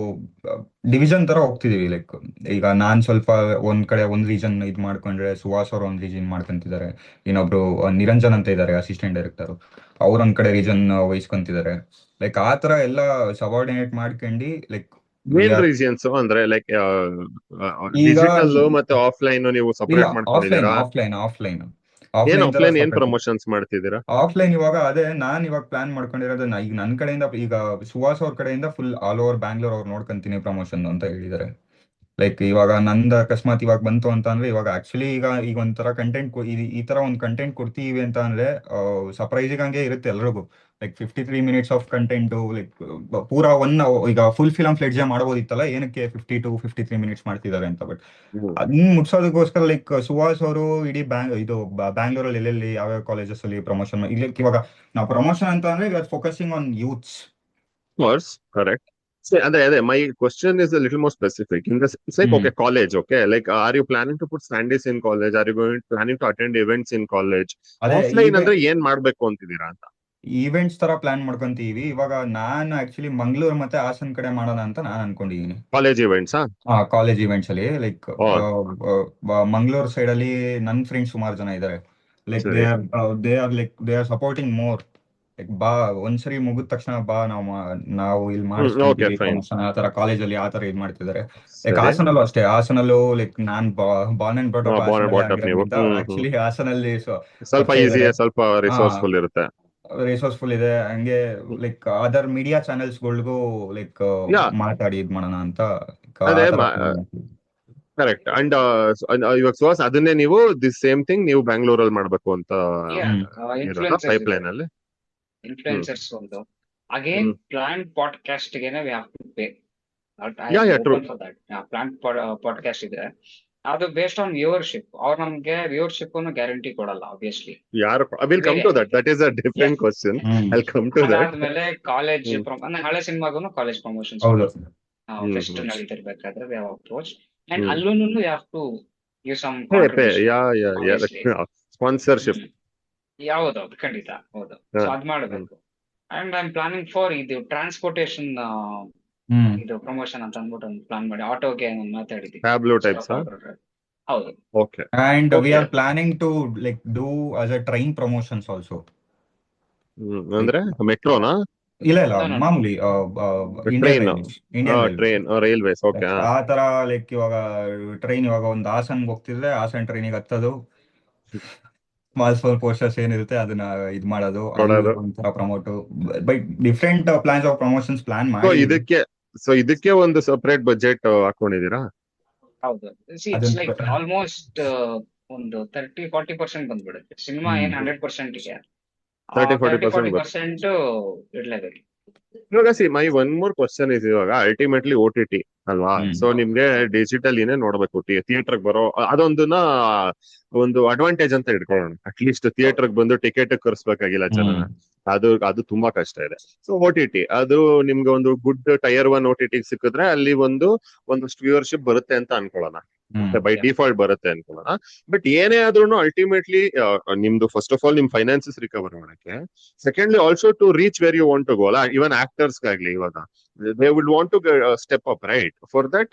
ಡಿವಿಷನ್ ತರ ಹೋಗ್ತಿದೀವಿ. ಲೈಕ್ ಈಗ ನಾನ್ ಸ್ವಲ್ಪ ಒಂದ್ ಕಡೆ ಒಂದ್ ರೀಜನ್ ಇದ್ ಮಾಡ್ಕೊಂಡ್ರೆ, ಸುಹಾಸ್ ಅವ್ರ ಒಂದ್ ರೀಜನ್ ಮಾಡ್ಕೊಂತಿದ್ದಾರೆ, ಇನ್ನೊಬ್ರು ನಿರಂಜನ್ ಅಂತ ಇದಾರೆ ಅಸಿಸ್ಟೆಂಟ್ ಡೈರೆಕ್ಟರ್, ಅವ್ರ ಒಂದ್ ಕಡೆ ರೀಜನ್ ವಹಿಸ್ಕೊಂತಿದ್ದಾರೆ. ಲೈಕ್ ಆ ತರ ಎಲ್ಲ ಸಬಾರ್ಡಿನೇಟ್ ಮಾಡ್ಕೊಂಡಿ ಲೈಕ್ ಮೇನ್ ರೀಸನ್ಸ್ ಅಂದ್ರೆ ಲೈಕ್ ಡಿಜಿಟಲ್ ಮತ್ತೆ ಆಫ್ಲೈನ್ ನೀವು ಸಪರೇಟ್ ಮಾಡ್ಕೊಂಡಿದ್ದೀರಾ? ಆಫ್ಲೈನ್ ಏನ್ ಪ್ರಮೋಷನ್ಸ್ ಮಾಡ್ತಿದ್ದೀರಾ? ಆಫ್ಲೈನ್ ಇವಾಗ ಅದೇ ನಾನ್ ಇವಾಗ ಪ್ಲಾನ್ ಮಾಡ್ಕೊಂಡಿರೋದು, ಈಗ ನನ್ ಕಡೆಯಿಂದ, ಈಗ ಸುಹಾಸ್ ಅವ್ರ ಕಡೆಯಿಂದ ಫುಲ್ ಆಲ್ ಓವರ್ ಬ್ಯಾಂಗ್ಳೂರ್ ಅವ್ರು ನೋಡ್ಕೊಂತೀನಿ ಪ್ರಮೋಷನ್ ಅಂತ ಹೇಳಿದ್ದಾರೆ. ಲೈಕ್ ಇವಾಗ ನಂದು ಅಕಸ್ಮಾತ್ ಇವಾಗ ಬಂತು ಅಂತ ಅಂದ್ರೆ, ಇವಾಗ ಆಕ್ಚುಲಿ ಈಗ ಒಂಥರ ಕಂಟೆಂಟ್ ಈ ತರ ಒಂದು ಕಂಟೆಂಟ್ ಕೊಡ್ತೀವಿ ಅಂತ ಅಂದ್ರೆ ಸರ್ಪ್ರೈಸಿಂಗ್ ಹಂಗೆ ಇರುತ್ತೆ ಎಲ್ರಿಗೂ. Like 53 minutes of content, like ಪೂರಾ ಈಗ ಫುಲ್ ಫಿಲಮ್ ಫ್ಲೆಡ್ಜ್ ಮಾಡ್ಬೋದಿತ್ತಲ್ಲ, ಏನಕ್ಕೆ 50 to 53 minutes ಮಾಡ್ತಿದ್ದಾರೆ ಅಂತ. ಬಟ್ ಅದನ್ನ ಮುಟ್ಸೋದಕ್ಕೋಸ್ಕರ ಲೈಕ್ ಸುಹಾಸ್ ಅವರು ಇಡೀ ಬ್ಯಾಂಗ್ಳೂರಲ್ಲಿ ಎಲ್ಲೆಲ್ಲಿ ಯಾವ್ಯಾವ ಕಾಲೇಜಸ್ ಅಲ್ಲಿ ಪ್ರಮೋಷನ್, ಇವಾಗ ನಾವು ಪ್ರಮೋಷನ್ ಅಂತ ಅಂದ್ರೆ we are focusing on youths. course, correct. So, my question is a little more specific. It's like, hmm okay, college, okay. Like, are you planning to put standards in college? Are you planning to attend events in college? ಅದೇ Offline ಅಂದ್ರೆ ಏನ್ ಮಾಡ್ಬೇಕು ಅಂತಿದ್ದೀರಾ ಅಂತ? Events ತರ plan ಮಾಡ್ಕೊಂತೀವಿ. ಇವಾಗ ನಾನು actually Mangaluru ಮತ್ತೆ ಹಾಸನ್ ಕಡೆ ಮಾಡೋಣ ಅಂತ ನಾನು ಅನ್ಕೊಂಡಿದೀನಿ. ಕಾಲೇಜ್ ಇವೆಂಟ್ಸ್ ಕಾಲೇಜ್ ಇವೆಂಟ್ಸ್ ಅಲ್ಲಿ ಲೈಕ್ ಓ ಮಂಗಳೂರು ಸೈಡ್ ಅಲ್ಲಿ ನನ್ನ ಫ್ರೆಂಡ್ಸ್ ಸುಮಾರು ಜನ ಇದ್ದಾರೆ. ಲೈಕ್ ಸರಿ. They are supporting more. Like ಬಾ ಒಂದ್ಸರಿ ಮುಗಿದ ತಕ್ಷಣ ಬಾ ನಾವು ಇಲ್ಲಿ ಓಕೆ, ಮಾಡಿಸ್ಕೊಂತೀವಿ ಫೈನ್. ಪ್ರಮೋಷನ್ ಆ ತರ ಕಾಲೇಜಲ್ಲಿ ಆ ತರ ಇದ್ ಮಾಡ್ತಿದ್ದಾರೆ. ಲೈಕ್ ಸರಿ. ಹಾಸನಲ್ಲೂ ಅಷ್ಟೇ. ಹಾಸನಲ್ಲೂ ಲೈಕ್ ನಾನ್ born and brought up born ಹಾಸನಲ್ಲೇ ಬಾಟಪ್ ನೀವು. ಆಗಿರೋದ್ರಿಂದ ಆಕ್ಚುಲಿ ಹಾಸನಲ್ಲಿ ಸ್ವಲ್ಪ ಪರಿಚಯ ಈಸಿ, ಇದ್ದಾರೆ. ಸ್ವಲ್ಪ ಹಾ ರಿಸೋರ್ಸ್ಫುಲ್ ಇರುತ್ತೆ. ರಿಸೋರ್ಸ್ಫುಲ್ ಇದೆ. ಹಂಗೆ ಲೈಕ್ ಅದರ್ ಮೀಡಿಯಾ ಚಾನೆಲ್ಸ್ಗಳಿಗೂ ಲೈಕ್ ಯಾ ಮಾತಾಡಿ ಇದ್ ಮಾಡೋಣ ಅಂತ ಅದೇ ಆ ತರ plan ಮಾಡ್ತೀವಿ. ಕರೆಕ್ಟ್. ಅಂಡ್ ಇವಾಗ ಸುಹಾಸ್ ಅದನ್ನೇ ನೀವು ದಿಸ್ ಸೇಮ್ ಥಿಂಗ್ ನೀವು ಬ್ಯಾಂಗ್ಳೂರಲ್ಲಿ ಮಾಡ್ಬೇಕು ಅಂತ Yeah, ಇರೋದಾ influencers ಪೈಪ್ ಲೈನ್ ಇದ್ದಾರೆ, ಅಲ್ಲಿ? influencers ಒಂದು. Again, hmm. planned podcast ಗೆನೆ we have to pay. I yeah am yeah true. open for that. planned podcast ಇದೆ, ಅದು ಬೇಸ್ಡ್ ಆನ್ ವ್ಯೂವರ್ಶಿಪ್. ಅವ್ರು ನಮ್ಗೆ ವ್ಯೂವರ್ಶಿಪ್ ಅನ್ನು ಗ್ಯಾರಂಟಿ ಕೊಡಲ್ಲ ಆಬ್ವಿಯಸ್ಲಿ. ಯಾರು will come to that is a different question. I come to that. ಅದಾದ್ಮೇಲೆ college hmm ಹಳೆ ಸಿನಿಮಾಗೂ ಕಾಲೇಜ್ ಪ್ರಮೋಷನ್ಸ್ ಹೌದು. ಫೆಸ್ಟ್ ನಡೀತಿರ್ಬೇಕಾದ್ರೆ we have approach and hmm ಅಲ್ಲೂನು we have to give some pay contribution yeah obviously. Sponsorship. ಯಾವ್ದೌದು ಖಂಡಿತ ಹೌದು. So ಅದ್ ಮಾಡ್ಬೇಕು. And I am planning for ಇದು ಟ್ರಾನ್ಸ್ಪೋರ್ಟೇಷನ್ ಹ್ಮ್ ಇದು ಪ್ರಮೋಷನ್ ಅಂತ ಅಂದ್ಬಿಟ್ಟು ಒಂದು ಪ್ಲಾನ್ ಮಾಡಿ ಆಟೋಗೆ ಮಾತಾಡಿದ್ವಿ. Tableau types. ಹೌದು. Okay and we okay. are planning to like do as a train promotions also. ಅಂದ್ರೆ ಮೆಟ್ರೋನಾ? ಇಲ್ಲ No, no, no. ಮಾಮೂಲಿ Indian train? Railways. Indian railways train railways. Okay. ಆ ತರ ಲೈಕ್ ಇವಾಗ ಟ್ರೈನ್ ಇವಾಗ ಒಂದು ಹಾಸನ್ಗೆ ಹೋಗ್ತಿದ್ರೆ ಹಾಸನ್ ಟ್ರೈನಿಗೆ ಹತ್ತೋದು, ಸ್ಮಾಲ್ ಪೋಸ್ಟರ್ಸ್ ಏನಿರುತ್ತೆ ಅದನ್ನ ಇದ್ ಮಾಡೋದು, ಕೊಡೋದು. ಒಂಥರ promote by different plans of promotions plan so ಮಾಡಿ. ಇದಕ್ಕೆ ಒಂದು ಸಪರೇಟ್ ಬಜೆಟ್ ಹಾಕೊಂಡಿದೀರಾ? ಹೌದು. ಇಟ್ಸ್ ಅದನ್ನ ಲೈಕ್ ಆಲ್ಮೋಸ್ಟ್ ಒಂದು 30-40% ಬಂದ್ಬಿಡುತ್ತೆ. ಸಿನಿಮಾ ಏನ್ 100% ಗೆ 30-40% 30-40% ಇಡ್ಲೇಬೇಕು. ಇವಾಗ my one more question is, ಇವಾಗ ಅಲ್ಟಿಮೇಟ್ಲಿ OTT ಅಲ್ವಾ? ಸೊ ನಿಮ್ಗೆ ಡಿಜಿಟಲ್ ಏನೇ ನೋಡ್ಬೇಕು, ಥಿಯೇಟರ್ ಬರೋ ಅದೊಂದನ್ನ ಒಂದು ಅಡ್ವಾಂಟೇಜ್ ಅಂತ ಇಟ್ಕೊಳ್ಳೋಣ. ಅಟ್ಲೀಸ್ಟ್ ಥಿಯೇಟರ್ ಬಂದು ಟಿಕೆಟ್ ಕರ್ಸ್ಬೇಕಾಗಿಲ್ಲ ಜನ. ಅದು ತುಂಬಾ ಕಷ್ಟ ಇದೆ. ಸೊ OTT ಅದು ನಿಮ್ಗೆ ಒಂದು ಗುಡ್ ಟೈರ್ 1 OTT ಸಿಕ್ಕಿದ್ರೆ ಅಲ್ಲಿ ಒಂದಷ್ಟು ವ್ಯೂವರ್ಶಿಪ್ ಬರುತ್ತೆ ಅಂತ ಅನ್ಕೊಳ್ಳೋಣ. ಬೈ ಡಿಫಾಲ್ಟ್ ಬರುತ್ತೆ ಅನ್ಕೊಳ್ಳೋಣ. ಬಟ್ ಏನೇ ಆದ್ರೂ ಅಲ್ಟಿಮೇಟ್ಲಿ ನಿಮ್ದು ಫಸ್ಟ್ ಆಫ್ ಆಲ್ ನಿಮ್ ಫೈನಾನ್ಸಸ್ ರಿಕವರ್ ಮಾಡಕ್ಕೆ, secondly also to reach where you want to go ಅಲ್ಲ. ಇವನ್ ಆಕ್ಟರ್ಸ್ ಗಾಗ್ಲಿ ಇವಾಗ they would want to step up, right? For that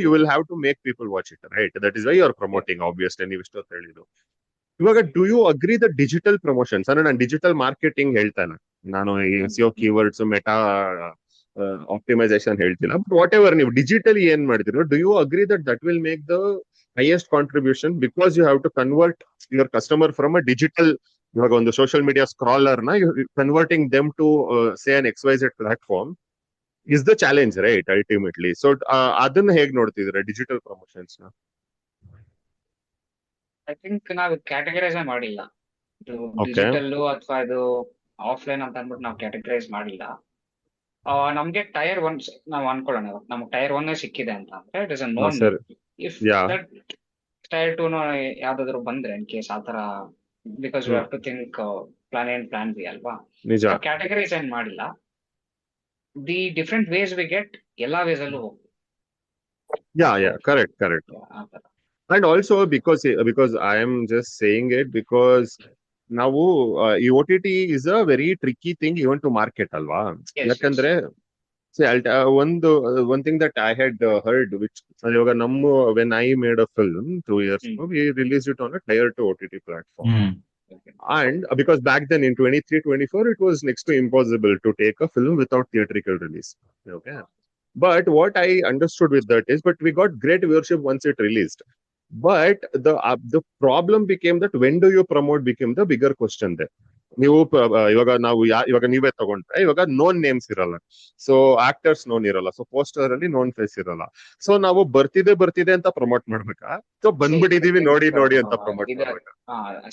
you will have to make people watch it, right? That is why you are promoting obviously. ನೀವು ಇಷ್ಟೊತ್ತು ಹೇಳಿದ್ದು. ಇವಾಗ do you agree the digital promotions ಅಂದ್ರೆ ನಾನು digital marketing ಹೇಳ್ತಾನೆ, ನಾನು SEO keywords meta optimisation ಹೇಳ್ತಿಲ್ಲ. But whatever ನೀವು ಡಿಜಿಟಲಿ ಏನ್ ಮಾಡ್ತೀರೋ, do you agree that will make the highest contribution because you have to convert your customer from a digital, ಇವಾಗ ಒಂದು ಸೋಷಿಯಲ್ ಮೀಡಿಯಾ ಸ್ಕ್ರಾಲರ್ ನ converting them to say an XYZ platform is the challenge, right? Ultimately. So ಅದನ್ನ ಹೇಗ್ ನೋಡ್ತಿದ್ರೆ digital promotions ನ? I think ನಾವು categorise ಮಾಡಿಲ್ಲ. ಇದು ಓಕೆ. ಡಿಜಿಟಲ್ ಅಥವಾ ಇದು ಆಫ್ಲೈನ್ ಅಂತ ಅಂದ್ಬಿಟ್ಟು ನಾವು ಕ್ಯಾಟಗರೈಸ್ ಮಾಡಿಲ್ಲ. ನಮ್ಗೆ ಟೈರ್ 1 ನಾವು ಅನ್ಕೊಳ್ಳೋಣ, ನಮ್ಗೆ ಟೈರ್ 1 ಸಿಕ್ಕಿದೆ ಅಂತ ಅಂದ್ರೆ ಇಟ್ ಇಸ್ ಅ ನೋನ್. ಸರಿ. ಇಫ್ ಯಾ ದಟ್ ಟೈರ್ 2 ಯಾವ್ದಾದ್ರು ಬಂದ್ರೆ ಇನ್ ಕೇಸ್ ಆತರ, because we have to think plan B ಅಲ್ವಾ? ನಿಜ. ಕ್ಯಾಟಗರೈಸ್ ಏನ್ ಮಾಡಿಲ್ಲ. The different ways we get ಎಲ್ಲಾ ವೇಸ್ ಅಲ್ಲೂ ಹೋಗ್ತೀವಿ ಯಾ ಕರೆಕ್ಟ್. ಆತರ. And also because I am just saying it because ನಾವು ಈ OTT is a very tricky thing even to market ಅಲ್ವಾ? Yes, ಯಾಕಂದ್ರೆ one thing that I had heard, which ಇವಾಗ when I made a film 2 years ago, we released it on a tier 2 OTT platform. And because back then in 23-24 it was next to impossible to take a film without theatrical release. Okay. But what I understood with that is, but we got great viewership once it released. But the problem became that when do you promote became the bigger question there. ನೀವು ಇವಾಗ ನೀವೇ ತಗೊಂಡ್ರೆ ಇವಾಗ non names ಇರಲ್ಲ, so actors non ಇರಲ್ಲ, so poster ಅಲ್ಲಿ non face ಇರಲ್ಲ. So ನಾವು ಬರ್ತಿದೆ ಅಂತ ಪ್ರಮೋಟ್ ಮಾಡ್ಬೇಕಾ, ಸೊ ಬಂದ್ಬಿಟ್ಟಿದೀವಿ ನೋಡಿ ಅಂತ ಪ್ರಮೋಟ್ ಮಾಡ್ಬೇಕಾ?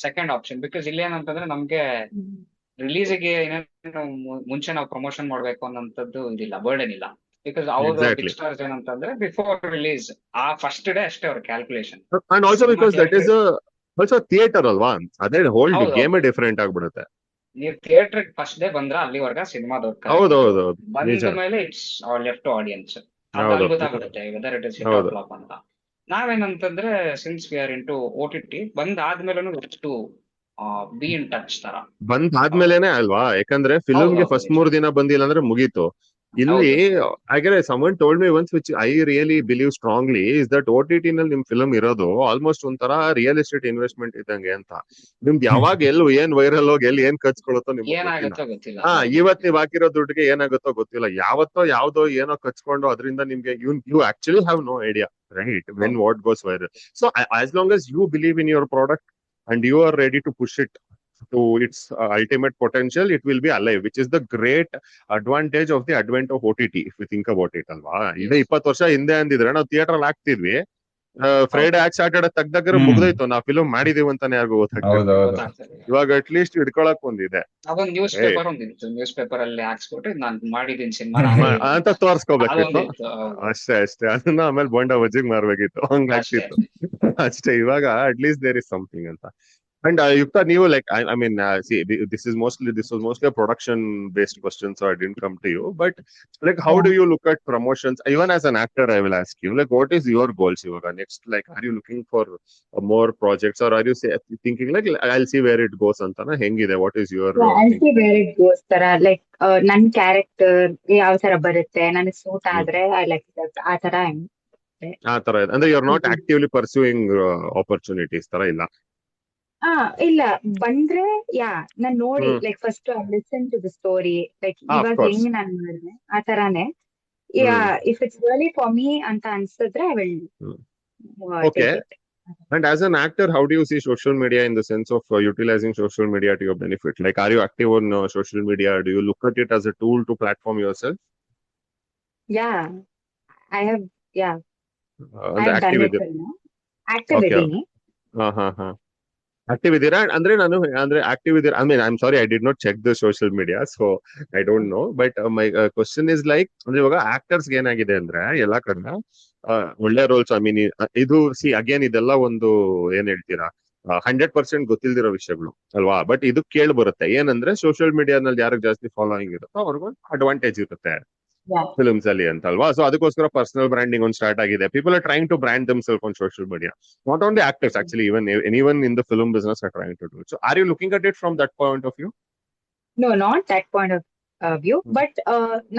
Second option. ಬಿಕಾಸ್ ಇಲ್ಲಿ ಏನಂತಂದ್ರೆ ನಮ್ಗೆ ರಿಲೀಸ್ಗೆ ಮುಂಚೆ ನಾವು ಪ್ರಮೋಷನ್ ಮಾಡ್ಬೇಕು ಅನ್ನೋಂಥದ್ದು ಇದಿಲ್ಲ, ಬರ್ಡನ್ ಇಲ್ಲ. ಬಿಕಾಸ್ ಅವ್ರ ಬಿಗ್ ಸ್ಟಾರ್ಸ್ ಏನಂತಂದ್ರೆ ಬಿಫೋರ್ ರಿಲೀಸ್ ಆ ಫಸ್ಟ್ ಡೇ ಅಷ್ಟೇ ಅವ್ರ calculation. And also because that is also theatre ಅಲ್ವಾ, ಅದೇ ಹೋಲ್ ಗೇಮ್ ಡಿಫರೆಂಟ್ ಆಗ್ಬಿಡುತ್ತೆ. ನೀವು ಥಿಯೇಟರ್ ಫಸ್ಟ್ ಡೇ ಬಂದ್ರ ಅಲ್ಲಿವರೆಗ ಸಿನಿಮಾದವ್ರು ಕರೆಕ್ಟ್ ಇದ್ರು. ಹೌದೌದು ನಿಜ. ಬಂದ ಮೇಲೆ ಇಟ್ಸ್ ಲೆಫ್ಟ್ ಟು ಆಡಿಯನ್ಸ್. ಅದು ಹೌದು ಅಲ್ಲಿ ಗೊತ್ತಾಗ್ಬಿಡುತ್ತೆ whether it is hit or ಹೌದು ಫ್ಲಾಪ್ ಅಂತ. ನಾವೇನಂತಂದ್ರೆ since we are into OTT ಬಂದಾದ್ಮೇಲೆ ಟು ಬಿ ಇನ್ ಟಚ್ ತರ. ಬಂದಾದ್ಮೇಲೆನೆ ಅಲ್ವಾ, ಯಾಕಂದ್ರೆ ಫಿಲ್ಮ್ ಗೆ ಹೌದೌದು ಫಸ್ಟ್ ನಿಜ. 3 ದಿನ ಬಂದಿಲ್ಲ ಅಂದ್ರೆ ಮುಗೀತು. ಇಲ್ಲಿ ಹೌದು ಹಾಗೆ someone told me once which I really believe strongly is that OTT ನಲ್ಲಿ ನಿಮ್ ಫಿಲ್ಮ್ ಇರೋದು ಆಲ್ಮೋಸ್ಟ್ ಒಂಥರ ರಿಯಲ್ ಎಸ್ಟೇಟ್ ಇನ್ವೆಸ್ಟ್ಮೆಂಟ್ ಇದ್ದಂಗೆ ಅಂತ. ನಿಮ್ದು ಯಾವಾಗ ಎಲ್ಲೂ ಏನ್ ವೈರಲ್ ಹೋಗಿ ಎಲ್ಲಿ ಏನ್ ಖರ್ಚ್ಕೊಳುತ್ತೋ ನಿಮ್ಗೆ ಗೊತ್ತಿಲ್ಲ. ಏನಾಗುತ್ತೋ ಗೊತ್ತಿಲ್ಲ. ಹಾ, ಹೌದು ಇವತ್ ನೀವ್ ಹಾಕಿರೋ ದುಡ್ಡಿಗೆ ಏನಾಗುತ್ತೋ ಗೊತ್ತಿಲ್ಲ. ಯಾವತ್ತೋ ಯಾವ್ದೋ ಏನೋ ಖರ್ಚ್ಕೊಂಡು ಅದರಿಂದ ನಿಮ್ಗೆ you actually have no idea right when ಹೌದು what goes viral. So as long as you believe in your product and you are ready to push it to its ultimate potential, it will be alive, which is the great advantage of the advent of OTT, if you think about it ಅಲ್ವಾ. ಇದೇ yes 20 ವರ್ಷ ಹಿಂದೆ ಅಂದಿದ್ರೆ ನಾವು theatre ಅಲ್ಲಿ ಹಾಕ್ತಿದ್ವಿ. Friday ಹೌದು act Saturday ತೆಗ್ದಾಗ್ರೆ ಹ್ಮ್ ಮುಗ್ದೋಯ್ತು, ನಾವು film ಮಾಡಿದೀವಿ ಅಂತಾನೆ ಯಾರಿಗೂ ಗೊತ್ತಾಗ್ತಿರ್ಲಿಲ್ಲ. ಹೌದೌದು ಗೊತ್ತಾಗ್ತದೆ. ಇವಾಗ ಅಟ್ ಲೀಸ್ಟ್ ಹಿಡ್ಕೊಳಕ್ ಒಂದಿದೆ. ಅದೊಂದು ನ್ಯೂಸ್ ಏ ಪೇಪರ್ ಒಂದಿತ್ತು, ನ್ಯೂಸ್ ಪೇಪರ್ ಅಲ್ಲಿ ಹಾಕ್ಸ್ಬಿಟ್ಟು ನಾನು ಮಾಡಿದೀನಿ ಸಿನಿಮಾ ನಾನೇ ಅಂತ ಹೀರೋ ಅಂತ. ತೋರ್ಸ್ಕೋಬೇಕಿತ್ತು. ಅದೊಂದಿತ್ತು. ಹೌದು ಅಷ್ಟೇ ಅದನ್ನ ಆಮೇಲೆ ಬೋಂಡ ಬಜ್ಜಿಗ್ ಮಾರ್ಬೇಕಿತ್ತು, ಅಷ್ಟೇ. ಹಂಗಾಗ್ತಿತ್ತು ಅಷ್ಟೇ. ಇವಾಗ at least there is something ಅಂತ. And Yukta, ನೀವು like I mean see this was mostly a production based question, so I didn't come to you. But like, how Yeah. do you look at promotions? Even as an actor, I will ask you, like, what is your goals ivaga next? Like, are you looking for more projects, or are you thinking like I'll see where it goes antana hengide? What is your Yeah, I'll thinking? see where it goes ತರ like ನನ್ character ಯಾವ ತರ ಬರುತ್ತೆ ನನಗೆ suit Hmm. ಆದ್ರೆ I like ಆ ತರ ಆ ತರ ಇದೆ ಅಂದ್ರೆ you're not actively pursuing opportunities ತರ ಇಲ್ಲ. ಇಲ್ಲ ಬಂದ್ರೆ ನಾನ್ ನೋಡಿ hmm like first listen to the story like of ಇವಾಗ course. ಹೆಂಗ್ ನಾನ್ ಮಾಡಿದೆ ಆ ತರಾನೇ hmm if it's really for me ಅಂತ ಅನ್ಸಿದ್ರೆ I will hmm take okay. It. And as an actor, how do you see social media in the sense of utilizing social media to your benefit? Like, are you active on social media? Do you look at it as a tool to platform yourself? Yeah I have I And have done active it. ಇದೆ. Active Okay. ಇದ್ದೀನಿ. ಹಾ. Active ಇದೀರಾ ಅಂದ್ರೆ ನಾನು ಅಂದ್ರೆ active ಇದೀರಾ, I mean I'm sorry I did not check the social media so I don't know, but my question is like, ಅಂದ್ರೆ ಇವಾಗ ಆಕ್ಟರ್ಸ್ ಏನಾಗಿದೆ ಅಂದ್ರೆ ಎಲ್ಲಾ ಕಡೆ ಒಳ್ಳೆ ರೋಲ್ಸ್, ಐ ಮೀನ್ ಇದು ಸಿ ಅಗೇನ್ ಇದೆಲ್ಲ ಒಂದು ಏನ್ ಹೇಳ್ತೀರಾ 100% ಗೊತ್ತಿಲ್ದಿರೋ ವಿಷಯಗಳು ಅಲ್ವಾ. ಬಟ್ ಇದು ಕೇಳಿ ಬರುತ್ತೆ ಏನಂದ್ರೆ ಸೋಷಿಯಲ್ ಮೀಡಿಯಾನಲ್ಲಿ ಯಾರಿಗೆ ಜಾಸ್ತಿ ಫಾಲೋಯಿಂಗ್ ಇರುತ್ತೋ ಅವ್ರಿಗೊಂದು ಅಡ್ವಾಂಟೇಜ್ ಇರುತ್ತೆ Yeah. ಫಿಲ್ಮ್ಸ್ ಅಲ್ಲಿ ಅಂತ ಅಲ್ವಾ. ಸೊ ಅದಕ್ಕೋಸ್ಕರ ಪರ್ಸನಲ್ ಬ್ರಾಂಡಿಂಗ್ ಒಂದು ಸ್ಟಾರ್ಟ್ ಆಗಿದೆ. People are trying to brand themselves on social media. Not only actors, actually, even anyone in the film business are trying to do it. So, are you looking at it from that point of view? No, not that point of view, Hmm. but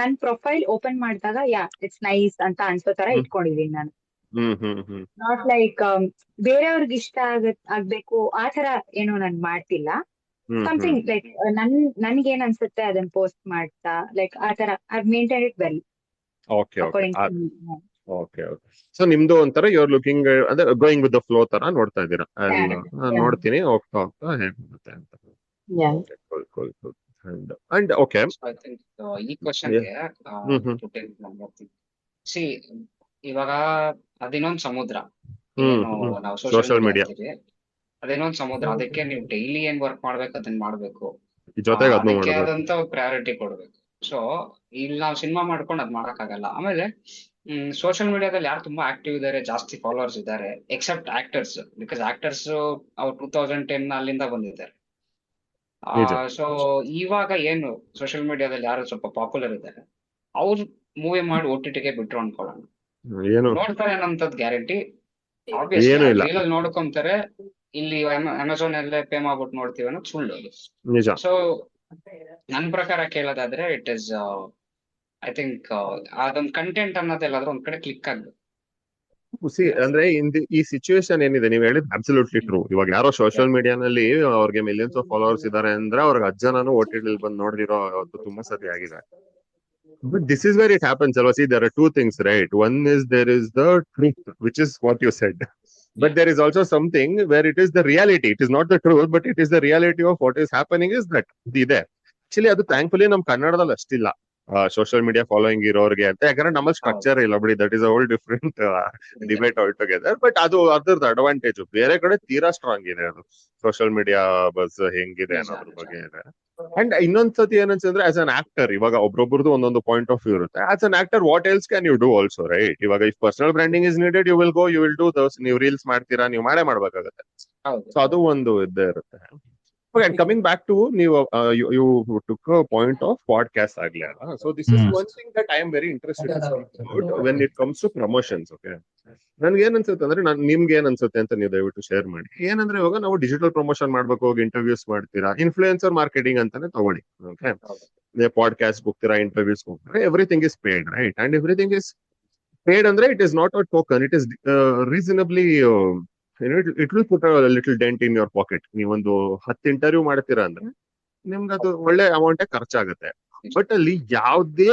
ನನ್ profile open ಮಾಡಿದಾಗ it's nice ಅಂತ ಅನ್ಸೋ ತರ Hmm. ಇಟ್ಕೊಂಡಿದೀನಿ ನಾನು. Hmm. Not like ಬೇರೆಯವ್ರಿಗೆ ಇಷ್ಟ ಆಗ್ಬೇಕು ಆ ತರ ಏನು ನಾನ್ ಮಾಡ್ತಿಲ್ಲ. Hmm. ಸಮಥಿಂಗ್ ಲೈಕ್ ನನ್ಗೇನ್ ಅನ್ಸುತ್ತೆ ಅದನ್ನ ಪೋಸ್ಟ್ ಮಾಡ್ತಾ ಲೈಕ್ ಆ ತರ I maintain it well Okay. According to me. Okay. So, ನಿಮ್ದು ಒಂಥರ ಯು ಆರ್ ಲುಕಿಂಗ್ ಅಂದ್ರೆ ಗೋಯಿಂಗ್ ವಿತ್ ದ ಫ್ಲೋ ತರ ನೋಡ್ತಾ ಇದ್ದೀರಾ. ನೋಡ್ತೀನಿ ಹೋಗ್ತಾ ಹೇಗುತ್ತೆ ಅಂತ. Cool. And okay. So I think ಈ ಕ್ವಶನ್ಗೆ ಹ್ಮ್. ಸಿ ಇವಾಗ ಅದಿನ್ನೊಂದು ಸಮುದ್ರ, ಹ್ಮ್ ಏನು ನಾವು ಸೋಷಿಯಲ್ ಸೋಷಿಯಲ್ ಮೀಡಿಯಾ ಮೀಡಿಯಾ ಅಂತೀವಿ, ಅದೇನೊಂದು ಸಮುದ್ರ. ಅದಕ್ಕೆ ನೀವು ಡೈಲಿ ಏನ್ ವರ್ಕ್ ಮಾಡ್ಬೇಕು ಅದನ್ನ ಮಾಡ್ಬೇಕು, ಜೊತೆಗೆ ಅದನ್ನು ಅದಕ್ಕೆ ಮಾಡ್ಬೇಕು. ಆದಂತ ಪ್ರಯಾರಿಟಿ ಕೊಡ್ಬೇಕು. ಸೊ ಇಲ್ಲಿ ನಾವು ಸಿನಿಮಾ ಮಾಡ್ಕೊಂಡು ಅದ್ ಮಾಡಕ್ಕಾಗಲ್ಲ. ಆಮೇಲೆ ಸೋಷಿಯಲ್ ಮೀಡಿಯಾದಲ್ಲಿ ಯಾರು ತುಂಬಾ ಆಕ್ಟಿವ್ ಇದಾರೆ, ಜಾಸ್ತಿ ಫಾಲೋವರ್ಸ್ ಇದ್ದಾರೆ, ಎಕ್ಸೆಪ್ಟ್ ಆಕ್ಟರ್ಸ್, ಬಿಕಾಸ್ ಆಕ್ಟರ್ಸ್ ಅವ್ರು 2010 ಅಲ್ಲಿಂದ ಬಂದಿದ್ದಾರೆ. ನಿಜ. ಸೊ ಇವಾಗ ಏನು ಸೋಷಿಯಲ್ ಮೀಡಿಯಾದಲ್ಲಿ ಯಾರು ಸ್ವಲ್ಪ ಪಾಪ್ಯುಲರ್ ಇದ್ದಾರೆ ಅವ್ರು ಮೂವಿ ಮಾಡಿ OTT ಗೆ ಬಿಟ್ರು ಅನ್ಕೊಳ್ಳೋಣ, ಏನು ನೋಡ್ತಾರೆ ಅನ್ನೋಂಥದ್ದು ಗ್ಯಾರಂಟಿ ಆಬ್ವಿಯಸ್ಲಿ. ಏನು ಇಲ್ಲ. ರೀಲಲ್ಲಿ ನೋಡ್ಕೊಂತಾರೆ, ಇಲ್ಲಿ ಅಮೆಝಾನ್ ಅಲ್ಲೇ ಪೇ ಮಾಡ್ಬಿಟ್ಟು ನೋಡ್ತೀವಿ ಅನ್ನೋದು ಸುಳ್ಳು. ನಿಜ. ಸೊ ನನ್ನ ಪ್ರಕಾರ ಕೇಳೋದಾದ್ರೆ ಇಟ್ ಇಸ್ ಐ ಥಿಂಕ್ ಅದೊಂದು ಕಂಟೆಂಟ್ ಅನ್ನೋದೆಲ್ಲಾದ್ರೂ ಒಂದ್ ಕಡೆ ಕ್ಲಿಕ್ ಆಗ್ಬೇಕು. ಅಂದ್ರೆ ಈ ಸಿಚುವೇಶನ್ ಏನಿದೆ ನೀವು ಹೇಳಿದ್ ಅಬ್ಸಲ್ಯೂಟ್ಲಿ ಟ್ರೂ. ಇವಾಗ ಯಾರೋ ಸೋಷಿಯಲ್ ಮೀಡಿಯಾನಲ್ಲಿ ಅವ್ರಿಗೆ ಮಿಲಿಯನ್ಸ್ ಆಫ್ ಫಾಲೋವರ್ಸ್ ಇದಾರೆ ಅಂದ್ರೆ ಅವ್ರಿಗೆ 10 ಜನನು OTT ಬಂದು ನೋಡಿರೋ ತುಂಬಾ ಸತಿ ಆಗಿದೆ. But this is where it happens. See, there are two things, right? One is there is the truth, which is what you said. But there is also something where it is the reality. It is not the truth, but it is the reality of what is happening is that ಇದೆ. Actually, ಅದು thankfully ನಮ್ ಕನ್ನಡದಲ್ಲಿ ಅಷ್ಟಿಲ್ಲ social media following ಇರೋರಿಗೆ ಅಂತ. ಯಾಕಂದ್ರೆ ನಮ್ಮಲ್ಲಿ structure ಇಲ್ಲ ಬಿಡಿ, that is a hole different debate all together. But ಅದು ಅದ್ರದ್ದು ಅಡ್ವಾಂಟೇಜ್. ಬೇರೆ ಕಡೆ ತೀರಾ ಸ್ಟ್ರಾಂಗ್ ಇದೆ ಅದು ಸೋಷಿಯಲ್ ಮೀಡಿಯಾ ಬಸ್ ಹೆಂಗಿದೆ ಅನ್ನೋದ್ರ ಬಗ್ಗೆ ಇದೆ. ಅಂಡ್ ಇನ್ನೊಂದ್ಸತಿ ಏನಂತಂದ್ರೆ ಆಸ್ ಅನ್ ಆಕ್ಟರ್, ಇವಾಗ ಒಬ್ರೊಬ್ರದ್ದು ಒಂದೊಂದು ಪಾಯಿಂಟ್ ಆಫ್ ವ್ಯೂ ಇರುತ್ತೆ. As an actor what else can you do also, right? ಇವಾಗ if personal branding is needed, you will go, you will do those. ನೀವು ರೀಲ್ಸ್ ಮಾಡ್ತೀರಾ, ನೀವು ಮಾಡಬೇಕಾಗುತ್ತೆ. ಸೊ ಅದು ಒಂದು ಇದ್ದೇ ಇರುತ್ತೆ. And coming back to you took a point of podcast ಆಗ್ಲಿ ಅಲ್ಲ. So this is hmm one thing that I am very interested to speak about when it comes to promotions. Okay, ನನ್ಗೆ ಏನ್ ಅನ್ಸುತ್ತೆ ಅಂದ್ರೆ ನಿಮ್ಗೆ ಏನ್ ಅನ್ಸುತ್ತೆ ಅಂತ ನೀವು ದಯವಿಟ್ಟು ಶೇರ್ ಮಾಡಿ. ಏನಂದ್ರೆ ಇವಾಗ ನಾವು ಡಿಜಿಟಲ್ ಪ್ರಮೋಷನ್ ಮಾಡ್ಬೇಕು, ಹೋಗಿ ಇಂಟರ್ವ್ಯೂಸ್ ಮಾಡ್ತೀರಾ, ಇನ್ಫ್ಲೂಯೆನ್ಸರ್ ಮಾರ್ಕೆಟಿಂಗ್ ಅಂತಾನೆ ತಗೊಳ್ಳಿ. ಓಕೆ, ಪಾಡ್ಕಾಸ್ಟ್ ಹೋಗ್ತೀರಾ, ಇಂಟರ್ವ್ಯೂಸ್ ಹೋಗ್ತೀರಾ, everything is paid, right? And everything is paid ಅಂದ್ರೆ it is not a token, it is reasonably it will put a little dent in your pocket. ನೀವೊಂದು 10 interview ಮಾಡ್ತೀರಾ ಅಂದ್ರೆ ನಿಮ್ಗೆ ಅದು ಒಳ್ಳೆ ಅಮೌಂಟ್ ಖರ್ಚಾಗುತ್ತೆ. ಬಟ್ ಅಲ್ಲಿ ಯಾವುದೇ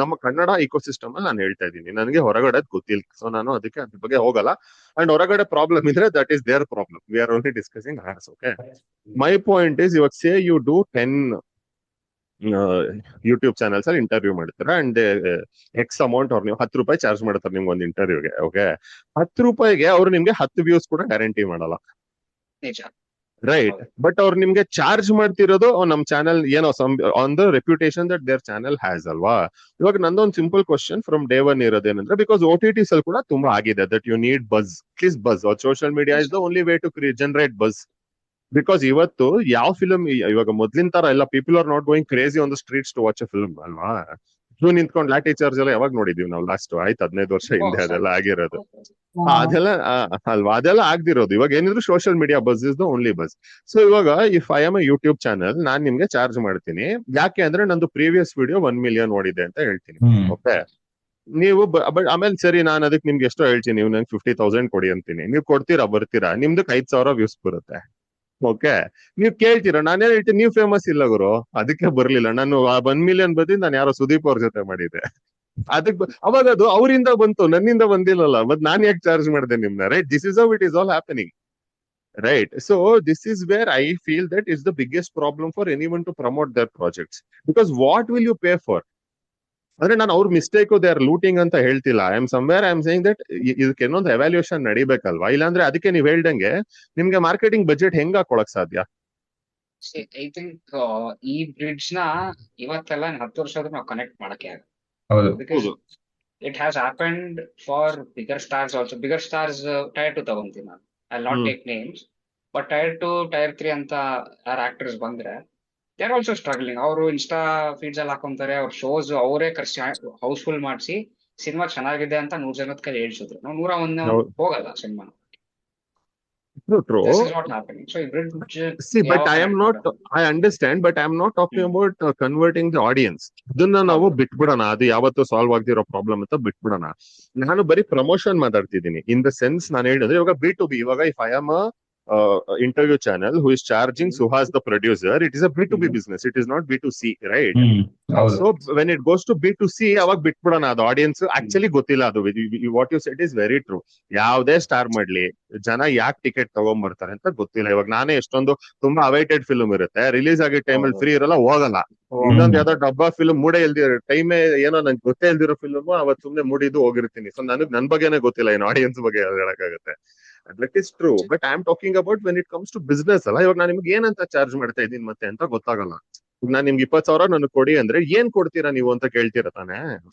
ನಮ್ಮ ಕನ್ನಡ ಇಕೋಸಿಸ್ಟಮ್ ಅಲ್ಲಿ ನಾನು ಹೇಳ್ತಾ ಇದ್ದೀನಿ, ನನಗೆ ಹೊರಗಡೆ ಗೊತ್ತಿಲ್ಲ, ಸೊ ನಾನು ಅದಕ್ಕೆ ಅದ್ರ ಬಗ್ಗೆ ಹೋಗಲ್ಲ. ಅಂಡ್ ಹೊರಗಡೆ ಪ್ರಾಬ್ಲಮ್ ಇದ್ರೆ that is their problem, we are only discussing ours. Okay, my point is, ಇವಾಗ say you do 10 YouTube channels ಅಲ್ಲಿ ಇಂಟರ್ವ್ಯೂ ಮಾಡ್ತೀರಾ ಅಂಡ್ ಎಕ್ಸ್ ಅಮೌಂಟ್ ಅವ್ರು ನೀವು 10 ರೂಪಾಯಿ ಚಾರ್ಜ್ ಮಾಡ್ತಾರೆ ನಿಮ್ಗೆ ಒಂದು ಇಂಟರ್ವ್ಯೂಗೆ. ಓಕೆ, 10 ರೂಪಾಯಿಗೆ ಅವ್ರು ನಿಮ್ಗೆ 10 ವ್ಯೂಸ್ ಕೂಡ ಗ್ಯಾರಂಟಿ ಮಾಡಲ್ಲ, ನಿಜ. ರೈಟ್? ಹೌದು. ಬಟ್ ಅವ್ರು ನಿಮ್ಗೆ ಚಾರ್ಜ್ ಮಾಡ್ತಿರೋದು ನಮ್ ಚಾನಲ್ ಏನೋ on the reputation that their channel has ಅಲ್ವಾ. ಇವಾಗ ನಂದೊಂದು simple question from day one ಇರೋದೇನಂದ್ರೆ, ಬಿಕಾಸ್ OTTs ಅಲ್ಲಿ ಕೂಡ ತುಂಬಾ ಆಗಿದೆ that you need buzz, at least buzz. Social media is the only way to generate buzz. Because ಇವತ್ತು ಯಾವ ಫಿಲ್ಮ್ ಇವಾಗ ಮೊದ್ಲಿನ ತರ ಎಲ್ಲ, people are not going crazy on the streets to watch a film ಅಲ್ವಾ. ಕ್ಯೂ ನಿಂತ್ಕೊಂಡು ಲಾಠಿ ಚಾರ್ಜ್ ಎಲ್ಲ ಯಾವಾಗ ನೋಡಿದೀವಿ ನಾವು ಲಾಸ್ಟ್? ಆಯ್ತು 15 ವರ್ಷ ಹಿಂದೆ ಅದೆಲ್ಲ ಆಗಿರೋದು. ಅದೆಲ್ಲ ಅಲ್ವಾ, ಅದೆಲ್ಲ ಆಗ್ದಿರೋದು. ಇವಾಗ ಏನಿದ್ರು social media buzz is the only buzz. So ಇವಾಗ if I am a YouTube channel, ನಾನ್ ನಿಮ್ಗೆ ಚಾರ್ಜ್ ಮಾಡ್ತೀನಿ. ಯಾಕೆ ಅಂದ್ರೆ ನಂದು ಪ್ರೀವಿಯಸ್ ವಿಡಿಯೋ 1 ಮಿಲಿಯನ್ ನೋಡಿದೆ ಅಂತ ಹೇಳ್ತೀನಿ. ಹ್ಮ್ ಓಕೆ, ನೀವು ಬಟ್ ಆಮೇಲೆ ಸರಿ, ನಾನು ಅದಕ್ಕೆ ನಿಮ್ಗೆ ಎಷ್ಟೋ ಹೇಳ್ತೀನಿ, ನೀವು ನಂಗೆ 50,000 ಕೊಡಿ ಅಂತೀನಿ. ನೀವು ಕೊಡ್ತೀರಾ, ಬರ್ತೀರಾ, ನಿಮ್ದಕ್ಕೆ 5,000 ವ್ಯೂಸ್ ಬರುತ್ತೆ. ಓಕೆ, ನೀವ್ ಕೇಳ್ತೀರಾ, ನಾನೇನ್ ಹೇಳ್ತೀನಿ, ನೀವು ಫೇಮಸ್ ಇಲ್ಲ ಗುರು, ಅದಕ್ಕೆ ಬರ್ಲಿಲ್ಲ. ನಾನು 1 ಮಿಲಿಯನ್ ಬಂದಿದ್ದು ನಾನು ಯಾರೋ ಸುದೀಪ್ ಅವ್ರ ಜೊತೆ ಮಾಡಿದೆ, ಅದಕ್ಕೆ ಅವಾಗ ಅದು ಅವರಿಂದ ಬಂತು, ನನ್ನಿಂದ ಬಂದಿಲ್ಲಲ್ಲ. ಮತ್ ನಾನ್ ಯಾಕೆ ಚಾರ್ಜ್ ಮಾಡಿದೆ ನಿಮ್ನ, right? This is how it is all happening, right? So this is where I feel that is the biggest problem for anyone to promote their projects. Because what will you pay for? ಅಂದ್ರೆ ನಾನು ಅವ್ರ mistake they are looting ಅಂತ ಹೇಳ್ತಿಲ್ಲ. I am somewhere I am saying that ಇದಕ್ಕೆ ಇನ್ನೊಂದು evaluation ನಡಿಬೇಕಲ್ವಾ. ಇಲ್ಲಾಂದ್ರೆ ಅದಕ್ಕೆ ನೀವ್ ಹೇಳ್ದಂಗೆ ನಿಮ್ಗೆ ಮಾರ್ಕೆಟಿಂಗ್ ಬಜೆಟ್ ಹೆಂಗ್ ಹಾಕೊಳಕ್ ಸಾಧ್ಯ? ಐ ಥಿಂಕ್ ಈ ಬ್ರಿಡ್ಜ್ ನ ಇವತ್ತೆಲ್ಲ 10 ವರ್ಷ ಆದ್ರೂ ನಾವು ಕನೆಕ್ಟ್ ಮಾಡಕ್ಕೆ ಆಗಲ್ಲ. ಹೌದು ಬಿಕಾಸ್ ಹೌದು. it has happened for bigger stars also. Bigger stars tier 2 ತಗೊಂತೀನಿ ನಾನು. I'll not hmm take names, but tier 2, tier 3 ಅಂತ ಯಾರು ಆಕ್ಟರ್ಸ್ ಬಂದ್ರೆ ದೇ ಆರ್ ಆಲ್ಸೋ ಸ್ಟ್ರಗ್ಲಿಂಗ್. ಅವರು ಇನ್ಸ್ಟಾ ಫೀಡ್ಸ್ ಅಲ್ಲಿ ಹಾಕೊಂತಾರೆ, ಅವ್ರ ಶೋಸ್ ಅವರೇ ಖರ್ಚು ಹೌಸ್ಫುಲ್ ಮಾಡಿಸಿ ಸಿನಿಮಾ ಚೆನ್ನಾಗಿದೆ ಅಂತ 100 ಜನದ ಕೈ ಹೇಳ್ಸಿದ್ರು. ನಾವು 101 ಹೌದು. ಹೋಗಲ್ಲ cinema. True. This is what happening. So ಈ ಬ್ರಿಡ್ಜ್ See, but ಯಾವಾಗ I am ಕನೆಕ್ಟ್ not, ಮಾಡೋದು? I understand, but I am not talking hmm. about converting the audience. ಅದನ್ನ ನಾವು ಹೌದು. ಬಿಟ್ಬಿಡೋಣ, ಅದು ಯಾವತ್ತೂ ಸಾಲ್ವ್ ಆಗ್ದಿರೋ ಪ್ರಾಬ್ಲಮ್ ಅಂತ ಬಿಟ್ಬಿಡೋಣ. ನಾನು ಬರೀ ಪ್ರಮೋಷನ್ ಮಾತಾಡ್ತಿದ್ದೀನಿ. ಇನ್ ದ ಸೆನ್ಸ್ ನಾನು ಹೇಳಿದ್ರೆ, ಇವಾಗ B2B, ಇವಾಗ if I am interview channel who is charging hmm. Suhas the producer, it is a B2B hmm. business, it is not B2C, right? Hmm ಹೌದು so when it goes to B2C, ಅವಾಗ ಬಿಟ್ಬಿಡೋಣ. ಅದು audience hmm. Actually ಗೊತ್ತಿಲ್ಲ. ಅದು what you said is very true. ಯಾವ್ದೇ star ಮಾಡ್ಲಿ, ಜನ ಯಾಕೆ ಟಿಕೆಟ್ ತಗೊಂಡ್ಬರ್ತಾರೆ ಅಂತ ಗೊತ್ತಿಲ್ಲ. ಇವಾಗ ನಾನೇ ಎಷ್ಟೊಂದು ತುಂಬಾ ಅವೈಟೆಡ್ ಫಿಲ್ಮ್ ಇರುತ್ತೆ, ರಿಲೀಸ್ ಆಗಿದ್ದ ಟೈಮಲ್ಲಿ ಹೌದು. ಫ್ರೀ ಇರಲ್ಲ, ಹೋಗಲ್ಲ. ಹೋಗಲ್ಲ. ಇನ್ನೊಂದ್ ಯಾವ್ದೋ ಡಬ್ಬಾ ಫಿಲ್ಮ್ ಮೂಡೇ ಇಲ್ದಿರೋ ಟೈಮೇ, ಏನೋ ನಂಗೆ ಗೊತ್ತೇ ಇಲ್ದಿರೋ ಫಿಲ್ಮ್ ಅವತ್ ಸುಮ್ನೆ ಮೂಡಿದ್ದು ಹೋಗಿರ್ತೀನಿ. ಸೊ ನನಗ್ ನನ್ ಬಗ್ಗೆನೇ ಗೊತ್ತಿಲ್ಲ, ಇನ್ನು ಆಡಿಯನ್ಸ್ ಬಗ್ಗೆ ಹೇಳಕ್ಕಾಗತ್ತೆ. That is true. But I am talking about when it comes to business ಅಲ್ಲ. ಇವಾಗ ನಾನು ನಿಮ್ಗೆ ಏನಂತ ಚಾರ್ಜ್ ಮಾಡ್ತಾ ಇದ್ದೀನಿ ಮತ್ತೆ ಅಂತ ಗೊತ್ತಾಗಲ್ಲ. ಈಗ ನಾನ್ ನಿಮ್ಗೆ 20,000 ನನಗೆ ಕೊಡಿ ಅಂದ್ರೆ ಏನ್ ಕೊಡ್ತೀರಾ ನೀವು ಅಂತ ಕೇಳ್ತೀರಾ ತಾನೆ.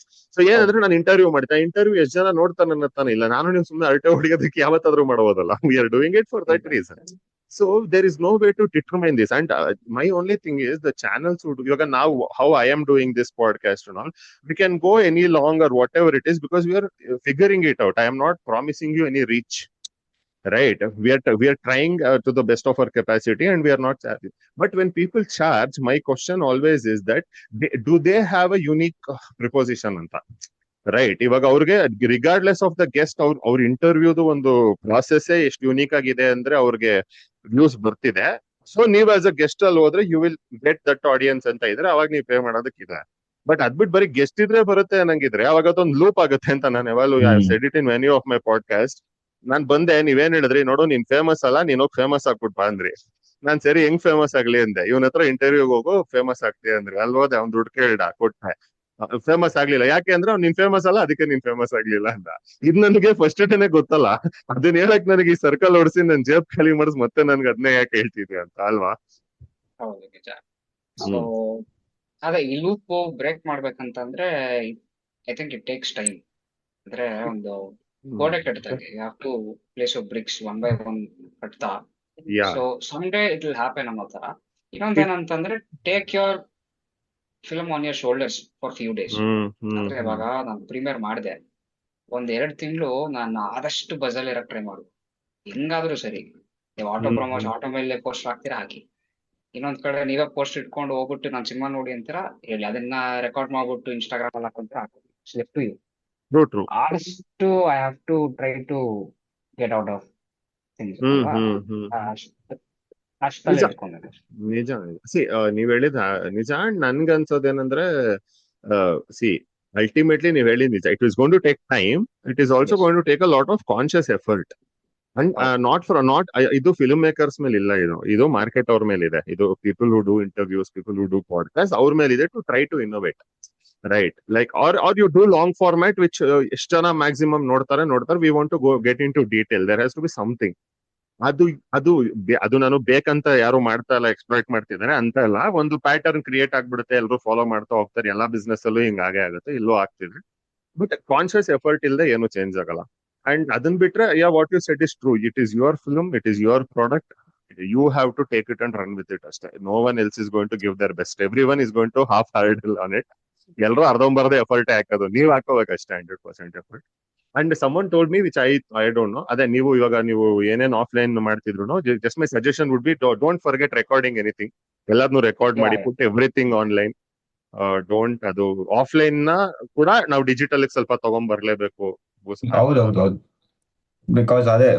ಸೊ ಹೌದು. ಏನಂದ್ರೆ ನಾನು ಇಂಟರ್ವ್ಯೂ ಮಾಡ್ತಾ, ಇಂಟರ್ವ್ಯೂ ಎಷ್ಟು ಜನ ನೋಡ್ತಾನೆ ಅನ್ನತ್ತಾನೆ ಇಲ್ಲ. ನಾನು ನೀವು ಸುಮ್ಮನೆ ಅಳಟೆ ಹೊಡಿಯೋದಕ್ಕೆ ಯಾವತ್ತಾದ್ರೂ ಮಾಡಬಹುದಲ್ಲ. We are doing it for that reason. So there is no way to determine this. And my only thing is the channels would, yoga now how I am doing this podcast and all, we can go any longer, whatever it is, because we are figuring it out. I am not promising you any reach, right? We are trying to the best of our capacity, and we are not charging. But when people charge, my question always is that do they have a unique preposition anta, right? ಇವಾಗ ಅವ್ರಿಗೆ regardless of the guest, ಅವ್ರ ಇಂಟರ್ವ್ಯೂದು ಒಂದು process ಎಷ್ಟು unique ಆಗಿದೆ ಅಂದ್ರೆ ಅವ್ರಿಗೆ views ಬರ್ತಿದೆ. So ನೀವ್ ಆಸ್ ಅ ಗೆಸ್ಟ್ ಅಲ್ಲಿ ಹೋದ್ರೆ you will get that audience ಅಂತ ಇದ್ರೆ ಅವಾಗ ನೀವು ಪೇ ಮಾಡೋದಕ್ಕಿದೆ. ಬಟ್ ಅದ್ಬಿಟ್ಟು ಬರೀ ಗೆಸ್ಟ್ ಇದ್ರೆ ಬರುತ್ತೆ ಅನ್ನಂಗಿದ್ರೆ ಅವಾಗ ಅದೊಂದು ಲೂಪ್ ಆಗುತ್ತೆ ಅಂತ ನಾನು ಯಾವಾಗಲೂ said it in many of my podcast. ನಾನ್ ಬಂದೆ, ನೀವೇನ್ ಹೇಳಿದ್ರಿ, ನೋಡು ನೀನ್ ಫೇಮಸ್ ಅಲ್ಲ, ನೀನ್ ಹೋಗಿ ಫೇಮಸ್ ಆಗ್ಬಿಟ್ಟು ಬಾ ಅಂದ್ರಿ. ನಾನ್ ಸರಿ ಹೆಂಗ್ ಫೇಮಸ್ ಆಗ್ಲಿ ಅಂದೆ. ಇವನ ಹತ್ರ ಇಂಟರ್ವ್ಯೂಗೆ ಹೋಗು, ಫೇಮಸ್ ಆಗ್ತೀಯ ಅಂದ್ರಿ. ಅಲ್ಲಿ ಹೋದೆ, ಅವ್ನ್ ದುಡ್ಡು ಕೇಳ್ದ, ಕೊಟ್ಟೆ, ಫೇಮಸ್ ಆಗ್ಲಿಲ್ಲ. ಯಾಕೆ ಅಂದ್ರೆ ನೀನ್ ಫೇಮಸ್ ಅಲ್ಲ, ಅದಕ್ಕೆ ನೀನ್ ಫೇಮಸ್ ಆಗ್ಲಿಲ್ಲ ಅಂತ. ಇದು ನನಗೆ ಫಸ್ಟ್ ಡೇನೆ ಗೊತ್ತಲ್ಲ. ಅದನ್ನ ಹೇಳಕ್ ನನಗೆ ಈ ಸರ್ಕಲ್ ಹೊಡ್ಸಿ ನನ್ ಜೇಬ್ ಖಾಲಿ ಮಾಡಿಸ್ ಮತ್ತೆ ನನ್ಗೆ ಅದನ್ನೇ ಯಾಕೆ ಹೇಳ್ತಿದ್ವಿ ಅಂತ ಅಲ್ವಾ? ಹೌದು, ನಿಜ. ಸೊ ಅದೇ ಈ ಲೂಪ್ ಬ್ರೇಕ್ ಮಾಡ್ಬೇಕಂತಂದ್ರೆ I think it takes time. ಅಂದ್ರೆ ಒಂದು ಗೋಡೆ ಕಟ್ತಾಗೆ you have to place bricks one by one ಕಟ್ತಾ. Yeah so someday it will happen ಅನ್ನೋ ತರ. ಇನ್ನೊಂದೇನಂತಂದ್ರೆ take your film on your shoulders for few days. ಅಂದ್ರೆ ಇವಾಗ ನಾನು ಪ್ರೀಮಿಯರ್ ಮಾಡಿದೆ, 1-2 ತಿಂಗಳು ನಾನು ಆದಷ್ಟು ಬಜಲ್ ಇರಕ್ ಟ್ರೈ ಮಾಡು. ಹೆಂಗಾದ್ರೂ ಸರಿ, ನೀವು ಆಟೋ ಮೇಲೆ ಪೋಸ್ಟರ್ ಹಾಕ್ತೀರಾ ಹಾಕಿ, ಇನ್ನೊಂದ್ ಕಡೆ ನೀವೇ ಪೋಸ್ಟ್ ಇಟ್ಕೊಂಡು ಹೋಗ್ಬಿಟ್ಟು ನಾನು ಸಿನಿಮಾ ನೋಡಿ ಅಂತೀರಾ ಹೇಳಿ, ಅದನ್ನ ರೆಕಾರ್ಡ್ ಮಾಡ್ಬಿಟ್ಟು ಇನ್ಸ್ಟಾಗ್ರಾಮ್ ಅಲ್ಲಿ ಹಾಕೊಂತೀರಾ ಹಾಕಿ. Left you. ಟ್ರೂ. ಆದಷ್ಟು I have to try to get out of things ಅಲ್ವಾ. ಅಷ್ಟಲ್ಲೇ ನಿಜ ಇಟ್ಕೊಂಡೆ. ನಿಜ ಸಿ ನೀವ್ ಹೇಳಿದ ನಿಜ. ಅಂಡ್ ನನ್ಗನ್ಸೋದೇನಂದ್ರೆ ಸಿ ಅಲ್ಟಿಮೇಟ್ಲಿ ನೀವ್ ಹೇಳಿದ್ ನಿಜ. It is going to take time. It is also Yes. Going to take a lot of conscious effort. And not ಇದು ಫಿಲ್ಮ್ ಮೇಕರ್ಸ್ ಮೇಲೆ ಇಲ್ಲ, ಇದು ಮಾರ್ಕೆಟ್ ಅವ್ರ ಮೇಲೆ ಇದೆ. ಇದು people who do interviews, people who do podcast, ಅವ್ರ ಮೇಲೆ ಇದೆ to try to innovate. Right, like are you do long format which ಎಷ್ಟು ಜನ ಮ್ಯಾಕ್ಸಿಮಮ್ ನೋಡ್ತಾರೆ. We want to go get into detail. There has to be something. ಅದು ಅದು ಅದು ನಾನು ಬೇಕಂತ ಯಾರು ಮಾಡ್ತಾ ಇಲ್ಲ, ಎಕ್ಸ್ಪ್ಲೈಟ್ ಮಾಡ್ತಿದ್ದಾರೆ ಅಂತ ಇಲ್ಲ. ಒಂದು ಪ್ಯಾಟರ್ನ್ ಕ್ರಿಯೇಟ್ ಆಗ್ಬಿಡುತ್ತೆ, ಎಲ್ಲರೂ ಫಾಲೋ ಮಾಡ್ತಾ ಹೋಗ್ತಾರೆ. ಎಲ್ಲಾ ಬಿಸ್ನೆಸ್ ಅಲ್ಲೂ ಹಿಂಗಾಗೆ ಆಗುತ್ತೆ, ಇಲ್ಲೂ ಆಗ್ತಿದೆ. ಬಟ್ ಕಾನ್ಶಿಯಸ್ ಎಫರ್ಟ್ ಇಲ್ಲದೆ ಏನು ಚೇಂಜ್ ಆಗಲ್ಲ. ಅಂಡ್ ಅದನ್ ಬಿಟ್ರೆ what you set is true. It is your film, it is your product. You have to take it and run with it ಅಷ್ಟೇ. No one else is going to give their best. Everyone is going to half hard on it. ಎಲ್ಲರೂ ಅರ್ಧಂಬರ್ಧ effort ಹಾಕೋದು, ನೀವ್ ಹಾಕೋಬೇಕಷ್ಟೇ 100% effort. And someone told me which I don't know. ಅದೇ ನೀವು ಇವಾಗ ನೀವು ಏನೇನ್ ಆಫ್ಲೈನ್ ಮಾಡ್ತಿದ್ರು, just my suggestion would be don't forget recording anything. ಎಲ್ಲಾದ್ನೂ ರೆಕಾರ್ಡ್ ಮಾಡಿ, Yeah. Put everything online. Don't ಅದು ಆಫ್ಲೈನ್ ನ ಕೂಡ ನಾವು ಡಿಜಿಟಲ್ ಸ್ವಲ್ಪ ತಗೊಂಡ್ಬರ್ಲೇಬೇಕು. ಹೌದೌದು. ಬಿಕಾಸ್ ಅದೇ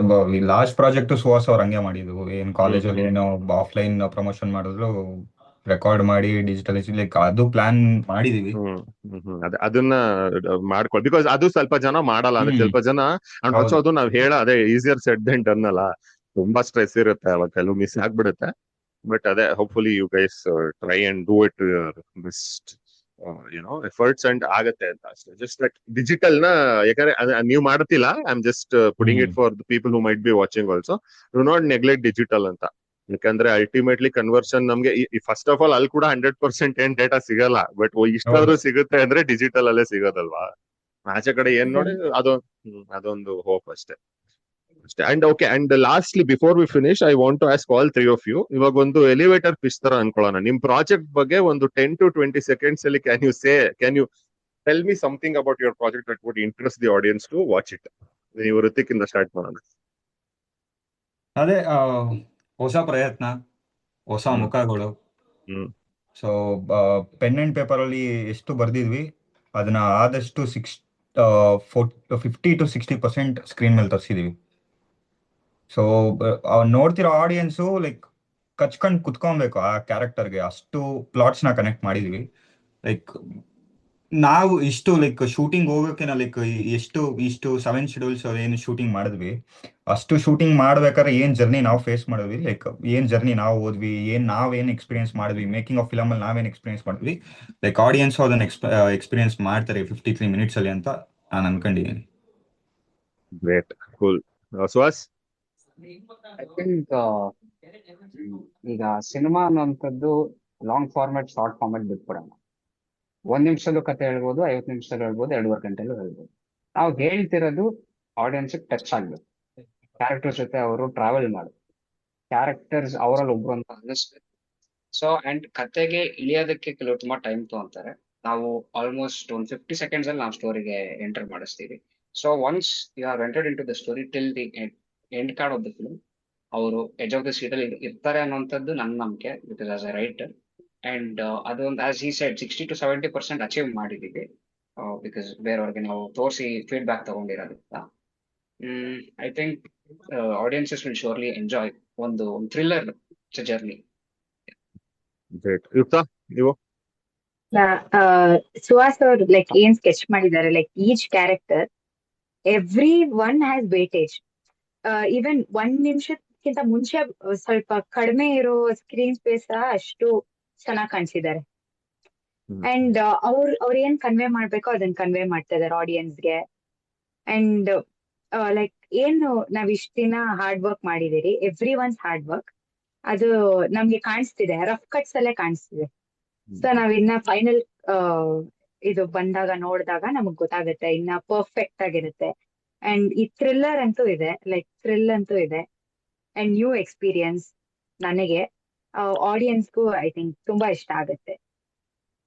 ಲಾಸ್ಟ್ ಪ್ರಾಜೆಕ್ಟ್ ಸುಹಾಸ್ ಅವ್ರು ಹಂಗೆ ಮಾಡಿದ್ವು. ಏನ್ ಕಾಲೇಜಲ್ಲಿ ಏನೋ ಆಫ್ಲೈನ್ ಪ್ರಮೋಷನ್ ಮಾಡಿದ್ರು, ರೆಕಾರ್ಡ್ ಮಾಡಿ ಡಿಜಿಟಲ್ ಲೈಕ್ ಅದು ಪ್ಲಾನ್ ಮಾಡಿದೀವಿ. ಅದೇ ಅದನ್ನ ಮಾಡ್ಕೊಳ್ಳಿ. ಬಿಕಾಸ್ ಅದು ಸ್ವಲ್ಪ ಜನ ಮಾಡಲ್ಲ. ಅಂದ್ರೆ ಸ್ವಲ್ಪ ಜನ ಅಂಡ್ ಆಲ್ಸೋ ಅದು ನಾವ್ ಅದೇ ಈಸಿಯರ್ ಸೆಟ್ ದೆನ್ ಡನ್ ಅಲ್ಲ. ತುಂಬಾ ಸ್ಟ್ರೆಸ್ ಇರುತ್ತೆ, ಅವಾಗ ಕೆಲವು ಮಿಸ್ ಆಗ್ಬಿಡುತ್ತೆ. ಬಟ್ ಅದೇ hopefully you guys try and do it to your best efforts and ಆಗತ್ತೆ ಅಂತ ಅಷ್ಟೇ. ಜಸ್ಟ್ ಲೈಕ್ ಡಿಜಿಟಲ್ ನ ಯಾಕಂದ್ರೆ ನೀವು ಮಾಡ್ತಿಲ್ಲ, I am just putting it for the people who might be watching also. Do not neglect digital ಅಂತ. ಯಾಕಂದ್ರೆ ultimately conversion ನಮ್ಗೆ ಫಸ್ಟ್ ಆಫ್ ಆಲ್ ಅಲ್ಲಿ ಕೂಡ 100% ಏನ್ ಡೇಟಾ ಸಿಗಲ್ಲ. ಬಟ್ ಇಷ್ಟಾದ್ರೂ ಸಿಗುತ್ತೆ ಅಂದ್ರೆ ಡಿಜಿಟಲ್ ಅಲ್ಲೇ ಸಿಗೋದಲ್ವಾ. ಆಚೆ ಕಡೆ ಏನ್ ನೋಡಿ ಅದೊಂದು ಹೋಪ್ ಅಷ್ಟೇ. And okay, and lastly before we finish, I want to ask all 3 of you. ಇವಾಗ ಒಂದು ಎಲಿವೇಟರ್ ಪಿಚ್ ತರ ಅನ್ಕೊಳ್ಳೋಣ. ನಿಮ್ ಪ್ರಾಜೆಕ್ಟ್ ಬಗ್ಗೆ ಒಂದು 10 to 20 seconds ಅಲ್ಲಿ can you tell me something about your project that would interest the audience to watch it. ನೀವು ಋತಿಕ್ ಇಂದ start ಮಾಡೋಣ. ಅದೇ ಹೊಸ ಪ್ರಯತ್ನ, ಹೊಸ ಮುಖಗಳು. ಸೊ ಪೆನ್ ಅಂಡ್ ಪೇಪರ್ ಅಲ್ಲಿ ಎಷ್ಟು ಬರ್ದಿದ್ವಿ ಅದನ್ನ ಆದಷ್ಟು 50 to 60% ಸ್ಕ್ರೀನ್ ಮೇಲೆ ತರಿಸಿದೀವಿ. ಸೊ ನೋಡ್ತಿರೋ ಆಡಿಯನ್ಸು ಲೈಕ್ ಕಚ್ಕೊಂಡ್ ಕುತ್ಕೊಬೇಕು ಆ ಕ್ಯಾರೆಕ್ಟರ್ಗೆ. ಅಷ್ಟು ಪ್ಲಾಟ್ಸ್ ನ ಕನೆಕ್ಟ್ ಮಾಡಿದೀವಿ. ಲೈಕ್ ನಾವು ಇಷ್ಟು ಲೈಕ್ ಶೂಟಿಂಗ್ ಹೋಗೋಕೆ ಲೈಕ್ ಇಷ್ಟು 7 ಶೆಡ್ಯೂಲ್ಸ್ ಏನು ಶೂಟಿಂಗ್ ಮಾಡಿದ್ವಿ, ಅಷ್ಟು ಶೂಟಿಂಗ್ ಮಾಡ್ಬೇಕಾದ್ರೆ ಏನ್ ಜರ್ನಿ ನಾವು ಫೇಸ್ ಮಾಡಿದ್ವಿ, ಲೈಕ್ ಏನ್ ಜರ್ನಿ ನಾವು ಹೋದ್ವಿ, ನಾವೇನ್ ಎಕ್ಸ್ಪೀರಿಯನ್ಸ್ ಮಾಡಿದ್ವಿ, ಮೇಕಿಂಗ್ ಆಫ್ ಫಿಲಮ್ ಅಲ್ಲಿ ನಾವೇನ್ ಎಕ್ಸ್ಪೀರಿಯನ್ಸ್ ಮಾಡಿದ್ವಿ, ಲೈಕ್ ಆಡಿಯನ್ಸ್ ಅದನ್ನ ಎಕ್ಸ್ಪೀರಿಯನ್ಸ್ ಮಾಡ್ತಾರೆ 53 minutes ಅಲ್ಲಿ ಅಂತ ನಾನು ಅನ್ಕೊಂಡಿದ್ದೀನಿ. Great, cool. Suhas? I think ಈಗ ಸಿನಿಮಾ ಅನ್ನೋಂಥದ್ದು ಲಾಂಗ್ ಫಾರ್ಮ್ಯಾಟ್, ಶಾರ್ಟ್ ಫಾರ್ಮ್ಯಾಟ್ ಬಿಟ್ಬಿಡೋಣ. 1 ನಿಮಿಷದಲ್ಲೂ ಕತೆ ಹೇಳ್ಬೋದು, 50 ನಿಮಿಷದಲ್ಲೂ ಹೇಳ್ಬೋದು, 2.5 ಗಂಟೆಲ್ಲೂ ಹೇಳ್ಬೋದು. ನಾವು ಹೇಳ್ತಿರೋದು ಆಡಿಯನ್ಸ್ ಟಚ್ ಆಗ್ಬೇಕು. ಕ್ಯಾರೆಕ್ಟರ್ಸ್ ಜೊತೆ ಅವರು ಟ್ರಾವೆಲ್ ಮಾಡಬೇಕು. ಕ್ಯಾರೆಕ್ಟರ್ಸ್ ಅವರಲ್ಲಿ ಒಬ್ರು ಅಂತ ಅನ್ನಿಸ್ಬೇಕು. ಸೊ ಅಂಡ್ ಕತೆಗೆ ಇಳಿಯೋದಕ್ಕೆ ಕೆಲವು ತುಂಬಾ ಟೈಮ್ ತಗೊಂತಾರೆ. ನಾವು ಆಲ್ಮೋಸ್ಟ್ ಒಂದು 50 seconds ಅಲ್ಲಿ ನಾವು ಸ್ಟೋರಿಗೆ ಎಂಟರ್ ಮಾಡಿಸ್ತೀವಿ. So once you have entered into the story till the end card of the film, ಅವರು ಎಜ್ ಆಫ್ ದ ಸೀಟ್ ಅಲ್ಲಿ ಇರ್ತಾರೆ ಅನ್ನೋಂಥದ್ದು ನನ್ನ ನಂಬಿಕೆ, because as a writer. And ಅದೊಂದು as he side 60 to 70% achieve ಮಾಡಿದೀವಿ, because ಬೇರೆಯವ್ರಿಗೆ ನಾವು ತೋರಿಸಿ ಫೀಡ್ಬ್ಯಾಕ್ ತಗೊಂಡಿರೋದ್ರಿಂದ. I think audiences will surely enjoy ಒಂದು ಥ್ರಿಲ್ಲರ್ ಜರ್ನಿ. ಗ್ರೇಟ್. ಯುಕ್ತ, ನೀವು? ಸುಹಾಸ್ ಅವ್ರು ಲೈಕ್ ಏನ್ ಸ್ಕೆಚ್ ಮಾಡಿದ್ದಾರೆ, like each character every one has weightage. Even 1 ನಿಮಿಷಕ್ಕಿಂತ ಮುಂಚೆ ಸ್ವಲ್ಪ ಕಡಿಮೆ ಇರೋ ಸ್ಕ್ರೀನ್ ಸ್ಪೇಸ್ ಅಷ್ಟು ಚೆನ್ನಾಗಿ ಕಾಣಿಸಿದ್ದಾರೆ. ಅಂಡ್ ಅವ್ರು ಏನ್ ಕನ್ವೆ ಮಾಡ್ಬೇಕೋ ಅದನ್ನ ಕನ್ವೆ ಮಾಡ್ತಾ ಇದಾರೆ ಆಡಿಯನ್ಸ್ಗೆ. ಅಂಡ್ ಲೈಕ್ ಏನು ನಾವ್ ಇಷ್ಟ ದಿನ ಹಾರ್ಡ್ ವರ್ಕ್ ಮಾಡಿದಿರಿ, ಎವ್ರಿ ಒನ್ಸ್ ಹಾರ್ಡ್ ವರ್ಕ್ ಅದು ನಮ್ಗೆ ಕಾಣಿಸ್ತಿದೆ, ರಫ್ ಕಟ್ಸ್ ಅಲ್ಲೇ ಕಾಣಿಸ್ತಿದೆ. ಸೊ ನಾವ್ ಇನ್ನ ಫೈನಲ್ ಇದು ಬಂದಾಗ ನೋಡಿದಾಗ ನಮಗ್ ಗೊತ್ತಾಗುತ್ತೆ, ಇನ್ನ ಪರ್ಫೆಕ್ಟ್ ಆಗಿರುತ್ತೆ. ಅಂಡ್ ಈ ಥ್ರಿಲ್ಲರ್ ಅಂತೂ ಇದೆ, ಲೈಕ್ ಥ್ರಿಲ್ ಅಂತೂ ಇದೆ. ಅಂಡ್ ನ್ಯೂ ಎಕ್ಸ್ಪೀರಿಯನ್ಸ್ ನನಗೆ. ಆಡಿಯನ್ಸ್ಗೂ ಐ ಥಿಂಕ್ ತುಂಬಾ ಇಷ್ಟ ಆಗುತ್ತೆ.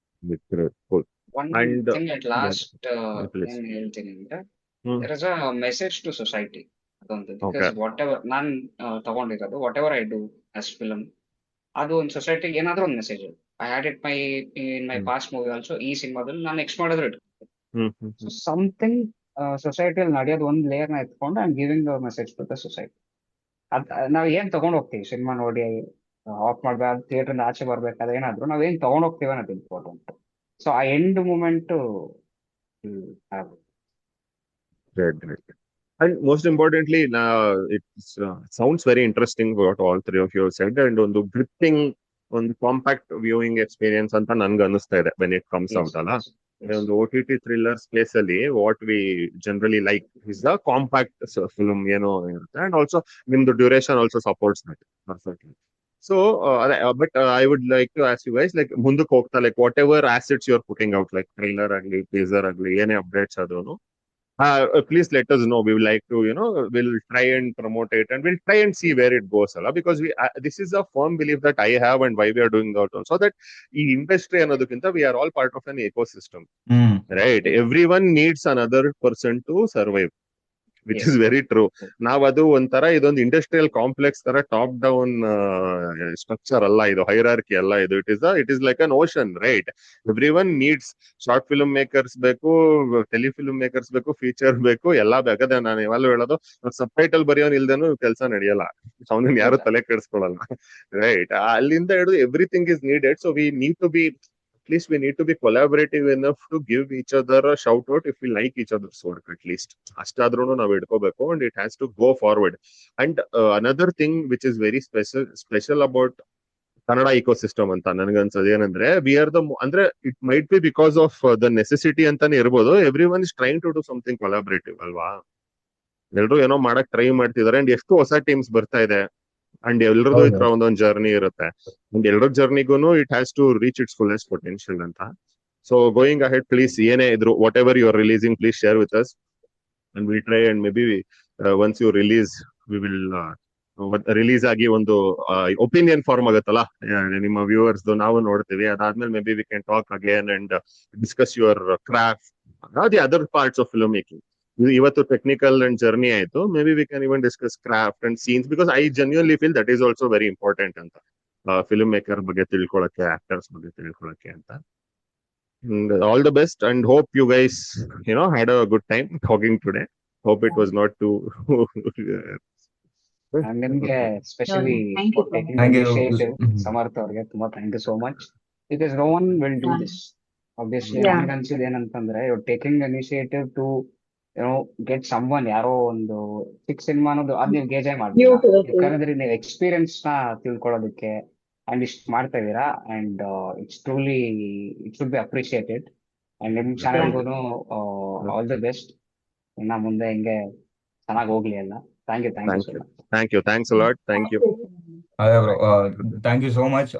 Cool. One And thing at yeah, last please. ಏನ್ ಹೇಳ್ತೀನಿ ಅಂದ್ರೆ Hmm. there is a message to society ಅದೊಂದು, Okay. because whatever ನಾನ್ ತಗೊಂಡಿರೋದು whatever I do as film, ಅದು ಒಂದು ಸೊಸೈಟಿಗೆ ಏನಾದ್ರೂ ಒಂದು message. I had it in my Hmm. Past movie also. ಈ ಸಿನಿಮಾದಲ್ಲಿ ನಾನು ನೆಕ್ಸ್ಟ್ ಮಾಡಿದ್ರು Hmm. Hmm. ಸೊ ಸಮಥಿಂಗ್ ಸೊಸೈಟಿಯಲ್ಲಿ ನಡೆಯೋದು ಒಂದು ಲೇಯರ್ ನ ಎತ್ಕೊಂಡು I am giving message to the society. ನಾವ್ ಏನ್ ತಗೊಂಡ್ ಹೋಗ್ತೀವಿ ಸಿನಿಮಾ ನೋಡಿ ಆಫ್ ಮಾಡ್ಬೇಕು, ಥಿಯೇಟರ್ ಆಚೆ ಬರ್ಬೇಕಾದ್ರೆ ಏನಾದ್ರು ನಾವ್ ಏನ್ ತಗೊಂಡ್ ಹೋಗ್ತೀವಿ ಅನ್ನೋದು ಇಂಪಾರ್ಟೆಂಟ್. ಸೊ ಆ end moment Great, great. And most importantly, it sounds very interesting what all three of you have said. And ಒಂದು gripping, ಒಂದು ಕಾಂಪ್ಯಾಕ್ಟ್ ವ್ಯೂಯಿಂಗ್ ಎಕ್ಸ್ಪೀರಿಯನ್ಸ್ ಅಂತ ನನ್ಗೆ ಅನಿಸ್ತಾ ಇದೆ when it comes out ಅಲ್ಲ. ಒಂದು OTT ಥ್ರಿಲ್ಲರ್ ಸ್ಪೇಸ್ ಅಲ್ಲಿ what we generally like is the compact film ಏನೋ ಇರುತ್ತೆ. ಅಂಡ್ ಆಲ್ಸೋ ನಿಮ್ದು duration also supports that perfectly. So but I would like to ask you guys, like ಮುಂದಕ್ಕೆ ಹೋಗ್ತಾ, like whatever assets you are putting out, like trailer ಆಗಲಿ teaser ಆಗಲಿ ಏನೇ updates ಅದನ್ನು, please let us know. We will like to, we'll try and promote it, and we'll try and see where it goes, because this is a firm belief that I have, and why we are doing that also, that in industry another we are all part of an ecosystem, right? Everyone needs another person to survive, which is very true. ನಾವ್ ಅದು ಒಂಥರ ಇದೊಂದು industrial complex ತರ top down structure ಅಲ್ಲ, ಇದು hierarchy ಅಲ್ಲ, ಇದು it is like an ocean, right? Every one needs short film makers ಬೇಕು, ಟೆಲಿಫಿಲ್ಮ್ ಮೇಕರ್ಸ್ ಬೇಕು, ಫೀಚರ್ ಬೇಕು, ಎಲ್ಲಾ ಬೇಕಾದ್ರೆ ನಾನು ಯಾವಾಗಲೂ ಹೇಳೋದು, ಸಬ್ ಟೈಟಲ್ ಬರೆಯೋನ್ ಇಲ್ದೇನು ಕೆಲಸ ನಡೆಯಲ್ಲ, ಅವನನ್ನ ಯಾರು ತಲೆ ಕೆಡಿಸ್ಕೊಳಲ್ಲ, ರೈಟ್? ಅಲ್ಲಿಂದ ಹಿಡಿದು everything is needed. So we need to be, at least we need to be collaborative enough to give each other a shout out if we like each other's work, at least ಅಷ್ಟಾದ್ರೂ ನಾವು ಇಟ್ಕೋಬೇಕು, and it has to go forward. And another thing which is very special about Kannada ecosystem ಅಂತ ನನಗನ್ಸೋದು ಏನಂದ್ರೆ, we are the, ಅಂದ್ರೆ it might be because of the necessity ಅಂತಾನೆ ಇರ್ಬೋದು, everyone is trying to do something collaborative ಅಲ್ವಾ? ಎಲ್ರು ಏನೋ ಮಾಡಕ್ ಟ್ರೈ ಮಾಡ್ತಿದಾರೆ, ಅಂಡ್ ಎಷ್ಟು ಹೊಸ ಟೀಮ್ಸ್ ಬರ್ತಾ ಇದೆ, ಅಂಡ್ ಎಲ್ರದ್ದು ಈ ತರ ಒಂದೊಂದು ಜರ್ನಿ ಇರುತ್ತೆ, ಅಂಡ್ ಎಲ್ಲರ ಜರ್ನಿಗೂ it has to reach its fullest potential ಅಂತ. ಸೊ ಗೋಯಿಂಗ್ ಅಹೆಡ್, ಪ್ಲೀಸ್ ಏನೇ ಇದ್ರು, whatever you are releasing, please share with us, and will try, and maybe once you release we will release ಆಗಿ ಒಂದು opinion form ಆಗುತ್ತಲ್ಲ ನಿಮ್ಮ viewers, ನಾವು ನೋಡ್ತೀವಿ. ಅದಾದ್ಮೇಲೆ may be we can talk again and discuss your craft, the other parts of film making. ಇವತ್ತು technical and journey ಆಯ್ತು, may be we can even discuss craft and scenes, because I genuinely feel that is also very important ಅಂತ, film maker ಬಗ್ಗೆ ತಿಳ್ಕೊಳಕ್ಕೆ, actors ಬಗ್ಗೆ ತಿಳ್ಕೊಳಕ್ಕೆ ಅಂತ. And all the best, and hope you guys, had a good time talking today. Hope it was not too ನಿಮ್ಗೆ specially Thank you for so taking Thank you. Initiative, Samarth ಅವ್ರಿಗೆ ತುಂಬಾ thank you so much, because no one will do this. Obviously Yeah. ನನ್ಗೆ ಅನ್ಸಿದ್ ಏನಂತಂದ್ರೆ, you taking initiative to get someone, ಯಾರೋ ಒಂದು six cinema ಅನ್ನೋದು ಅದ್ ನೀವು ಗೇಜೆ ಮಾಡ್ತೀರಾ, You too. ಯಾಕಂದ್ರೆ ನೀವು ಎಕ್ಸ್ಪೀರಿಯನ್ಸ್ ನ ತಿಳ್ಕೊಳ್ಳೋದಕ್ಕೆ ಅಂಡ್ ಇಷ್ಟು ಮಾಡ್ತಾ ಇದೀರಾ, and it's truly it should be appreciated. And ನಿಮ್ ಚಾನಲ್ಗೂ ಆಲ್ ದಿ ಬೆಸ್ಟ್, ಇನ್ನ ಮುಂದೆ ಹಿಂಗೆ ಚೆನ್ನಾಗಿ ಹೋಗ್ಲಿ ಎಲ್ಲ. Thank you so much. thanks a lot, thank you. ಅದೇ bro, thank you so much.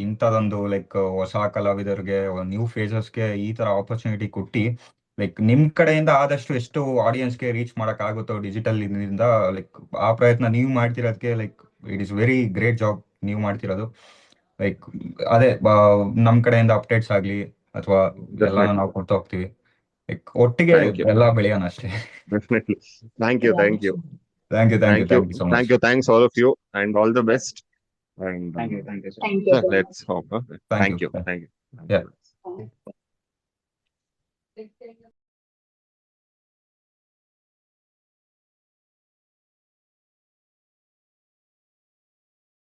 ಇಂಥದೊಂದು ಲೈಕ್ ಹೊಸ ಕಲಾವಿದರಿಗೆ, ನ್ಯೂ ಫೇಸಸ್ಗೆ ಈ ತರ ಆಪರ್ಚುನಿಟಿ ಕೊಟ್ಟು, ಲೈಕ್ ನಿಮ್ ಕಡೆಯಿಂದ ಆದಷ್ಟು ಎಷ್ಟು ಆಡಿಯನ್ಸ್ಗೆ ರೀಚ್ ಮಾಡಕ್ ಆಗುತ್ತೋ ಡಿಜಿಟಲ್ ಇದರಿಂದ, ಲೈಕ್ ಆ ಪ್ರಯತ್ನ ನೀವು ಮಾಡ್ತಿರೋದಕ್ಕೆ, like it is very great job ನೀವು ಮಾಡ್ತಿರೋದು. ಲೈಕ್ ಅದೇ ನಮ್ ಕಡೆಯಿಂದ ಅಪ್ಡೇಟ್ಸ್ ಆಗ್ಲಿ ಅಥವಾ ಎಲ್ಲ Definitely. ನಾವು ಕೊಡ್ತಾ ಹೋಗ್ತೀವಿ, ಲೈಕ್ ಒಟ್ಟಿಗೆ Thank you. ಎಲ್ಲ ಬೆಳೆಯೋಣ ಅಷ್ಟೇ. Definitely. Thank you thank you thank you so much. thanks all of you, and all the best, and thank you so much. Thank you so much. let's hope. Thank Thank you. you. Yeah. Thank you.